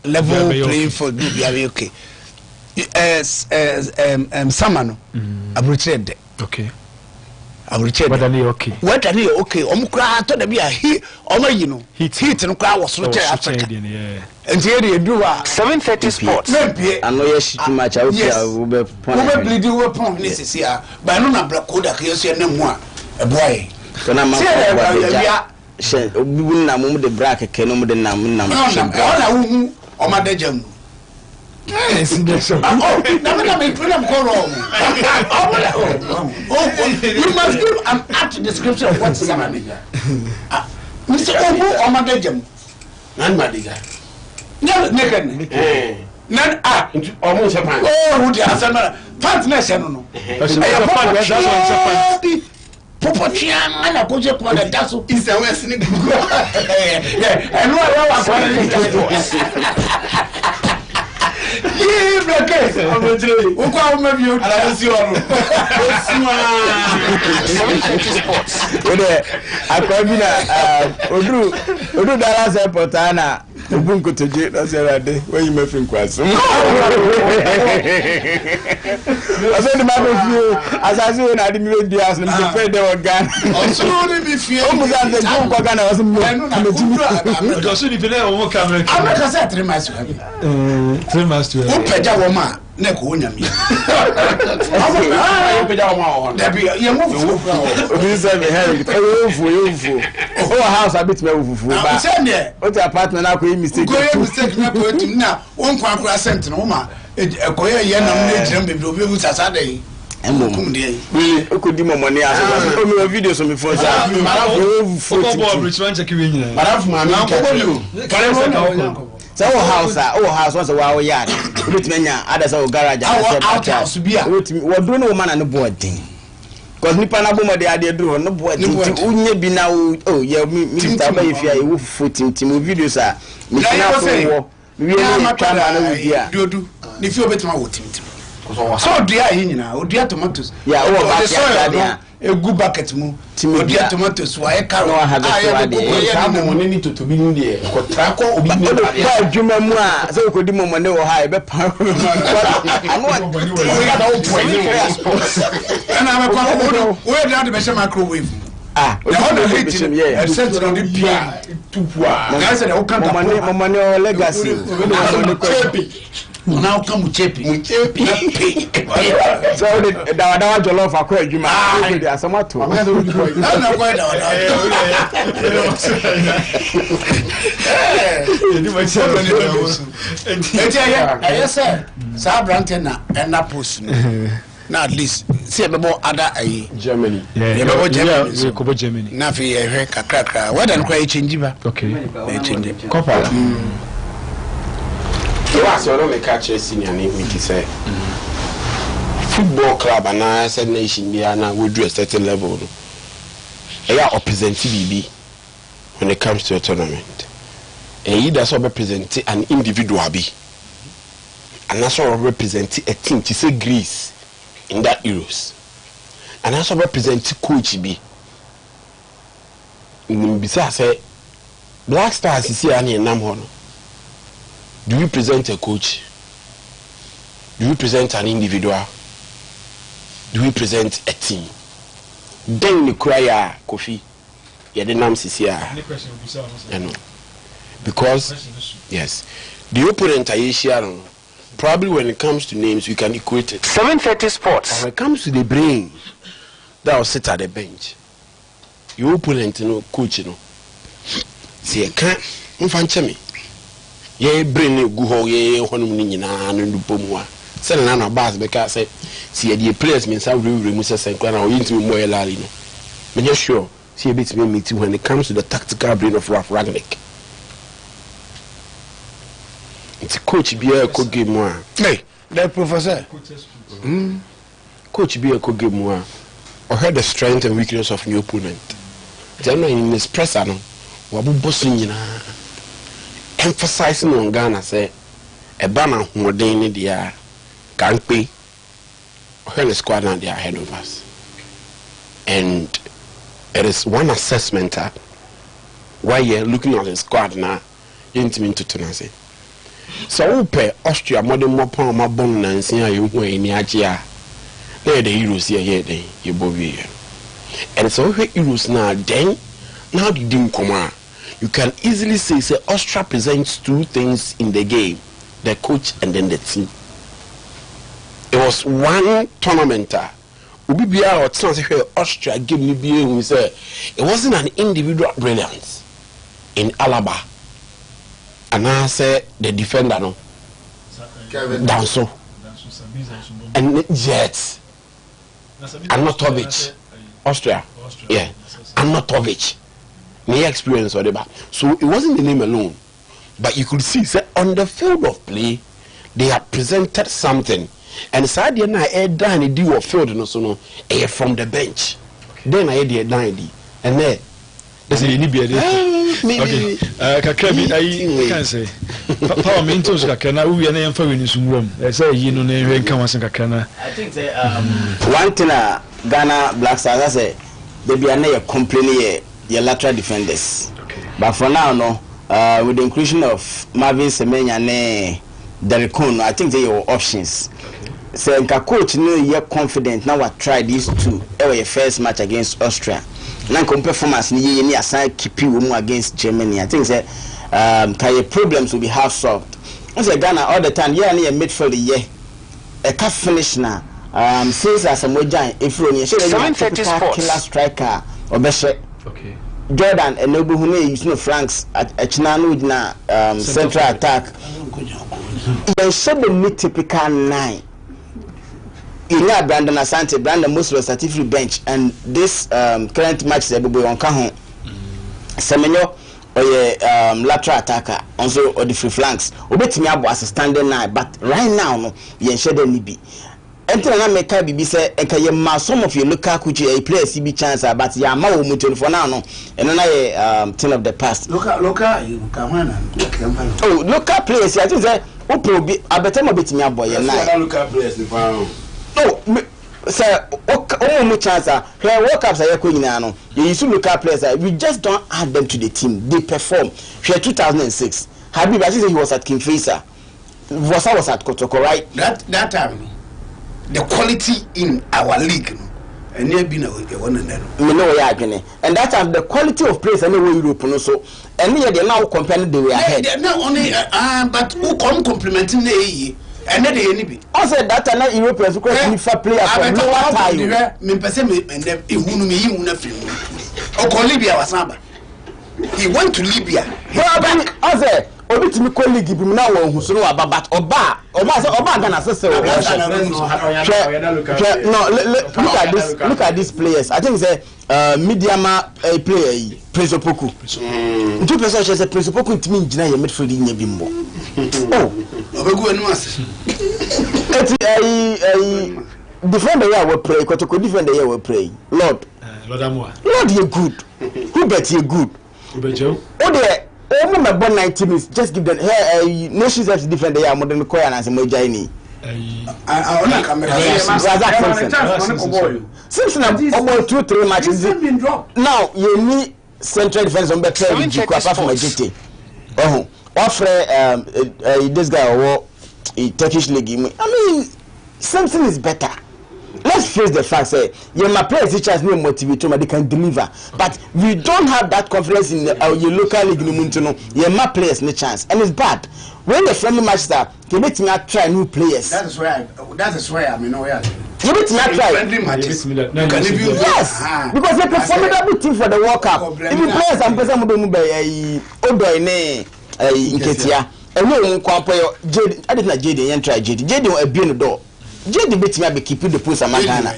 level playing for do be okay summer no abrochede okay abrochede whether ni okay omukra to da bia omayi no heat no kra was so chair Africa nti e do 7:30 sports ano ye shi too much out here we be bleed we pon ni sisi a ba no na black code ka yeso na mu a e boy kana ma ya she obibu na mu de black ke no mu de na na na wu o ma da jam yes oh na me problem go wrong you must give an apt description of what is happening Mr. Obu o ma da jam nan madiga Nan almost a pan. Oh, who the answer? Partners, no. Popochian, and I could just want a dazzle. Is the West in and what I was Odu Dallas Airport ana Ubunku toje na serade when you mefin kwaso asedi ma be fie asasi we na di mi di as na me de organ so ni bi fie o mu za de go kwa kana wasu me do so ni pele o mo camera amaka say 3 months 3 months to o peja wo ma na ko nyame o peja wo ma o da bi ye mo fu obi say me head o fu o house abit me fufu ba o ti apartment na ko mistake na ko etim na won kwa akura cent no ma ekoye ye nam na ejira bebi obi bu sasa dey kum dey we okodi momoni aso o mi video so mi fo sa mara fo ko bridge man check we nyina mara fo ma mi kare so house once wa yard obitimenya adasa o garage house bia wo do no man na no boarding cause nipa na bomo de ade duro no boarding unye bi na oh yeah minister ba yefia e wo fufu tim videos a mi na fo wo we no camera na we dia dodu ni fi obetima wo tim so dia yi nyina o dia tomatoes yeah o ba dia egu bucket mu o dia tomatoes wa e carrot ya de mo ni toto bi ni de ko tra ko obi ni ba adwuma mu a se ko di momone wo ha e be pa anu we ga do point ni sports na me kwa we dia de be she microwave the whole hit yeah center on the pia tupua guys say o kan momone o legacy now come chepi so the dawa jollof akọ adwuma we dey asamato na kwa dawa eh say sa brand na post na at least see bebo other Germany bebo Germany na fi ehwe kakra whether no kwa change ba okay change kopa was your only catcher senior name Mickey say football club and I said nation be na we do a certain level e ya represent BB when it comes to a tournament and he does represent an individual be and also represent a team to say Greece in that Euros and also represent coach be bisa say Black Stars is here and nam hono. Do you present a coach? Do you present an individual? Do you present a team? Then you cry Kofi. Yeah, the name is here. I know. Because yes, the opponent are probably when it comes to names we can equate it. 7:30 sports. When it comes to the brain, that will sit at the bench. Your opponent, coach, see, I can't me. ye brain gu ho ye honum ni nyina no ndupom a se na na bas be ka say si ye die players mean say we mu say sen kwa na o yintimi mo ye lali no me just sure see a bit me meeting when it comes to the tactical brain of Ralph Rangnick. It's a coach be a coach game one. Hey, that professor. Coach be a coach game one. Or heard the strength and weakness of your opponent. Then in his presser no, wabu bossing emphasizing on Ghana say a banner who they dia can't pay. Or heard the squad and they are ahead of us. And it is one assessment why you're looking at the squad now, you need to Tunasi. So, we pay Austria more than more pound, my bone, and see how you go in Yachia. They're the heroes here, you both here. And so, heroes now, then, now the dim come you can easily say Austria presents two things in the game the coach and then the team. It was one tournament. Ubibia or transfer Austria gave me beer who said it wasn't an individual brilliance in Alaba. And I said the defender no down so and Jets and not Tovic Austria yeah and not Tovic my experience whatever so it wasn't the name alone but you could see say on the field of play they had presented something. And Sadia na done do of field no so no from the bench. Then I did and there. That's any be okay. Kakabi I can say. Power mentos kakana we na yemfa we nisum rom. Say yi no na ehwe kan wasen kakana. I think say one thing Ghana Black Stars say they be na complaining your lateral defenders. Okay. But for now no with the inclusion of Marvin Semenya ne Derek Kuhn, I think they are options. So, if coach no you're confident now. I try these two. Your first match against Austria. Now, performance ni aside keep you against Germany. I think that problems will be half solved. I say Ghana all the time. Yeah, near midfield yeah. A can't finish now. Since as a moja, if you need 7:30 sports killer striker or Beshe. Okay. Jordan and Nobu Hune use no Franks at Chinanu na central attack. They should be typical 9. You know Brandon Asante, Brandon most certificate bench, and this current match they will on Kahon. Semenyo or lateral attacker, also or the free flanks. Obet me as a standing 9, but right now no, you should only be. Enter na make bibi say enka some of your local coach a player CB chance but ya ma wo mutu for now no and na thing of the past local you can oh local players I think say o probi abeta mo betimi aboye na local players ni fa no say o mu chance here world cups are ko nyina no you use local players we just don't add them to the team they perform here 2006 Habib I think he was at King Faisal was at Kotoko right that time the quality in our league and near been one and then and that time the quality of players anyway Europe no so and they now comparing the way ahead they not only but who come complimenting the and then they be also that time Europeans who can fair player from lower tier me person me and them ehunu me yi una film o Libya wasaba he went to Libya also obi timi colleague bi na wo huso no ababat oba say oba Ghana sese o no look at these players I think say mediama player Prince Opoku two person say Prince Opoku timi ngina ye midfield nya bi mbo oh obegu anu ase defender here we pray Kotoko defender here we pray Lord you good who bet you good oh there oh my born 90 minutes just give them here nations have different they are modern coin and some journey I want to Simpson about 2-3 matches now you need central defense on better apart from GT oh offer this guy or Turkish league I mean something is better. Let's face the fact say my players which has no motivator they can deliver but we don't have that confidence in your local league no my players no chance and it's bad when the friendly matches are they make me try new players. That is why I mean where you need to try friendly matches yes because they perform a team for the World Cup even players and person mo be odo ne Nketia ɛno nkwapo Jade ade na Jade yen try Jade abie no door Jade betimi be keep the post amagana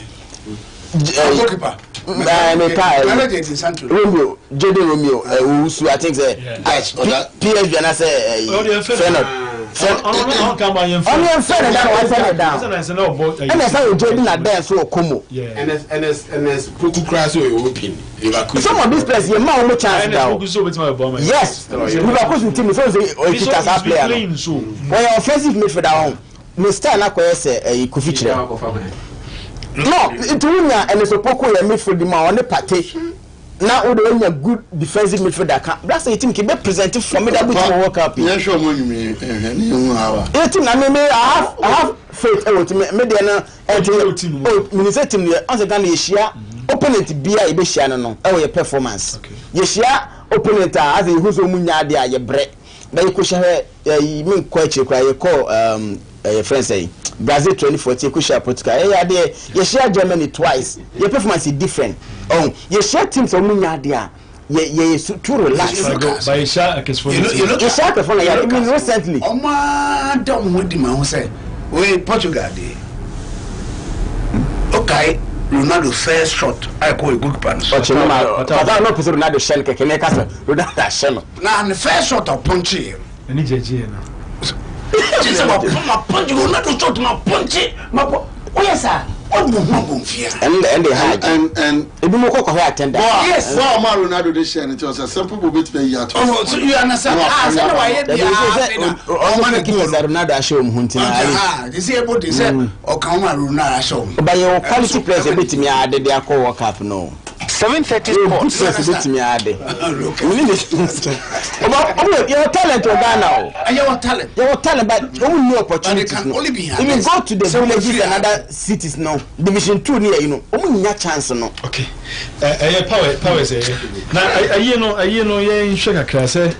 goalkeeper Romeo Jade Romeo Usu I think say PSG and I say Fenod only fair that one send down and I say Jade na dance so komo and poku crash open some of these players you man no chance down yes Liverpool team so say o kita as player when your offensive midfielder home Mr. na ko say Kofi Chire no it wunya and so poku your midfield ma on the party now we don't have good defensive midfielder can that's a team can be presented formidable to work up yeah sure money me team na me I have faith with me dey na team minister team on se kan share opponent bia e be share no e your performance you share opponent as e whoso munya dey aye bre na you ko share me ko achi kwa you call friends say Brazil 2014 ku share Portugal dey you share Germany twice your performance is different you share teams munya dey you too relax by Isha you share performance I mean recently don't with him who say we Portugal dey okay Ronaldo first shot I call a good pass but you know no person Ronaldo shell keke ne kasa Ronaldo shell na the first shot of punch any jeje na it's about punch Ronaldo shot my punch oh yes sir and they had and it be more ko attend yes wow ma Ronaldo dey share it was a simple bit pay yet so you understand so why Ronaldo show huntina they say about this o kan ma Ronaldo show but your quality players a bit me add they call World Cup no 7:30 sports bit me add your talent Ghana your talent but only opportunity even go to the villages and other cities now division 2 near you know omunya chance no okay power say na aye no ye nhwe kakra say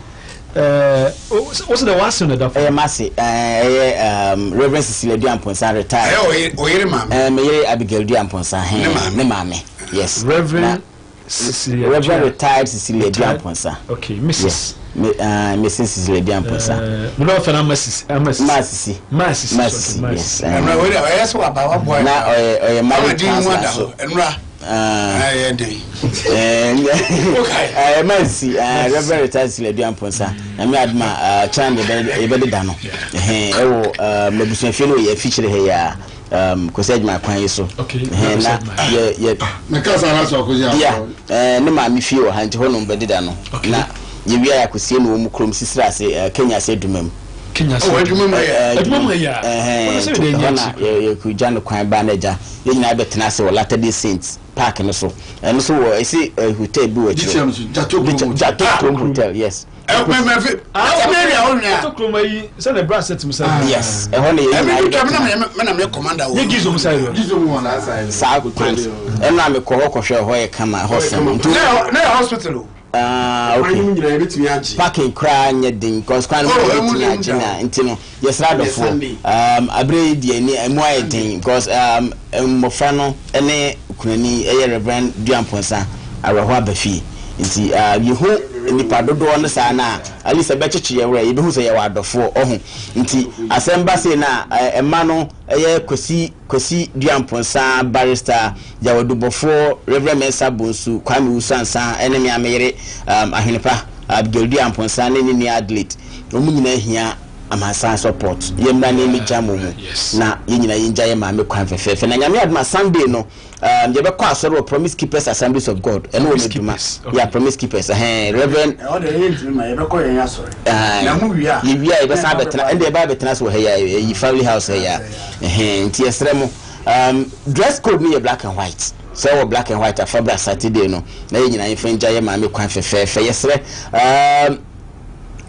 what's the last one that Massey Reverend Cecilia Duamponsa retired oyere mama me Abigail Duamponsa ne mama yes Reverend Cecilia retired Cecilia Duamponsa okay Mrs. Mrs. Cecilia Duamponsa no no fana Massey yes na we yes wa ba boy na oye married enra okay Massey Reverend retired Cecilia Duamponsa na me adma chan e be da no ewo mebusun felo ye feature he ya kosej ma kwan yeso na ye me kasa na so ko ya ne ma mi fie o hanti ho no be da no na ye wi ya kosie no mu krom sisira se Kenya se dumam Kenya se dumam ya ye ku jan kwan ba na ja ye nyina be tena se o Latter-day Saints park no so wo esi hotel bi wo chiro Jato hotel yes yes me commander you gizo musai sa go times and na me ko hwe ho kama hospital na hospital okay parking cry nyedin cause kwan no na ntino yes rather for abre die ni emu ayedin because mofra no ene kunani Reverend Duamponsa areho abafi nti yehu nipa dodo no sa na alisa be cheche ye wura ye behu se ye wadofo ohun nti asemba se na ema no kosi Duamponsa barrister ya wadubofo Reverend Mensa Bonsu Kwame Usansa enemi amere ahinipa Abigail Duamponsa ne ni athlete omu nyina hia amasa support yemna ne mi jamu mu na yenyina yinja ye ma me kwan fefe na nyame adma Sunday no ye be kwa asoro Promise Keepers Assemblies of God eno we meduma ya Promise Keepers Reverend o de yin ma ye be ko yen asoro na hu wi a ye wi a ye be sa betena ende ba betena so he ya yi family house he ya nti esremo dress code ni ye black and white so we black and white afabra Saturday no na yenyina yin fenja ye ma me kwan fefe yesre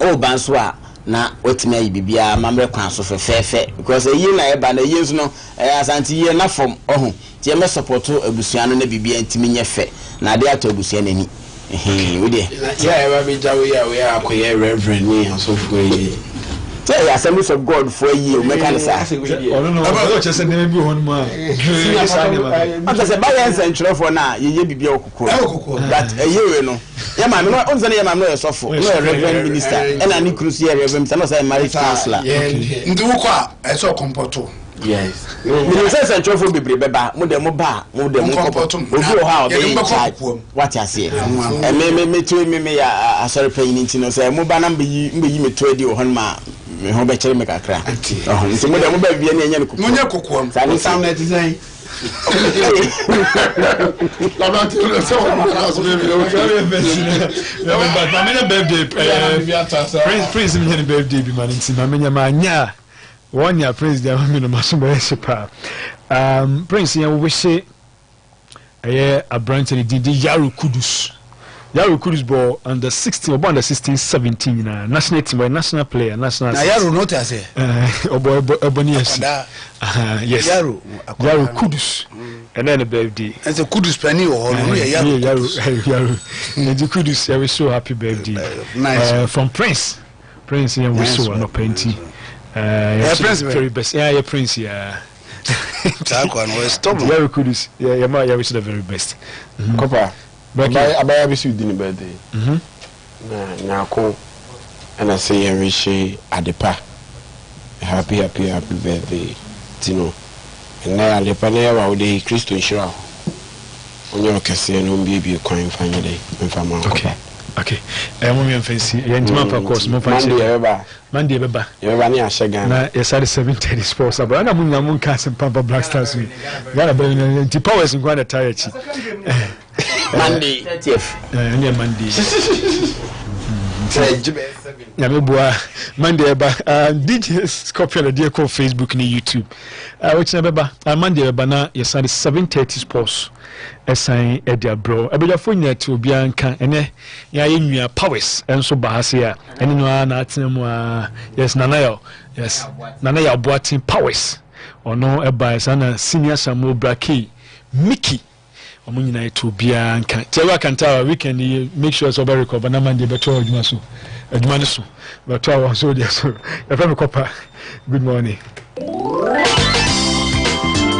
o banso a na wetime yi bibia mamre kwan so fefefe because eyi na eba na yesu no asanti ye na form ohun ti e me support abusuano na bibia ntimi nye fe na ade ato abusuano ni we de ya eba bi jawo ya we akoye Reverend ni asofo yi Say Assemblies of God for a year, mechanism. I just said maybe one more. I'm just a balance and true for now. You be that a year, no. Yaman, no, on the name I'm not so Reverend Minister, and I need to see a Reverend, and also a marriage counselor. Nduka, I saw compoto. Yes. You say central for Bibri Beba, Mudemoba, Mudemoba, how they what I say. And me to me, I started paying into no say, Mubanam be me to you, Honma, Hobeche make a crack. So Mudemoba be any Munya Coquam, Sally Sam that is saying. Prince in birthday be man in Mania. 1 year Prince the Prince ya we say a branch in the Yaru Kudus ball under 16 or under 16 17 national team by national player national Yaru not as yes Yaru Kudus and then a birthday as a Kudus penny or Yaru and the Kudus we so happy birthday from Prince yeah we so no painting Prince very best. Yeah, Prince. Yeah. Very good. Yeah, my wish the very best. Papa, I wish you didn't birthday. Now call and I say I wish Adepa happy birthday, Tino. And now Adepa never would Christian show. On your Cassian won't be a coin finally. Okay. I'm fancy. Of course, Monday, Baba. You're running a shagan. Yes, I 7:30 sports. But I'm not casting Papa Black Stars. Got a billion powers in Guana Tayachi. Monday, Monday. Monday, DJ Scorpion, dear call Facebook and YouTube. Which never, Monday, Bana, yes, 7:30 sports. Assign Edia bro. I be phone yet to Bianca and ya in your powers and so Bahasia and no anatimo. Yes, Nanayo. Yes, Nanaya boating powers or no a bias and a senior Samuel Braki Mickey. Omunina to Bianca. Tewa can tell we can make sure it's over recover. Namandi beto Jumasu. Admanisu. But so dear so. Good morning.